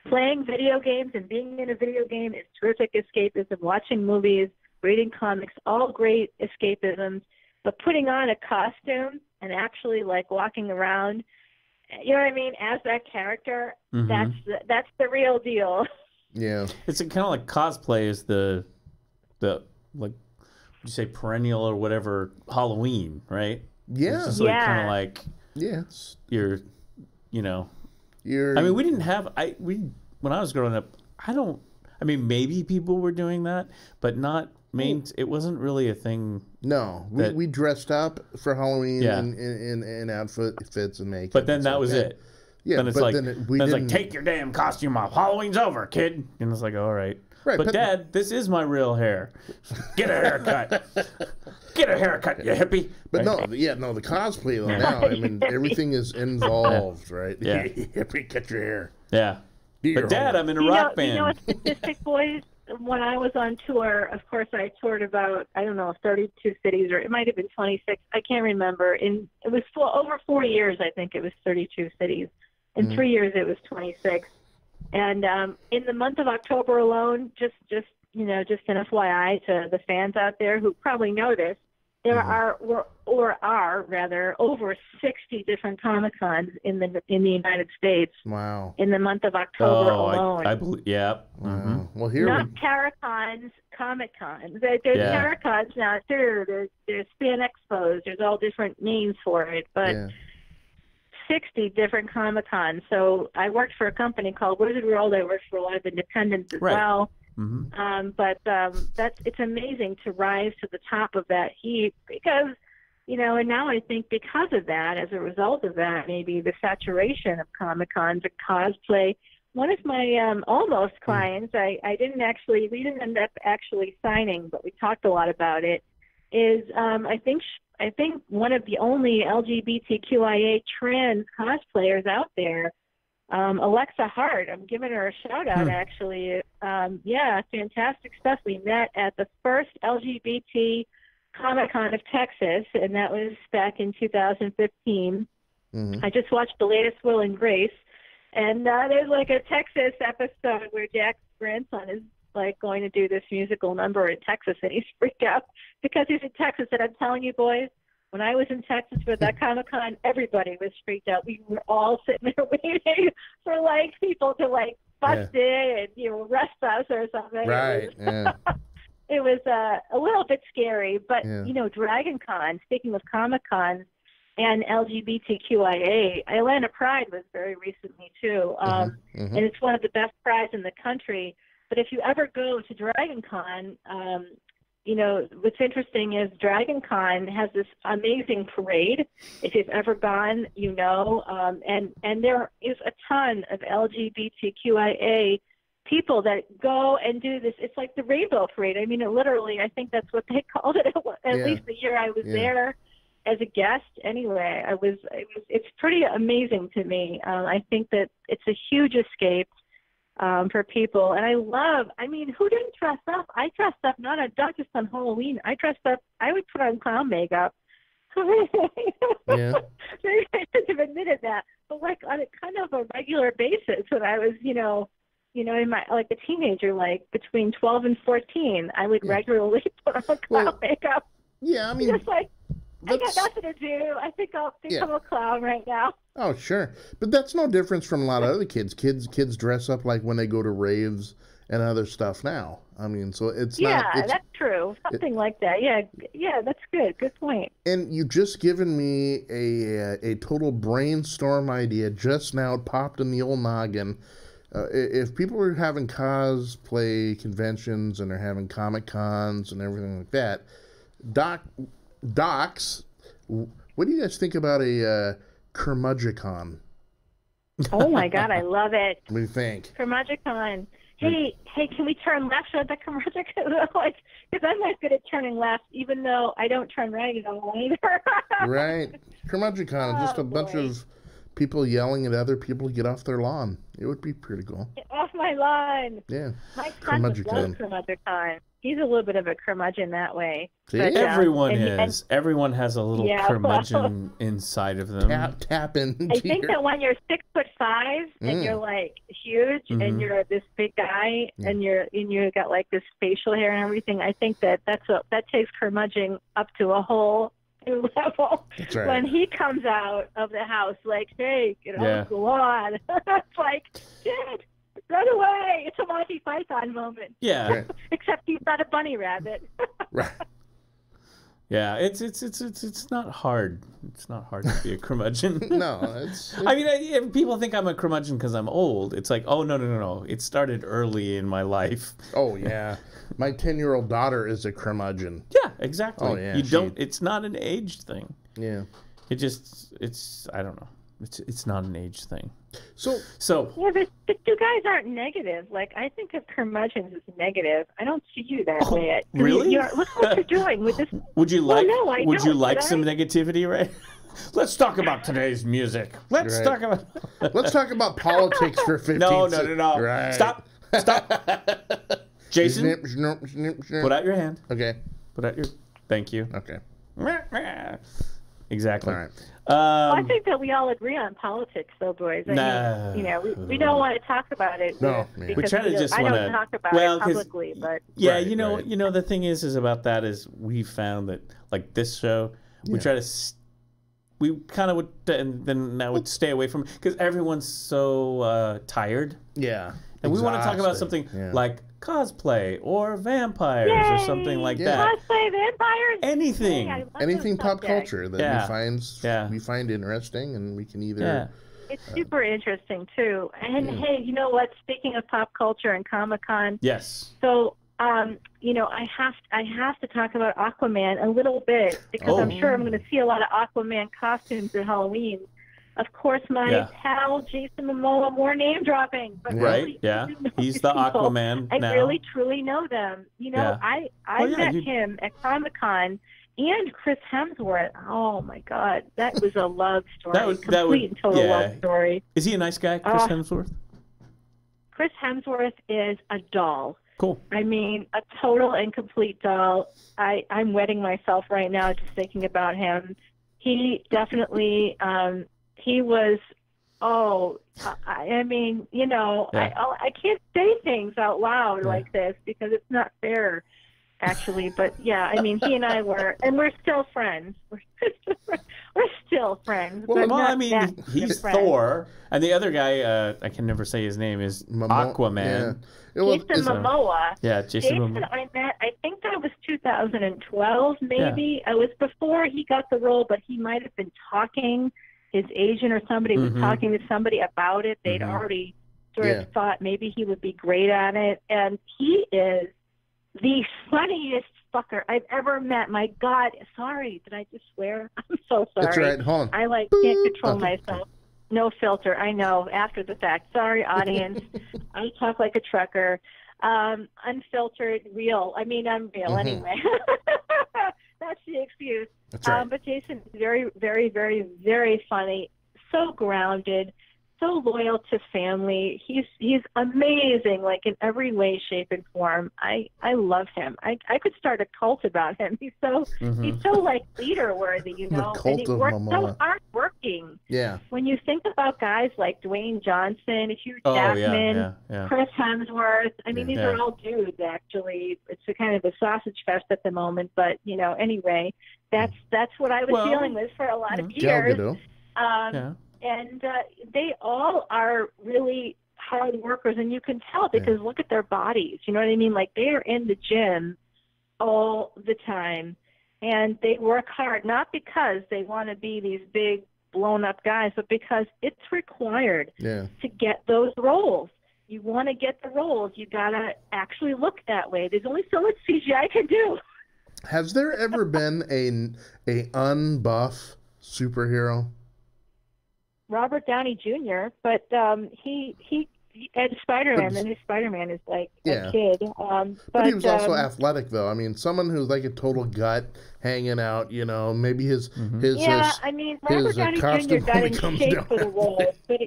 playing video games and being in a video game is terrific escapism. Watching movies, reading comics, all great escapisms. But putting on a costume and actually like walking around, you know what I mean, as that character, that's the real deal. Yeah. It's kind of like cosplay is the like you say perennial or whatever Halloween, right? Yeah. It's just like kind of like Yes. you're. I mean, we didn't have when I was growing up. I mean, maybe people were doing that, but not it wasn't really a thing. No, we dressed up for Halloween in outfits and makeup. But then that was it. Yeah, then it's but like then we it's didn't. like take your damn costume off. Halloween's over, kid. And it's like, all right. Right, but Dad, this is my real hair. Get a haircut. Get a haircut, you hippie. But right? the cosplay though now. I mean, everything is involved, right? Yeah. Hippie, cut your hair. Yeah. But Dad, I'm in a rock band. You know a statistic, boys? When I was on tour, of course, I toured about, 32 cities, or it might have been 26. I can't remember. It was over 4 years, I think it was 32 cities. In 3 years, it was 26. And in the month of October alone, just an FYI to the fans out there who probably know this, there are over 60 different Comic-Cons in the United States. Wow. In the month of October alone. I believe, yeah. Wow. Mm-hmm. Well, here not Paracons, Comic-Cons. There's Paracons now too. There's Fan Expos. There's all different names for it, but 60 different Comic-Cons. So I worked for a company called Wizard World. I worked for a lot of independents as well. Mm-hmm. But it's amazing to rise to the top of that heap because, and now I think because of that, as a result of that, maybe the saturation of Comic-Cons and cosplay. One of my almost clients, we didn't end up actually signing, but we talked a lot about it, is I think one of the only LGBTQIA trans cosplayers out there. Alexa Hart, I'm giving her a shout out actually. Fantastic stuff. We met at the first LGBT Comic-Con of Texas, and that was back in 2015. I just watched the latest Will and Grace, and there's like a Texas episode where Jack's grandson is like going to do this musical number in Texas, and he's freaked out because he's in Texas. And I'm telling you, boys, when I was in Texas for that Comic-Con, everybody was freaked out. We were all sitting there waiting for like people to like bust in and arrest us or something. Right. It was a little bit scary, but Dragon Con. Speaking of Comic-Cons and LGBTQIA, Atlanta Pride was very recently too, and it's one of the best prides in the country. But if you ever go to Dragon Con, what's interesting is Dragon Con has this amazing parade. If you've ever gone, and there is a ton of LGBTQIA people that go and do this. It's like the Rainbow Parade. I mean, literally, I think that's what they called it. At least the year I was there as a guest. Anyway, it's pretty amazing to me. I think that it's a huge escape for people. And who didn't dress up? I dressed up, not just on Halloween. I would put on clown makeup. Maybe I should have admitted that. But like on a kind of a regular basis when I was, in my, like a teenager, like between 12 and 14, I would regularly put on clown makeup. Yeah, I mean. Just like, I got nothing to do. I think I'll become a clown right now. Oh, sure. But that's no difference from a lot of other kids. Kids dress up like when they go to raves and other stuff now. I mean, so it's not... Yeah, that's true. Something like that. Yeah, that's good. Good point. And you've just given me a total brainstorm idea just now. It popped in the old noggin. If people are having cosplay conventions and they're having Comic-Cons and everything like that, Docs, what do you guys think about a Curmudgeon? Oh my God, I love it. What do you think? Curmudgeon. Hey, can we turn left at the Curmudgeon? Like, because I'm not good at turning left, even though I don't turn right at all either. Right. Curmudgeon, just a bunch of people yelling at other people to get off their lawn. It would be pretty cool. Get off my lawn. Yeah. My son loves Curmudgeon. He's a little bit of a curmudgeon that way. But, everyone is. Everyone has a little curmudgeon inside of them. Tap in. I think that when you're 6'5" and you're like huge and you're this big guy and you got like this facial hair and everything, I think that takes curmudgeon up to a whole new level. That's right. When he comes out of the house, like, hey, get off the lawn. It's like, shit. Run away! It's a Monty Python moment. Yeah. Right. Except he's not a bunny rabbit. Right. Yeah, it's not hard. It's not hard to be a curmudgeon. No, I mean, if people think I'm a curmudgeon because I'm old. It's like, oh no. It started early in my life. Oh yeah, my 10-year-old daughter is a curmudgeon. Yeah, exactly. Oh yeah, It's not an age thing. Yeah. It's I don't know. It's not an age thing. So yeah, but you guys aren't negative. Like, I think of curmudgeons as negative. I don't see you that way. Really? Look what you're doing with this. Would you like? No, would you like some negativity, right? Let's talk about today's music. Let's talk about politics for 15 seconds. No. Right. Stop. Jason, put out your hand. Okay. Thank you. Okay. Exactly. All right. I think that we all agree on politics, though, boys. I mean, we don't want to talk about it. No, we try to just I want don't talk about it publicly, but yeah, you know, the thing is about that is we found that like this show, we try to. We kind of would, and then I would stay away from it because everyone's so tired. Yeah. And we want to talk about something like cosplay or vampires or something like that. Cosplay, vampires, anything pop culture that we find interesting, and we can either. It's super interesting too. And hey, you know what? Speaking of pop culture and Comic-Con, so you know, I have to talk about Aquaman a little bit because I'm sure I'm going to see a lot of Aquaman costumes at Halloween. Of course, my pal Jason Momoa, more name dropping, but really, he's the Aquaman. I really truly know them. You know, I met him at Comic-Con and Chris Hemsworth. Oh my God, that was a love story, complete and total love story. Is he a nice guy, Chris Hemsworth? Chris Hemsworth is a doll. Cool. I mean, a total and complete doll. I'm wetting myself right now just thinking about him. He definitely. He was, I mean, you know, I can't say things out loud like this because it's not fair, actually. But yeah, I mean, he and I were, and we're still friends. We're still friends. Well, I mean, he's Thor, and the other guy, I can never say his name, is Aquaman. Jason Momoa. Jason Momoa. I met, I think that was 2012, maybe. It was before he got the role, but he might have been talking. His agent or somebody was talking to somebody about it. They'd already sort of thought maybe he would be great at it. And he is the funniest fucker I've ever met. My God. Sorry. Did I just swear? I'm so sorry. That's right. Hold on. I can't control myself. No filter. I know. After the fact. Sorry, audience. I talk like a trucker. Unfiltered, real. I mean, I'm real anyway. That's the excuse. That's right. But Jason is very, very, very, very funny. So grounded. So loyal to family. He's amazing, like in every way, shape, and form. I love him. I could start a cult about him. He's so like leader worthy, you know. And he works so hardworking. Yeah. When you think about guys like Dwayne Johnson, Hugh Jackman, Chris Hemsworth, I mean these are all dudes actually. It's a kind of a sausage fest at the moment, but you know, anyway, that's what I was dealing with for a lot of years. And they all are really hard workers, and you can tell because look at their bodies. You know what I mean? Like they are in the gym all the time, and they work hard, not because they want to be these big, blown-up guys, but because it's required to get those roles. You want to get the roles, you got to actually look that way. There's only so much CGI can do. Has there ever been a unbuff superhero? Robert Downey Jr., but he and Spider-Man, the new Spider-Man is like a kid. But he was also athletic, though. I mean, someone who's like a total gut, hanging out, maybe his I mean, Robert Downey Jr. got in shape for the role, but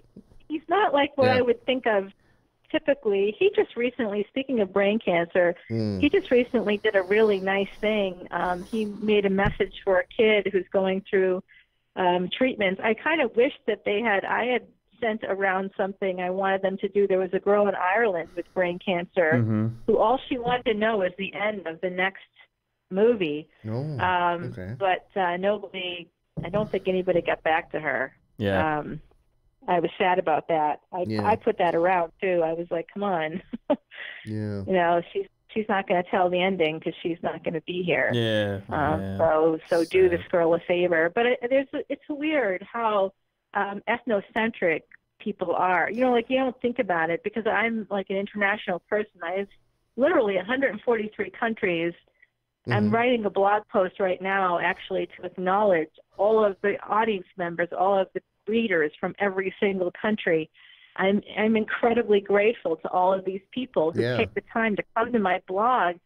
he's not like what I would think of typically. He just recently, speaking of brain cancer, he just recently did a really nice thing. He made a message for a kid who's going through treatments. I kind of wish that I had sent around something I wanted them to do. There was a girl in Ireland with brain cancer who all she wanted to know was the end of the next movie. But nobody, I don't think anybody got back to her. Yeah. I was sad about that. I put that around too. I was like, come on. She's not going to tell the ending because she's not going to be here. So do this girl a favor. But it's weird how ethnocentric people are. You don't think about it because I'm like an international person. I have literally 143 countries. I'm writing a blog post right now actually to acknowledge all of the audience members, all of the readers from every single country. I'm incredibly grateful to all of these people who take the time to come to my blog.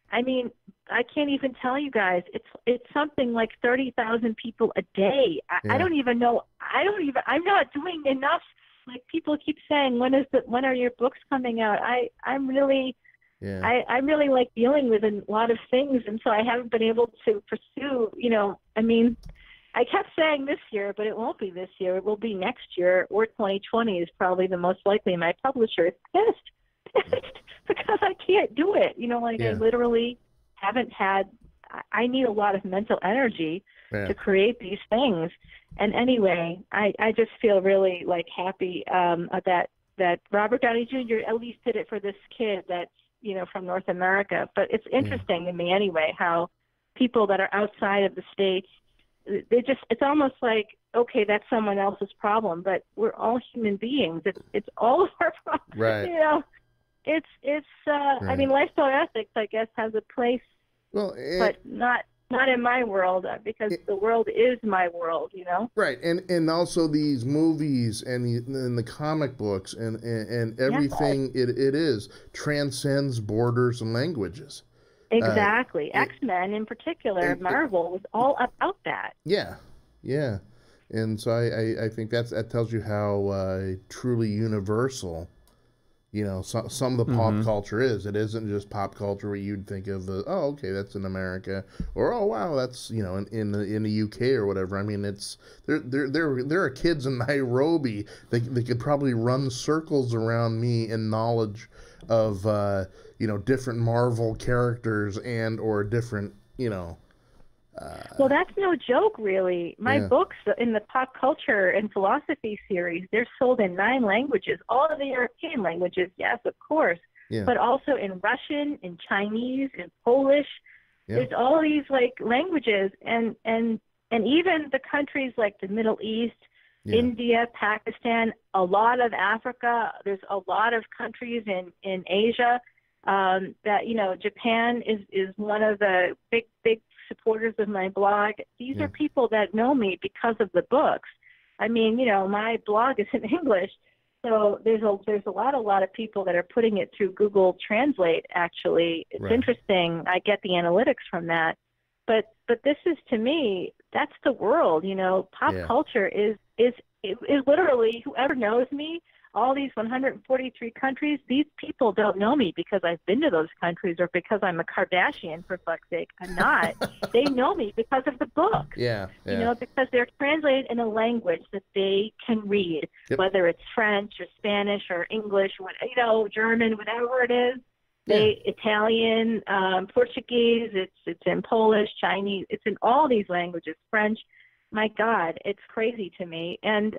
I mean, I can't even tell you guys. It's something like 30,000 people a day. I don't even know. I'm not doing enough. Like people keep saying, when are your books coming out? I'm really like dealing with a lot of things, and so I haven't been able to pursue. I mean, I kept saying this year, but it won't be this year. It will be next year, or 2020 is probably the most likely. My publisher is pissed because I can't do it. I literally haven't had. I need a lot of mental energy to create these things. And anyway, I just feel really like happy that Robert Downey Jr. at least did it for this kid that's from North America. But it's interesting to me anyway how people that are outside of the States, it's almost like, okay, that's someone else's problem, but we're all human beings. It's all of our problem. Right. I mean, lifestyle ethics, I guess, has a place, but not in my world because the world is my world, Right, and also these movies and the comic books and everything it is transcends borders and languages. Exactly. X-Men in particular, Marvel was all about that. Yeah. And so I think that tells you how truly universal, some of the pop culture is. It isn't just pop culture where you'd think of okay, that's in America, or oh wow, that's in the UK or whatever. I mean, it's there are kids in Nairobi that could probably run circles around me in knowledge of different Marvel characters and or different well, that's no joke, really. My books in the pop culture and philosophy series, they're sold in 9 languages, all of the European languages, yes, of course, but also in Russian, in Chinese, in Polish. There's all these languages, and even the countries like the Middle East, India, Pakistan, a lot of Africa. There's a lot of countries in Asia that Japan is one of the big supporters of my blog. These are people that know me because of the books. I mean, my blog is in English, so there's a lot of people that are putting it through Google Translate. Actually, it's interesting. I get the analytics from that, but this is, to me, that's the world. Pop culture is literally, whoever knows me, all these 143 countries, these people don't know me because I've been to those countries or because I'm a Kardashian, for fuck's sake. I'm not. They know me because of the books. Because they're translated in a language that they can read, whether it's French or Spanish or English, German, whatever it is. Italian, Portuguese, it's in Polish, Chinese, it's in all these languages, French. My God, it's crazy to me. And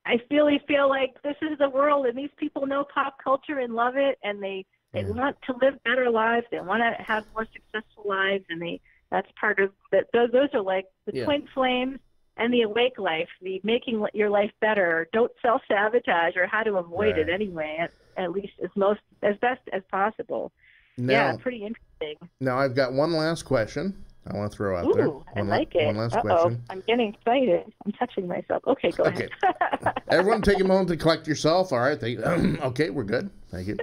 I really feel like this is the world, and these people know pop culture and love it, and they want to live better lives. They want to have more successful lives, and that's part of that. Those are like the twin flames and the awake life, the making your life better, don't self-sabotage, or how to avoid it anyway, at least as best as possible. Now, pretty interesting. Now I've got one last question. I want to throw out there. I like it. One last question. I'm getting excited. I'm touching myself. Okay, go ahead. Everyone take a moment to collect yourself. All right. Okay, we're good. Thank you.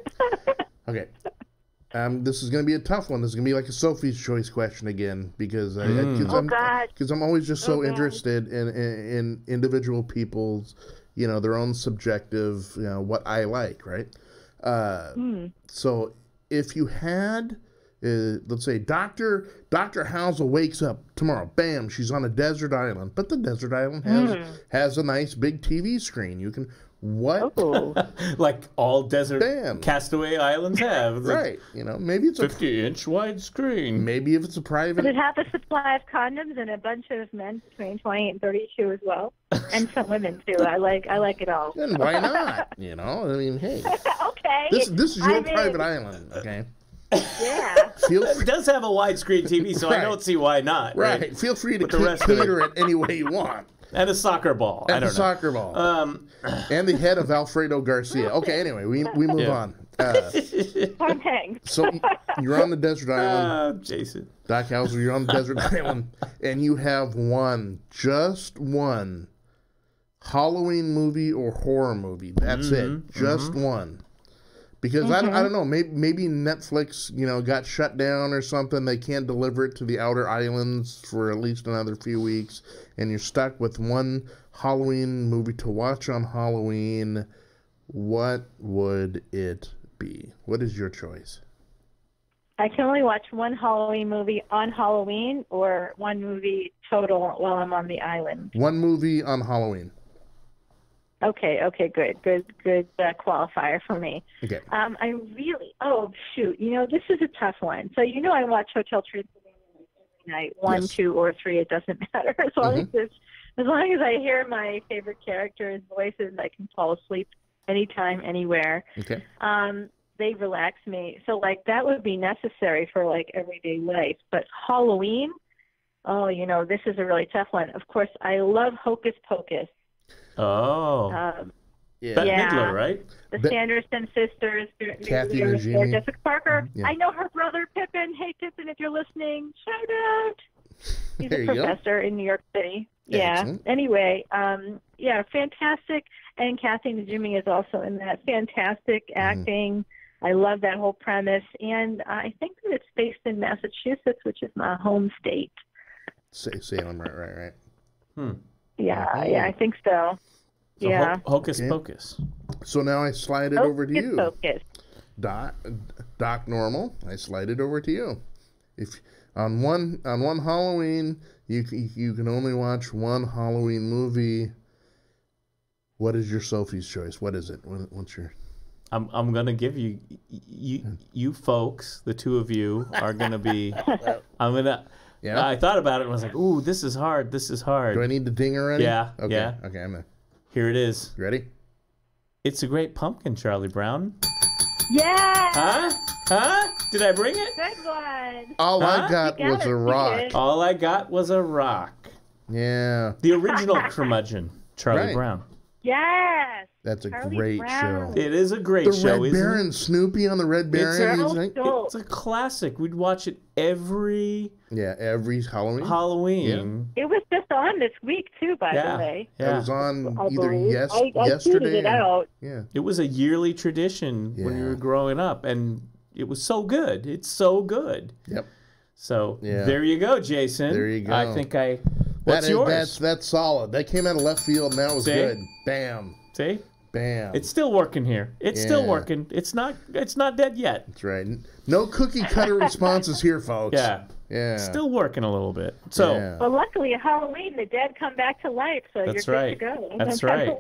Okay. This is going to be a tough one. This is going to be like a Sophie's Choice question again because I'm always just so interested in individual people's, their own subjective, what I like, right? So if you had, let's say, Dr. Housel wakes up tomorrow, bam, she's on a desert island, but the desert island has a nice big TV screen. You can. What? Like all desert castaway islands have. Right. Maybe it's 50-inch widescreen. Maybe if it's a private. Does it have a supply of condoms and a bunch of men between 28 and 32 as well? And some women, too. I like it all. Then why not? Hey. Okay. This is your private island, okay? Yeah. It does have a widescreen TV, so I don't see why not. Right. Feel free to cater it any way you want. And a soccer ball. Soccer ball. And the head of Alfredo Garcia. Okay, anyway, we move on. Tom Hanks. So you're on the desert island. Jason. Doc Housel, you're on the desert island. And you have just one Halloween movie or horror movie. That's it. Just one. Because I don't know, maybe Netflix, got shut down or something. They can't deliver it to the outer islands for at least another few weeks, and you're stuck with one Halloween movie to watch on Halloween. What would it be? What is your choice? I can only watch one Halloween movie on Halloween or one movie total while I'm on the island. One movie on Halloween. Okay, good qualifier for me. Okay. This is a tough one. So I watch Hotel Transylvania every night, 1, 2, or 3. It doesn't matter as long as I hear my favorite characters' voices, I can fall asleep anytime, anywhere. Okay. They relax me. So that would be necessary for everyday life. But Halloween, this is a really tough one. Of course, I love Hocus Pocus. Oh. Bette Midler, right? The Sanderson sisters. Kathy and Jimmy. Jessica Parker. Yeah. I know her brother, Pippin. Hey, Pippin, if you're listening, shout out. He's a professor in New York City. Excellent. Yeah. Anyway, fantastic. And Kathy and Jimmy is also in that. Fantastic acting. I love that whole premise. And I think that it's based in Massachusetts, which is my home state. Salem, right. Yeah, I think so. Hocus Pocus. So now I slide it over to you. Focus. Doc Normal, I slide it over to you. If on one Halloween you can only watch one Halloween movie, what is your Sophie's Choice? What is it? What's your? I'm gonna give you folks, the two of you are gonna be. I'm gonna. Yeah. I thought about it and was like, "Ooh, this is hard. This is hard." Do I need the dinger ready? Yeah. Okay. Yeah. Okay. I'm in. Here it is. Ready? It's a Great Pumpkin, Charlie Brown. Yeah. Huh? Did I bring it? Good one. All I got was a rock. All I got was a rock. Yeah. The original Curmudgeon, Charlie Brown. Yes. That's a Charlie great Brown. show. It is a great show. The Red Baron, Snoopy on the Red Baron. It's a classic. We'd watch it every Halloween. Yeah. It was just on this week too, by the way. Yeah. It was on either yesterday. I it out. Yeah. It was a yearly tradition when we were growing up, and it was so good. It's so good. Yep. So there you go, Jason. There you go. I think What's yours? That's solid. That came out of left field, and that was good. Bam. See? Bam. It's still working here. It's still working. It's not dead yet. That's right. No cookie cutter responses here, folks. Yeah. Still working a little bit. So Well, luckily at Halloween the dead come back to life, so That's you're right. good to go. That's right.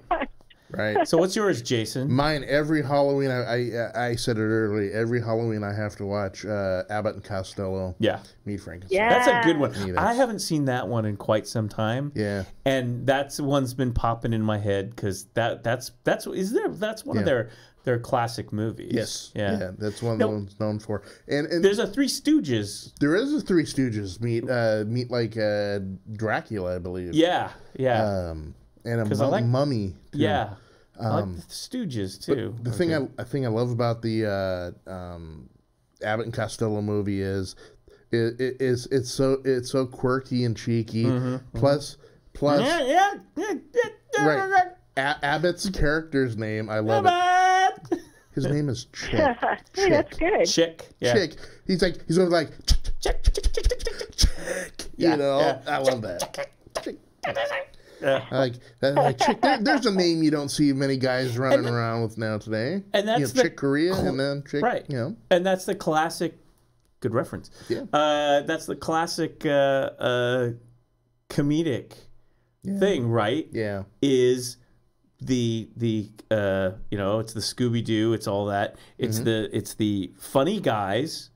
Right. So what's yours, Jason? Mine, every Halloween, I said it early, every Halloween I have to watch Abbott and Costello. Yeah. Meet Frankenstein. Yeah. That's a good one. I haven't seen that one in quite some time. Yeah. And that's one's been popping in my head because that's one of their classic movies. Yes. Yeah. That's one of the ones known for. And there's a Three Stooges. There is a Three Stooges meet like Dracula, I believe. Yeah. And a mummy. Too. Yeah. I like the Stooges too. The thing I love about the Abbott and Costello movie is it's so quirky and cheeky. Plus, right. Abbott's character's name, I love it. His name is Chick. Hey, that's good. Chick. Yeah. Chick. He's always like Chick. You know, I love that. Chick. I like that. Like Chick. There's a name you don't see many guys running around with now today. And that's Chick Corea, and then Chick. Right. You know. And that's the classic. Good reference. Yeah. That's the classic comedic thing, right? Yeah. Is the it's the Scooby-Doo, it's all that. It's the funny guys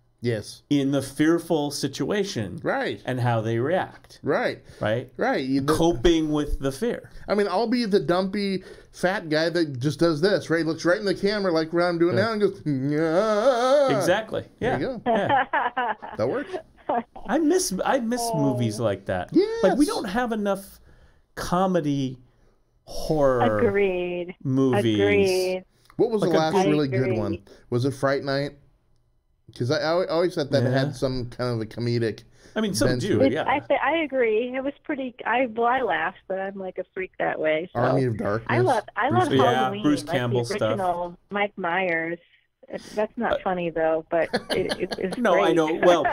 in the fearful situation. Right. And how they react. Right. Coping with the fear. I mean, I'll be the dumpy fat guy that just does this, right? Looks right in the camera like what I'm doing now and goes, yeah. Exactly. Yeah. There you go. Yeah. That works. I miss movies like that. Yes. Like we don't have enough comedy horror movies. Agreed. What was the last really good one? Was it Fright Night? Because I always thought that had some kind of a comedic. I mean, some do. I agree. It was pretty. I laughed, but I'm like a freak that way. So. Army of Darkness. I love Halloween. Bruce Campbell the original stuff. Mike Myers. That's not funny though, but it's no, great. I know. Well,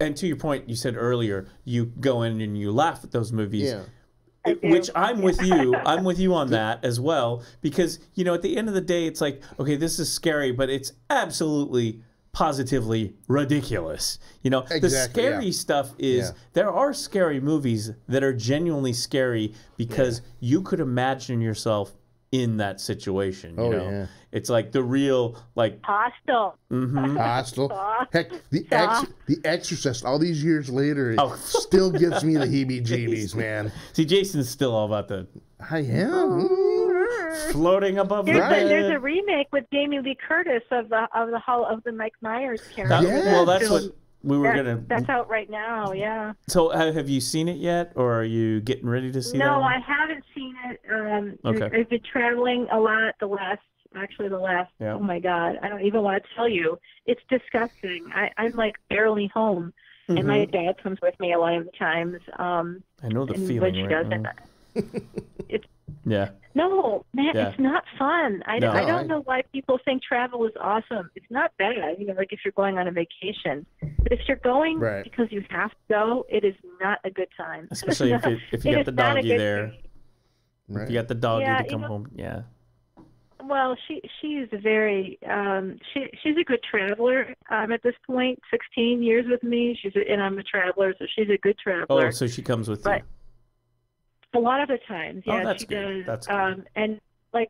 and to your point, you said earlier, you go in and you laugh at those movies. Yeah. Which I'm with you. I'm with you on that as well, because at the end of the day, it's like, okay, this is scary, but it's absolutely, positively ridiculous. The scary stuff is there are scary movies that are genuinely scary because you could imagine yourself in that situation. You know? It's like the real Hostel. Hostel. Heck, the Exorcist. All these years later, it still gives me the heebie-jeebies, man. See, Jason's still all about the. I am floating above the bed. There's a remake with Jamie Lee Curtis of the Mike Myers character. Well, that's what we were gonna. That's out right now. Yeah. So, have you seen it yet, or are you getting ready to see it? No, I haven't seen it. Okay. I've been traveling a lot the last. Oh my God, I don't even want to tell you. It's disgusting. I'm like barely home, and my dad comes with me a lot of the times. I know the feeling. When she doesn't, it's. Yeah. No, man, it's not fun. I don't know why people think travel is awesome. It's not bad, like if you're going on a vacation. But if you're going because you have to go, it is not a good time. Especially if you got the doggy there. Right. If you got the doggy to come home, Well, she's very she's a good traveler. At this point, 16 years with me. And I'm a traveler, so she's a good traveler. Oh, so she comes with you. A lot of the times, that's she good. does. That's good. And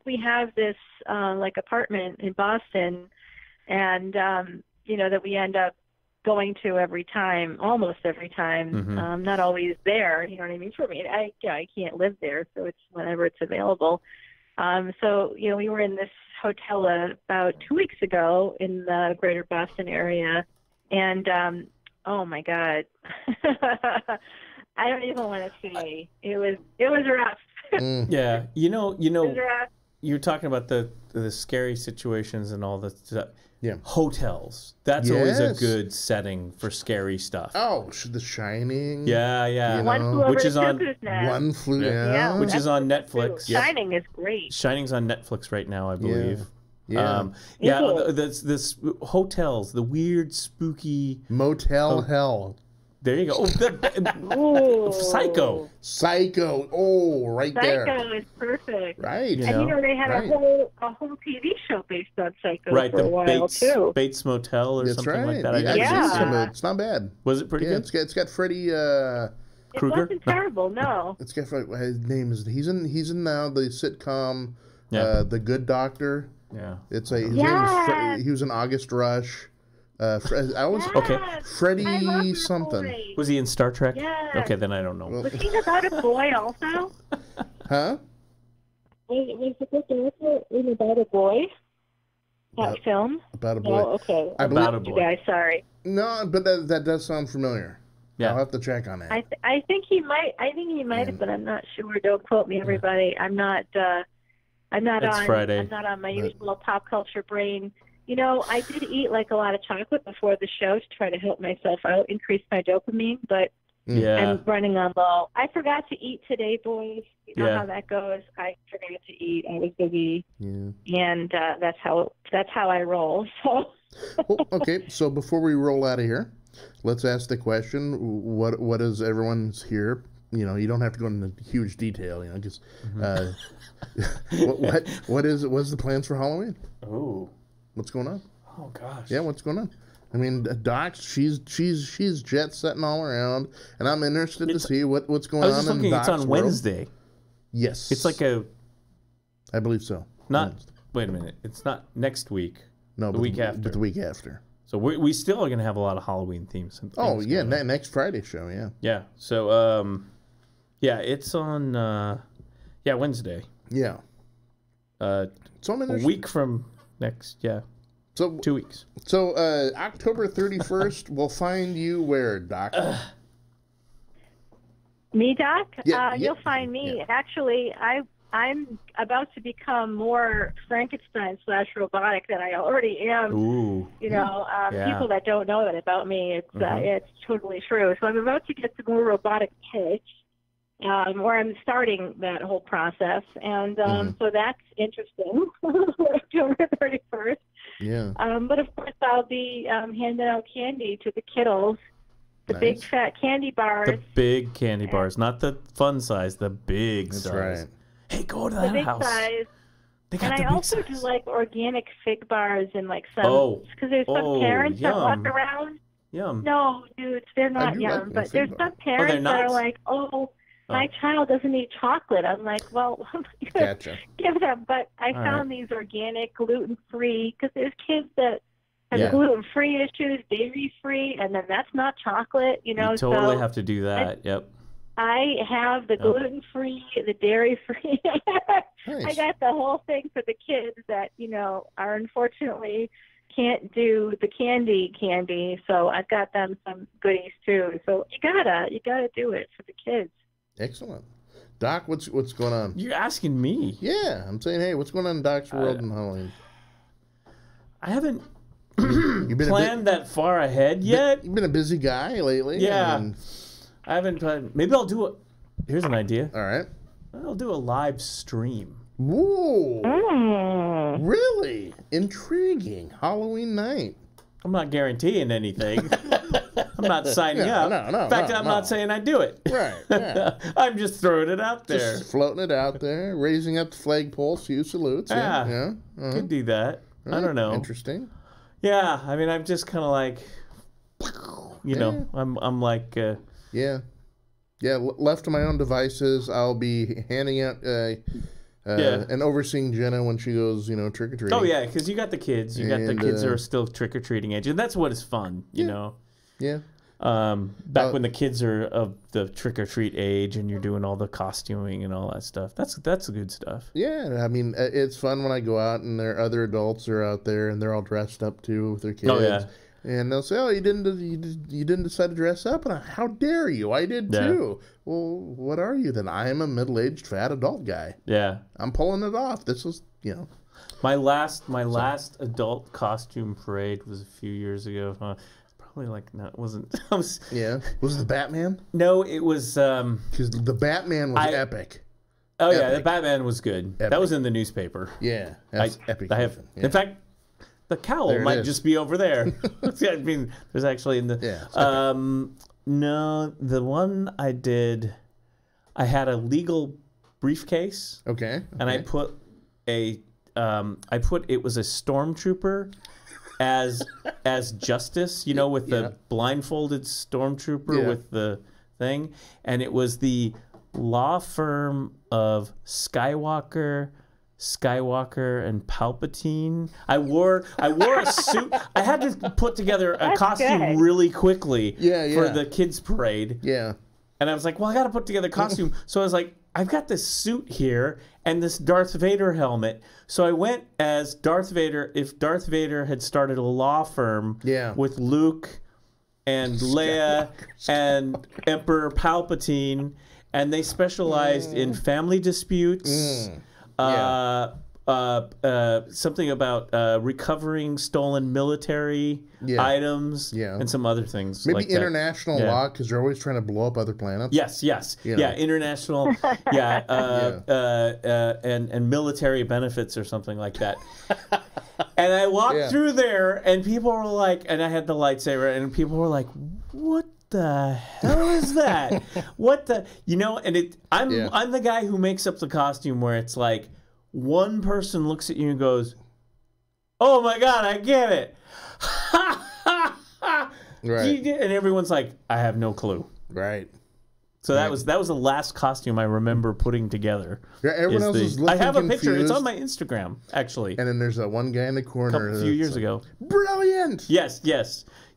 we have this apartment in Boston, and that we end up going to almost every time. Not always there, you know what I mean? For me, I can't live there, so it's whenever it's available. So we were in this hotel about 2 weeks ago in the greater Boston area, and oh my God. I don't even want to say it was rough. Yeah, you're talking about the scary situations and all the stuff. Yeah, hotels. That's always a good setting for scary stuff. Oh, The Shining. Yeah. Which is on One Flew. Yeah, which is on Netflix. Shining is great. Shining's on Netflix right now, I believe. Yeah. This hotels, the weird, spooky Motel Hell. There you go. Psycho. Oh, right there. Psycho is perfect. Right. And they had a whole TV show based on Psycho for a while too. Bates Motel or something like that. It's not bad. Was it pretty good? It's got Freddie Krueger. It wasn't terrible, no. It's got his name is he's in now the sitcom The Good Doctor. Yeah. His name is he was in August Rush. Freddie something. Was he in Star Trek? Yes. Okay, then I don't know. Was he about a boy also? Huh? Was the Good Doctor about a boy? That film? About a boy. Oh, okay. About a boy. You guys, sorry. No, but that does sound familiar. Yeah. I'll have to check on that. I think he might. Have, but I'm not sure. Don't quote me, everybody. I'm not. I'm not it's on. Friday. I'm not on my usual pop culture brain. You know, I did eat like a lot of chocolate before the show to try to help myself out, increase my dopamine, but I'm running on low. I forgot to eat today, boys. You know how that goes. I forgot to eat. I was busy, and that's how I roll. So. Well, okay, so before we roll out of here, let's ask the question: What is everyone's here? You know, you don't have to go into huge detail. You know, just what's the plans for Halloween? Oh. What's going on? Oh gosh. Yeah, what's going on? I mean, Doc, she's jet setting all around, and I'm interested to see what's going on. I was just looking. It's on Wednesday. Yes. It's like I believe so. Not. Wait a minute. It's not next week. No, the week after. But the week after. So we still are going to have a lot of Halloween themes. Oh yeah, next Friday show. Yeah. Yeah. So it's on. Wednesday. Yeah. So a week from next. Yeah. So 2 weeks. So October 31st, we'll find you where, Doc? Me, Doc? Yeah, you'll find me. Yeah. Actually, I'm about to become more Frankenstein / robotic than I already am. Ooh. You know, people that don't know that about me, it's totally true. So I'm about to get some more robotic pitch. Where I'm starting that whole process, and so that's interesting. October 31st. Yeah. But of course, I'll be handing out candy to the kiddos, the big fat candy bars. The big candy bars, not the fun size, the big size. That's right. Hey, go to that big house. Size. They got and the I big also size. do like organic fig bars and like some, because there's some parents that walk around. Yum. No, dudes, they're not yum. But there's some parents that are like, my child doesn't eat chocolate. I'm like, well, gotcha. Give them. But I found these organic, gluten-free, because there's kids that have gluten-free issues, dairy-free, and then that's not chocolate, you know. You totally have to do that. Yep. I have the gluten-free, the dairy-free. Nice. I got the whole thing for the kids that, you know, are unfortunately can't do the candy. So I've got them some goodies too. So you gotta do it for the kids. Excellent. Doc, what's going on? You're asking me. Yeah, I'm saying, hey, what's going on in Doc's world in Halloween? I haven't planned that far ahead yet. You've been a busy guy lately. Yeah. I haven't planned. Maybe I'll do here's an idea. All right. I'll do a live stream. Whoa. Really? Intriguing. Halloween night. I'm not guaranteeing anything. I'm not signing up. No, in fact, I'm not saying I do it. Right. Yeah. I'm just throwing it out there. Just floating it out there, raising up the flagpole, few salutes. Yeah. Could do that. I don't know. Interesting. Yeah, I mean, I'm just kind of like, you know, I'm like. Yeah. Left to my own devices, I'll be handing out and overseeing Jenna when she goes, you know, trick or treating. Oh yeah, because you got the kids. You got the kids who are still trick or treating age, and that's what is fun, you know. Yeah. Back when the kids are of the trick or treat age, and you're doing all the costuming and all that stuff. That's the good stuff. Yeah, I mean, it's fun when I go out and there other adults are out there and they're all dressed up too with their kids. Oh yeah. And they'll say, "Oh, you didn't decide to dress up," and how dare you? I did too. Well, what are you then? I am a middle-aged fat adult guy. Yeah, I'm pulling it off. This was, you know, my last adult costume parade was a few years ago. Probably like no, it wasn't. Was it the Batman? No, it was because the Batman was epic. Oh yeah, the Batman was good. Epic. That was in the newspaper. Yeah, that's epic. I have, in fact. The cowl might just be over there. I mean, there's actually in the. Yeah. No, the one I did, I had a legal briefcase. Okay. And I put it was a stormtrooper as Justice, you know, with the blindfolded stormtrooper with the thing, and it was the law firm of Skywalker and Palpatine. I wore a suit. I had to put together a costume really quickly for the kids parade. Yeah. And I was like, well, I got to put together a costume. So I was like, I've got this suit here and this Darth Vader helmet. So I went as Darth Vader if Darth Vader had started a law firm with Luke and Leia and Emperor Palpatine, and they specialized in family disputes. something about recovering stolen military items and some other things. Maybe like international that. law, because they're always trying to blow up other planets. Yes, international, and military benefits or something like that. And I walked through there, and people were like, and I had the lightsaber, and people were like, "What the hell is that? What the?" And I'm the guy who makes up the costume where it's like one person looks at you and goes, "Oh my God, I get it." Right. And everyone's like, "I have no clue." Right. So that was the last costume I remember putting together. Yeah, everyone else is looking I have a confused. picture. It's on my Instagram, actually. And then there's that one guy in the corner. A few years ago. Brilliant. Yes.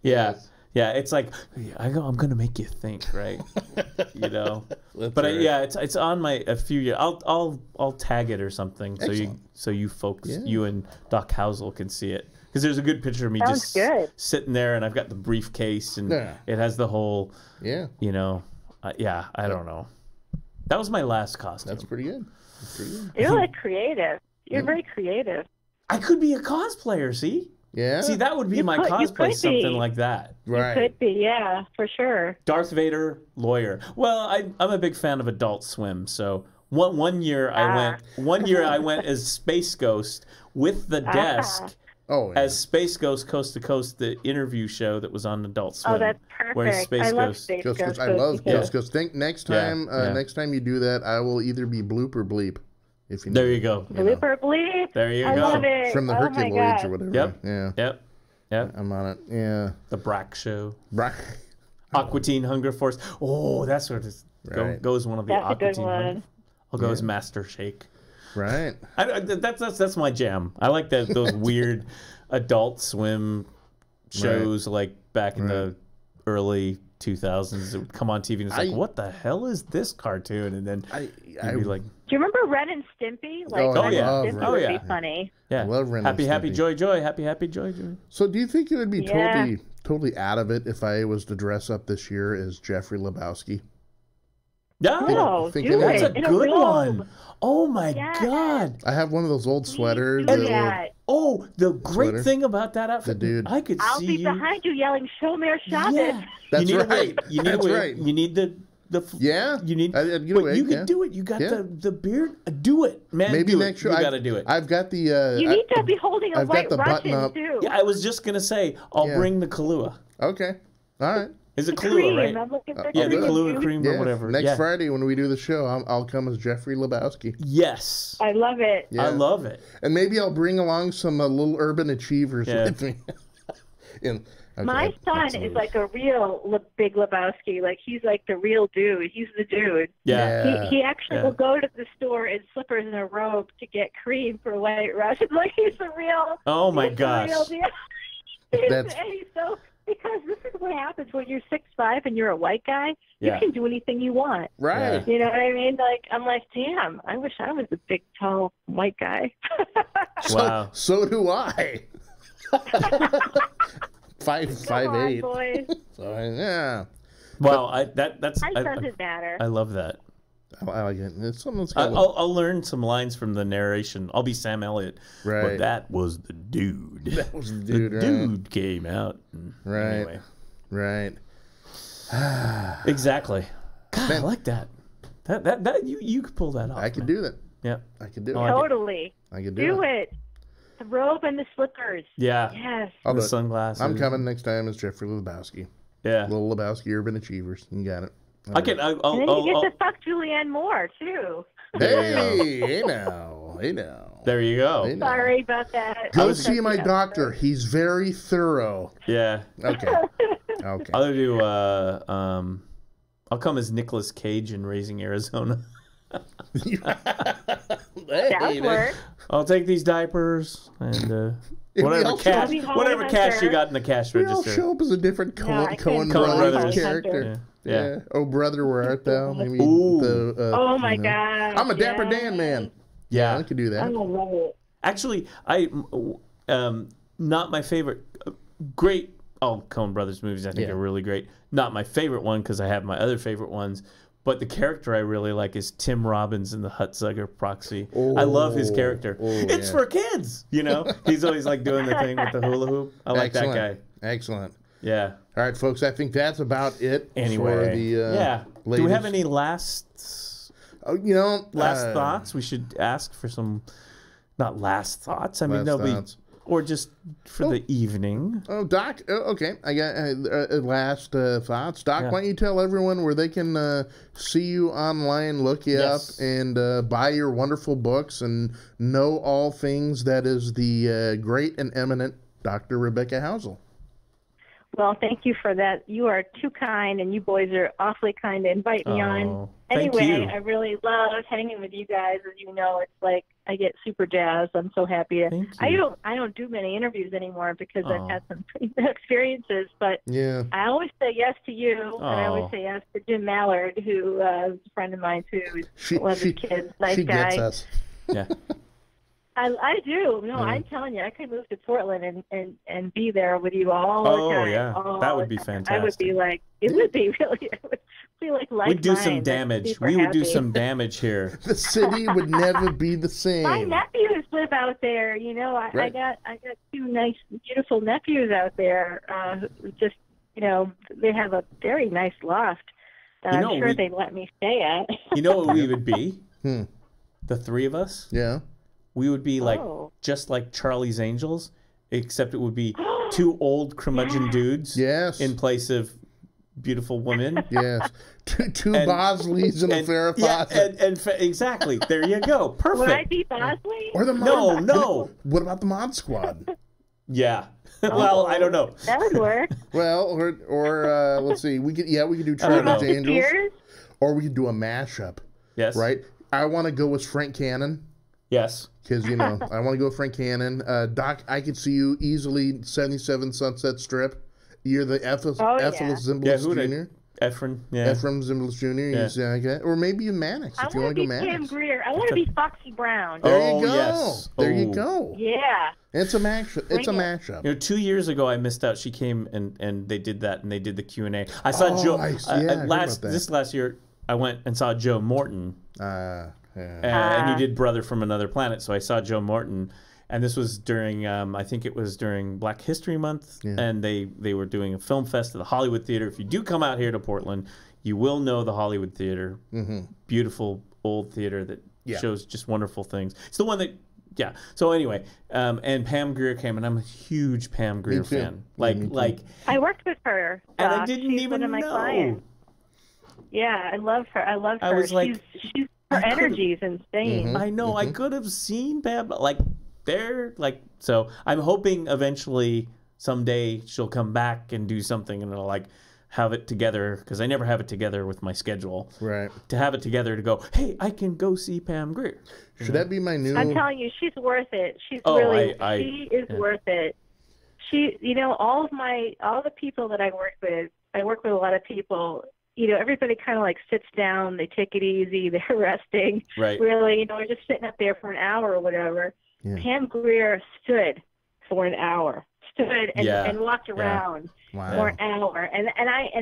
Yeah. Yeah, it's like I'm gonna make you think, right? But it's on a few years. I'll tag it or something. Excellent. So you folks, you and Doc Housel can see it, because there's a good picture of me just sitting there, and I've got the briefcase, and it has the whole I don't know. That was my last costume. That's pretty good. You're like creative. You're very creative. I could be a cosplayer. See. Yeah. See, that would be my cosplay, something like that. Right. You could be, yeah, for sure. Darth Vader, lawyer. Well, I'm a big fan of Adult Swim, so one year I went as Space Ghost with the desk as Space Ghost Coast to Coast, the interview show that was on Adult Swim. Oh, that's perfect. Where's Space I love Ghost? Space Ghost. Ghost. I love Ghost. Ghost. Think next time you do that, I will either be bloop or bleep. If you there you go. Bleep or bleep. There you go. I love it. From the Herculoids or whatever. Yep. I'm on it. Yeah. The Brack Show. Brack. Aqua Teen Hunger Force. Oh, that's where it goes. One of the Aqua Teen Hunger. I'll go as Master Shake. Right. That's my jam. I like those weird Adult Swim shows like back in the early 2000s. It would come on TV and it's like, what the hell is this cartoon? And then you'd be like, do you remember Ren and Stimpy? Ren and Stimpy would be funny. Yeah. I love Ren and Happy, Stimpy. happy, joy, joy. Happy, happy, joy, joy. So do you think it would be totally out of it if I was to dress up this year as Jeffrey Lebowski? Yeah, that's a good one. Oh my God! I have one of those old sweaters. The great thing about that outfit, I could I'll see be behind you yelling "Shomer Shabbos." Yeah. That's right. You need the you need. You can do it. You got the beard. Do it, man. Maybe next year you got to do it. I've got the. You need to be holding a white Russian too. Yeah, I was just gonna say I'll bring the Kahlua. Okay, all right. Is it Kahlua, right? The Kahlua cream or whatever. Next Friday when we do the show, I'll come as Jeffrey Lebowski. Yes. I love it. Yeah. I love it. And maybe I'll bring along some little urban achievers with me. My son is like a real Big Lebowski. Like, he's like the real dude. He's the dude. Yeah. He actually will go to the store in slippers and a robe to get cream for White Russians. Like, he's the real. Oh my gosh. Because this is what happens when you're 6'5" and you're a white guy. You Yeah. can do anything you want. Right. You know what I mean? Like, I'm like, damn, I wish I was a big, tall, white guy. Wow. So do I. 5'8". Boys. So yeah. Wow, that's. Height doesn't matter. I love that. I like it. It's something that's I'll learn some lines from the narration. I'll be Sam Elliott. Right. But that was the dude. That was the dude. The dude came out. Right. Anyway. Right. Exactly. God, Man. I like that. That you could pull that off. I could man. do that. Yeah. I could do it. Totally. I could do it. The robe and the slippers. Yeah. Yes. The sunglasses. I'm coming next time as Jeffrey Lebowski. Yeah. Little Lebowski Urban Achievers. You got it. I can. And then you get to fuck Julianne Moore too. Hey now. There you go. Hey, now. Sorry about that. Go see my doctor. He's very thorough. Yeah. Okay. Okay. I'll do. I'll come as Nicolas Cage in Raising Arizona. That work. I'll take these diapers and whatever cash you got in the cash We all register. show up as a different Coen Brothers Brothers character. Yeah. Oh, brother, where art thou? Maybe Oh my God. I'm a Dapper Dan man. Yeah. I could do that. I love it. Actually, not my favorite. Great. All Coen Brothers movies, I think, are really great. Not my favorite one because I have my other favorite ones. But the character I really like is Tim Robbins in the Hutzugger Proxy. I love his character. It's for kids, you know? He's always like doing the thing with the hula hoop. I like that guy. Excellent. Yeah. All right, folks, I think that's about it Anyway. for the Do we have any last thoughts? We should ask for some, not last thoughts. I mean, they'll be, or just for the evening. Oh, Doc, okay. I got last thoughts. Doc, why don't you tell everyone where they can see you online, look you up, and buy your wonderful books and know all things that is the great and eminent Dr. Rebecca Housel. Well, thank you for that. You are too kind, and you boys are awfully kind to invite me on. Anyway, I really love hanging with you guys. As you know, it's like I get super jazzed. I'm so happy. I don't do many interviews anymore because I've had some pretty bad experiences. But I always say yes to you, and I always say yes to Jim Mallard, who is a friend of mine too. Loves his kids, nice she guy. Gets us. Yeah. I do. No, I'm telling you, I could move to Portland and be there with you all the time. Oh, yeah. That would be fantastic. I would be like, it would be really, it would be like life. We'd do some damage. We would do some damage here. The city would never be the same. My nephews live out there. You know, I got two nice, beautiful nephews out there. Just, you know, they have a very nice loft that I'm sure they'd let me stay at. You know what we would be? The three of us? Yeah. We would be like just like Charlie's Angels, except it would be two old curmudgeon dudes in place of beautiful women. Yes. Two Bosleys and a Farrah Fawcett. Exactly. There you go. Perfect. Would I be Bosley? Or the No. What about the Mod Squad? Yeah. Well, I don't know. That would work. Well, or let's see. We could do Charlie's Angels. Or we could do a mashup. Yes. Right? I want to go with Frank Cannon. Yes. Because, you know, I want to go with Frank Cannon. Doc, I could see you easily 77 Sunset Strip. You're the Ephraim Zimbalist Jr. Ephraim Zimbalist Jr. Yeah. Or maybe you Mannix if you want to go Mannix. Pam Grier. I want to be Foxy Brown. There you go. Yes. There you go. Yeah. It's a mashup. You know, 2 years ago I missed out. She came and they did that, and they did the Q&A. I saw Joe. This last year I went and saw Joe Morton. And he did Brother from Another Planet, so I saw Joe Morton, and this was during I think it was during Black History Month, and they were doing a film fest at the Hollywood Theater. If you do come out here to Portland, you will know the Hollywood Theater. Beautiful old theater that shows just wonderful things. It's the one that so anyway, and Pam Grier came, and I'm a huge Pam Grier fan. Like I worked with her, and I didn't even one of my know. Clients. Yeah, I love her. I was like, she's her energy is insane. I know. I could have seen Pam, so I'm hoping eventually someday she'll come back and do something, and it'll have it together, because I never have it together with my schedule. Right. To have it together to go, hey, I can go see Pam Grier. Should that be my new? I'm telling you, she's worth it. She's she is worth it. She, you know, all the people that I work with a lot of people. You know, everybody kind of sits down, they take it easy, they're resting. Right. Really, you know, we're just sitting up there for an hour or whatever. Yeah. Pam Grier stood for an hour, and walked around for an hour, and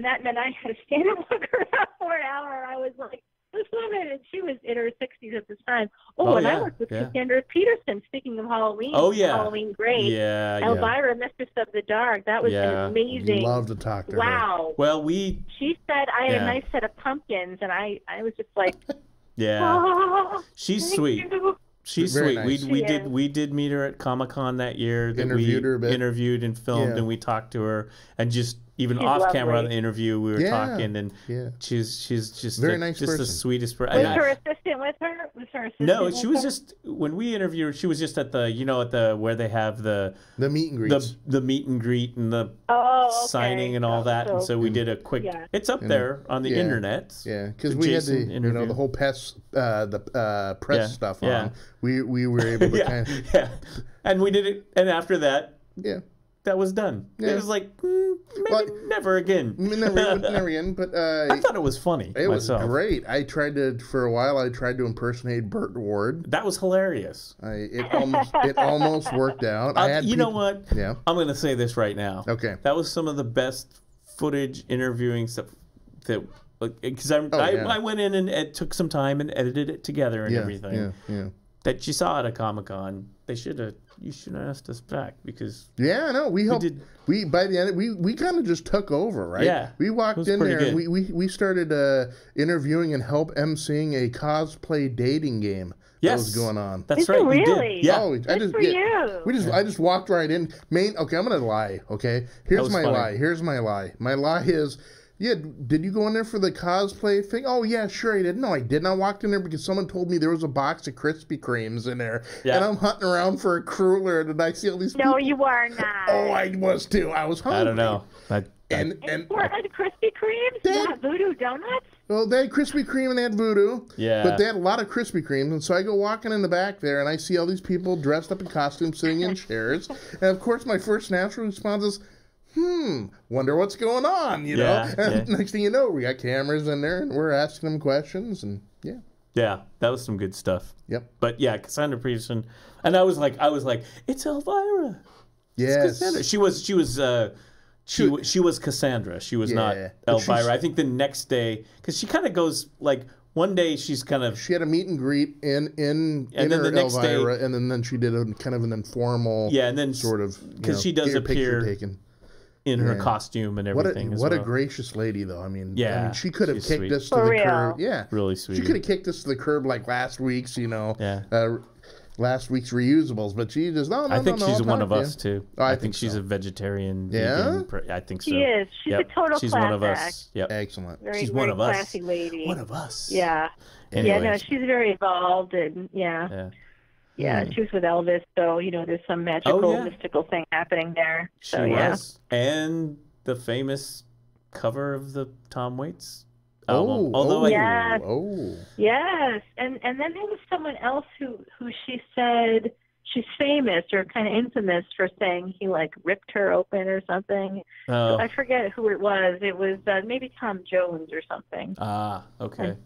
that meant I had to stand up with her for an hour. I was like, this woman, and she was in her 60s at the time. I worked with Cassandra Peterson. Speaking of Halloween, Halloween great. Yeah, Elvira, Mistress of the Dark. That was amazing. Love to talk to her. Wow. Well, she said I had a nice set of pumpkins, and I was just like, she's sweet. You. She's Very sweet. Nice. We did meet her at Comic-Con that year. Interviewed her a bit. Interviewed and filmed, and we talked to her, and just even off camera on the interview, we were talking, and she's just very nice just person. the sweetest person. Was her assistant with her? No, she was just when we interviewed her. She was just at the where they have the meet and greets, the meet and greet and the signing and all that. And so we did a quick. It's up there on the internet. Yeah, because we had the whole press stuff on. We were able to kind of and we did it, and after that that was done. Yeah. It was like, maybe never again. Never again, but I thought it was funny. It myself. was great. For a while, I tried to impersonate Burt Ward. That was hilarious. It almost worked out. You know what? Yeah. I'm going to say this right now. Okay. That was some of the best footage interviewing stuff that because I went in and took some time and edited it together and everything. Yeah. That you saw at a Comic-Con. You should have asked us back because we helped. We by the end we kind of just took over, right? Yeah, we walked in there and we started interviewing and help emceeing a cosplay dating game. That was going on. That's right. Really? Yeah. Oh, I just walked right in. Okay, I'm gonna lie. Okay, here's my lie. Here's my lie. My lie is, did you go in there for the cosplay thing? Oh yeah, sure I did. No, I didn't. I walked in there because someone told me there was a box of Krispy Kremes in there, and I'm hunting around for a cruller, and I see all these. No, people. you are not. Oh, I was too. I was hungry. I don't know. And Portland Krispy Kremes? Yeah, Voodoo Donuts? Well, they had Krispy Kreme and they had Voodoo. Yeah. But they had a lot of Krispy Kremes. And so I go walking in the back there and I see all these people dressed up in costumes sitting in chairs. And of course, my first natural response is, wonder what's going on, you know? And next thing you know, we got cameras in there and we're asking them questions and Yeah, that was some good stuff. Yep. But yeah, Cassandra Peterson. And I was like, it's Elvira. Yes. It's Cassandra. She was Cassandra. She was not Elvira. I think the next day, because she kind of goes like one day she's kind of she had a meet and greet in her the next Elvira, day, and then she did a kind of an informal and then sort of because she does appear in her costume and everything. What a gracious lady, though. I mean, she could have kicked sweet. us to the curb. Yeah, really sweet. She could have kicked us to the curb like last week's, last week's reusables, but she just I think she's one of us too. Oh, I think she's a vegetarian. Vegan, I think so. She is. She's a total She's class one of act. us. Yep. Excellent. She's very one of us. Classy lady. One of us. Yeah. Anyway. Yeah. No, she's very involved, and she was with Elvis, so there's some magical, mystical thing happening there. So, she was, and the famous cover of the Tom Waits album. Yes, and then there was someone else who she said she's famous or kind of infamous for saying he like ripped her open or something. So I forget who it was. It was maybe Tom Jones or something. Okay.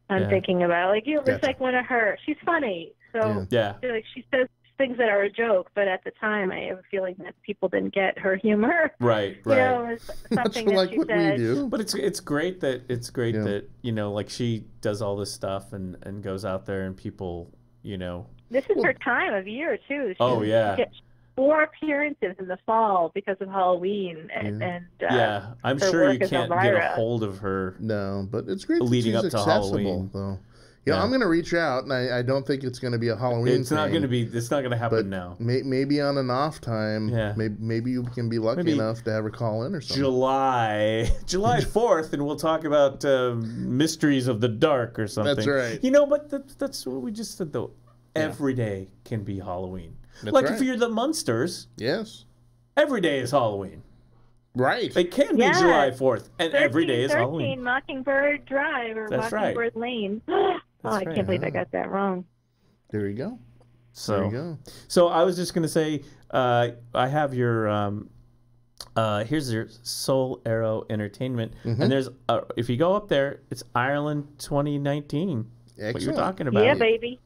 I'm thinking about it's like one of her. She's funny, so like she says things that are a joke, but at the time I have a feeling that people didn't get her humor. Right. It was something that like she what said. we do. But it's great that that like she does all this stuff and goes out there and people This is her time of year too. She gets 4 appearances in the fall because of Halloween and I'm sure you can't get a hold of her. No, but it's great leading that up she's to accessible, Halloween though. I'm going to reach out, and I don't think it's going to be a Halloween. It's not going to be. It's not going to happen now. Maybe on an off time. Yeah. Maybe you can be lucky enough to have her call in or something. July 4th, and we'll talk about mysteries of the dark or something. That's right. But that's what we just said though. Every day can be Halloween. That's like right. if you're the Munsters. Yes. Every day is Halloween. Right. It can be July 4th, and every day is Halloween. Mockingbird Drive or Mockingbird Lane. I can't believe I got that wrong. There you go. There you go. So I was just going to say, I have your, here's your Soul Arrow Entertainment. Mm-hmm. And there's, if you go up there, it's Ireland 2019. Excellent. What you're talking about. Yeah, baby.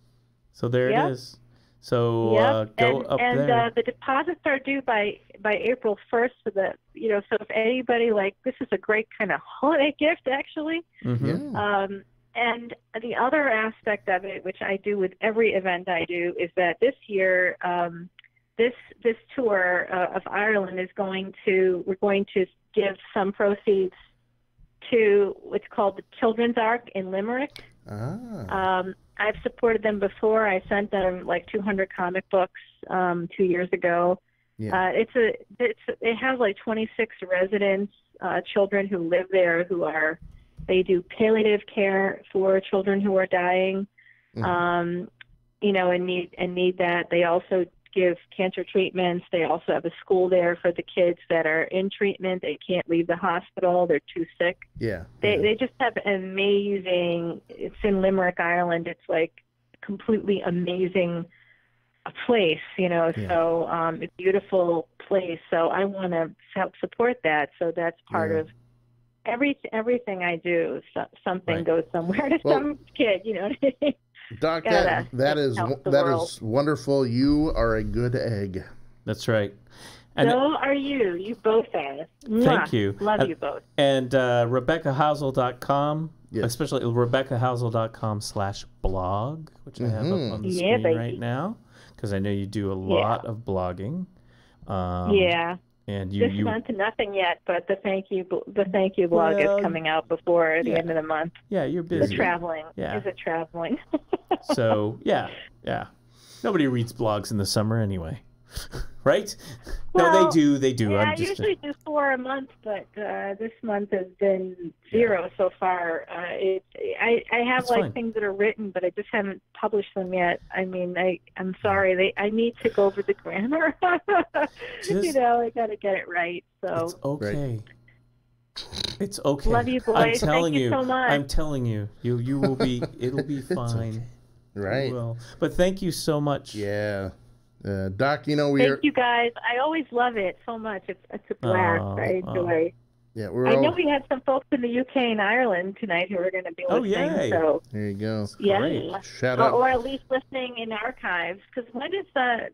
So there it is. So go up there. And the deposits are due by April 1st. So that so if anybody this is a great kind of holiday gift actually. Mm-hmm. And the other aspect of it, which I do with every event I do, is that this year, this tour of Ireland we're going to give some proceeds to what's called the Children's Ark in Limerick. I've supported them before. I sent them 200 comic books 2 years ago. Yeah. It has 26 residents, children who live there they do palliative care for children who are dying, and need that. They also give cancer treatments. They also have a school there for the kids that are in treatment. They can't leave the hospital. They're too sick. Yeah. They just have an amazing, it's in Limerick, Ireland. It's completely amazing place, so a beautiful place. So I want to help support that. So that's part of everything I do. Something goes somewhere to some kid, Doc, that is wonderful. You are a good egg. That's right. And so are you. You both are. Thank you. Love you both. And RebeccaHousel.com, Yes. especially RebeccaHousel.com/blog, which I have up on the screen right now, because I know you do a lot of blogging. And this month nothing yet, but the thank you blog is coming out before the end of the month. Yeah, you're busy. The traveling. Yeah. Is it traveling? So yeah. Nobody reads blogs in the summer anyway, right? Well, no, they do. Yeah, I usually do 4 a month, but this month has been 0 so far. I have things that are written, but I just haven't published them yet. I mean, I'm sorry. I need to go over the grammar. I got to get it right. So it's okay. It's okay. Love you, boys. I'm telling Thank you so much. I'm telling you, you will be. It'll be fine. Right. Well, but thank you so much. Yeah. Doc, thank you guys. I always love it so much. It's a blast. I enjoy. Yeah, I know we had some folks in the UK and Ireland tonight who are going to be listening. Oh, yay. So there you go. Yeah. Shout out. Or at least listening in archives, because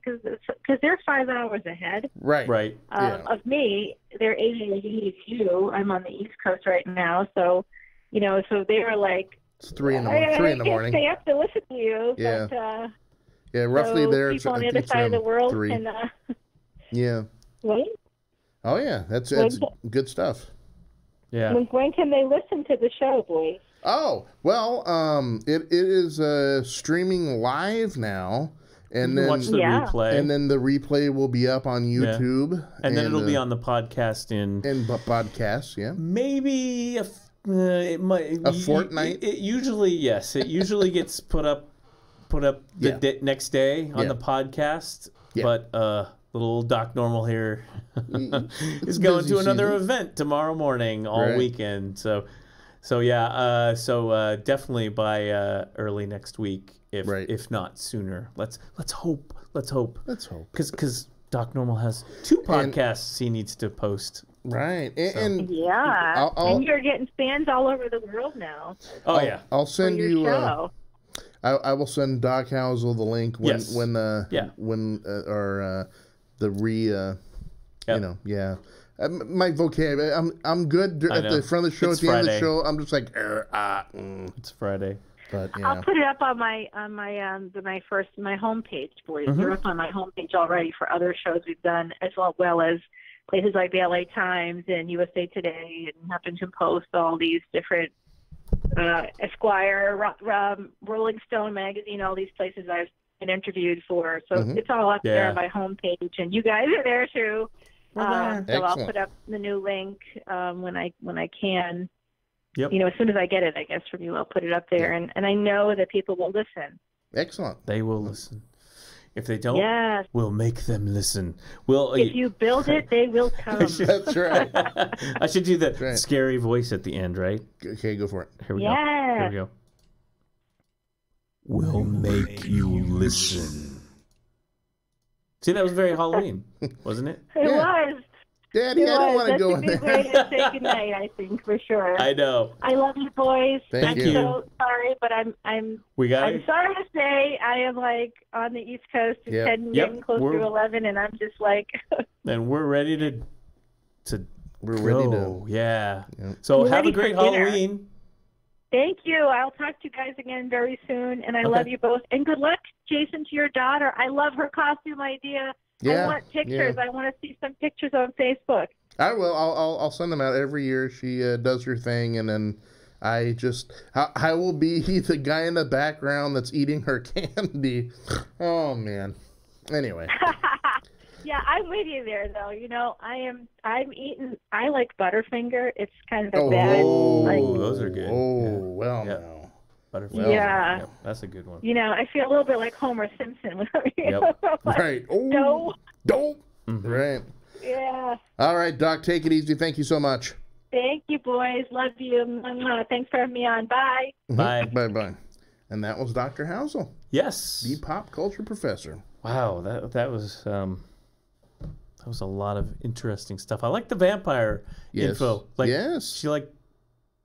because they're 5 hours ahead. Right. Of me, they're 8 hours ahead of you. I'm on the East Coast right now, so so they were like. It's 3 in the morning. 3 in the morning. They have to listen to you. Yeah. But, yeah, roughly so there. People on the other side of the world 3. can. Yeah. What? Oh yeah, that's good stuff. Yeah. When can they listen to the show, boys? Oh well, it is streaming live now, and then watch the replay, and then the replay will be up on YouTube, and then it'll be on the podcast in podcasts. Yeah, maybe it might a fortnight. It usually gets put up the next day on the podcast, but little Doc Normal here is going to another event tomorrow morning all weekend. So definitely by early next week, if not sooner. Let's hope. Because Doc Normal has 2 podcasts he needs to post. Right. And you're getting fans all over the world now. I'll send you. I will send Doc Housel the link when my vocab. I'm good at the front of the show. At the end of the show, I'm just like It's Friday. But I'll put it up on my homepage, boys. They're up on my homepage already for other shows we've done, as well as places like the LA Times and USA Today and Huffington Post, all these different Esquire, Rolling Stone magazine, all these places I've been interviewed for. So it's all up there on my homepage, and you guys are there too. So I'll put up the new link when I can. Yep. As soon as I get it, I guess from you, I'll put it up there, and I know that people will listen. Excellent. They will listen. If they don't, we'll make them listen. If you build it, they will come. That's right. I should do the scary voice at the end, right? Okay, go for it. Here we go. Here we go. We'll make you listen. See, that was very Halloween, wasn't it? It was. Daddy, I don't want to go in there. That's a good way to say goodnight, I think, for sure. I know. I love you, boys. Thank you. I'm so sorry, but I'm sorry to say I am on the East Coast. It's getting close to 11, and I'm just and we're ready to ready to. Yeah. So have a great Halloween. Thank you. I'll talk to you guys again very soon, and I love you both. And good luck, Jason, to your daughter. I love her costume idea. Yeah, I want pictures. I want to see some pictures on Facebook. I will. I'll send them out every year. She does her thing, and then I will be the guy in the background that's eating her candy. Oh man. Anyway. Yeah, I'm with you there, though. I'm eating. I like Butterfinger. It's kind of a bad. Those are good. Now. Butterfinger. Yeah. That's a good one. I feel a little bit like Homer Simpson. Right. Oh. No. Right. Yeah. All right, Doc, take it easy. Thank you so much. Thank you, boys. Love you. Thanks for having me on. Bye. Bye. Bye. And that was Dr. Housel. Yes. The pop culture professor. Wow, that was a lot of interesting stuff. I like the vampire info. She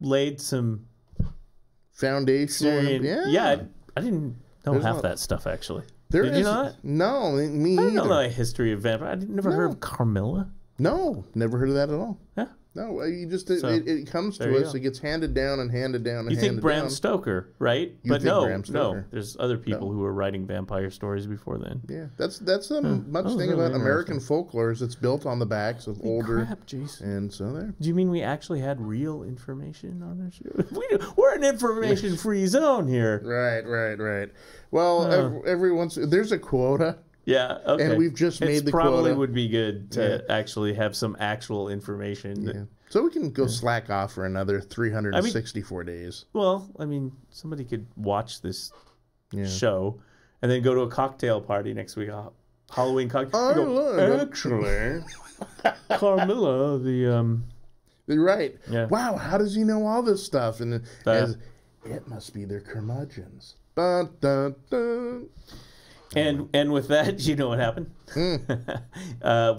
laid some foundation. I didn't know half that stuff actually. Did you not? No, me I either. don't know a history of vampires. I never heard of Carmilla. No, never heard of that at all. Yeah. No, you just it comes to us. It gets handed down and handed down and you handed think Bram down. Stoker, right? You but think no, Bram Stoker. no. There's other people who were writing vampire stories before then. Yeah, that's the much thing really about American folklore is it's built on the backs of older. Crap, Jason. And so there. Do you mean we actually had real information on our show? We're an information-free zone here. Right. Well, every once there's a quota. Yeah, okay. And we've just made the probably quota. Would be good to actually have some actual information. Yeah. So we can go slack off for another 364 days. Well, I mean, somebody could watch this show and then go to a cocktail party next week. Halloween cocktail. Actually, Carmilla, right. Yeah. Wow, how does he know all this stuff? And it must be their curmudgeons. Dun, dun, dun. And with that, you know what happened?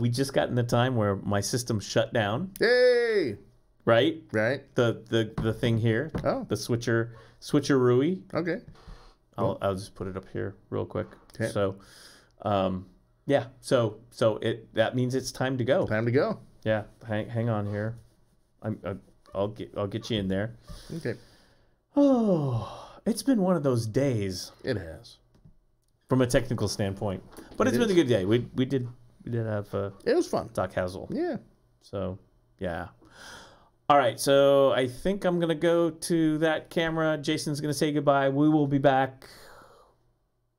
We just got in the time where my system shut down. Hey! Right? Right. The thing here. Oh. The switcherooey. Okay. I'll just put it up here real quick. Okay. So, yeah. So that means it's time to go. Time to go. Yeah. Hang on here. I'll get you in there. Okay. Oh, it's been one of those days. It has. From a technical standpoint, but it's been a good day. We did have it was fun. Doc Housel. Yeah. So yeah. All right. So I think I'm gonna go to that camera. Jason's gonna say goodbye. We will be back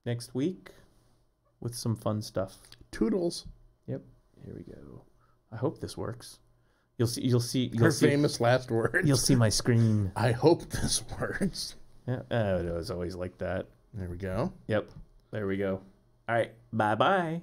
next week with some fun stuff. Toodles. Yep. Here we go. I hope this works. You'll see. Her famous last words. You'll see my screen. I hope this works. Yeah. It was always like that. There we go. Yep. There we go. All right. Bye-bye.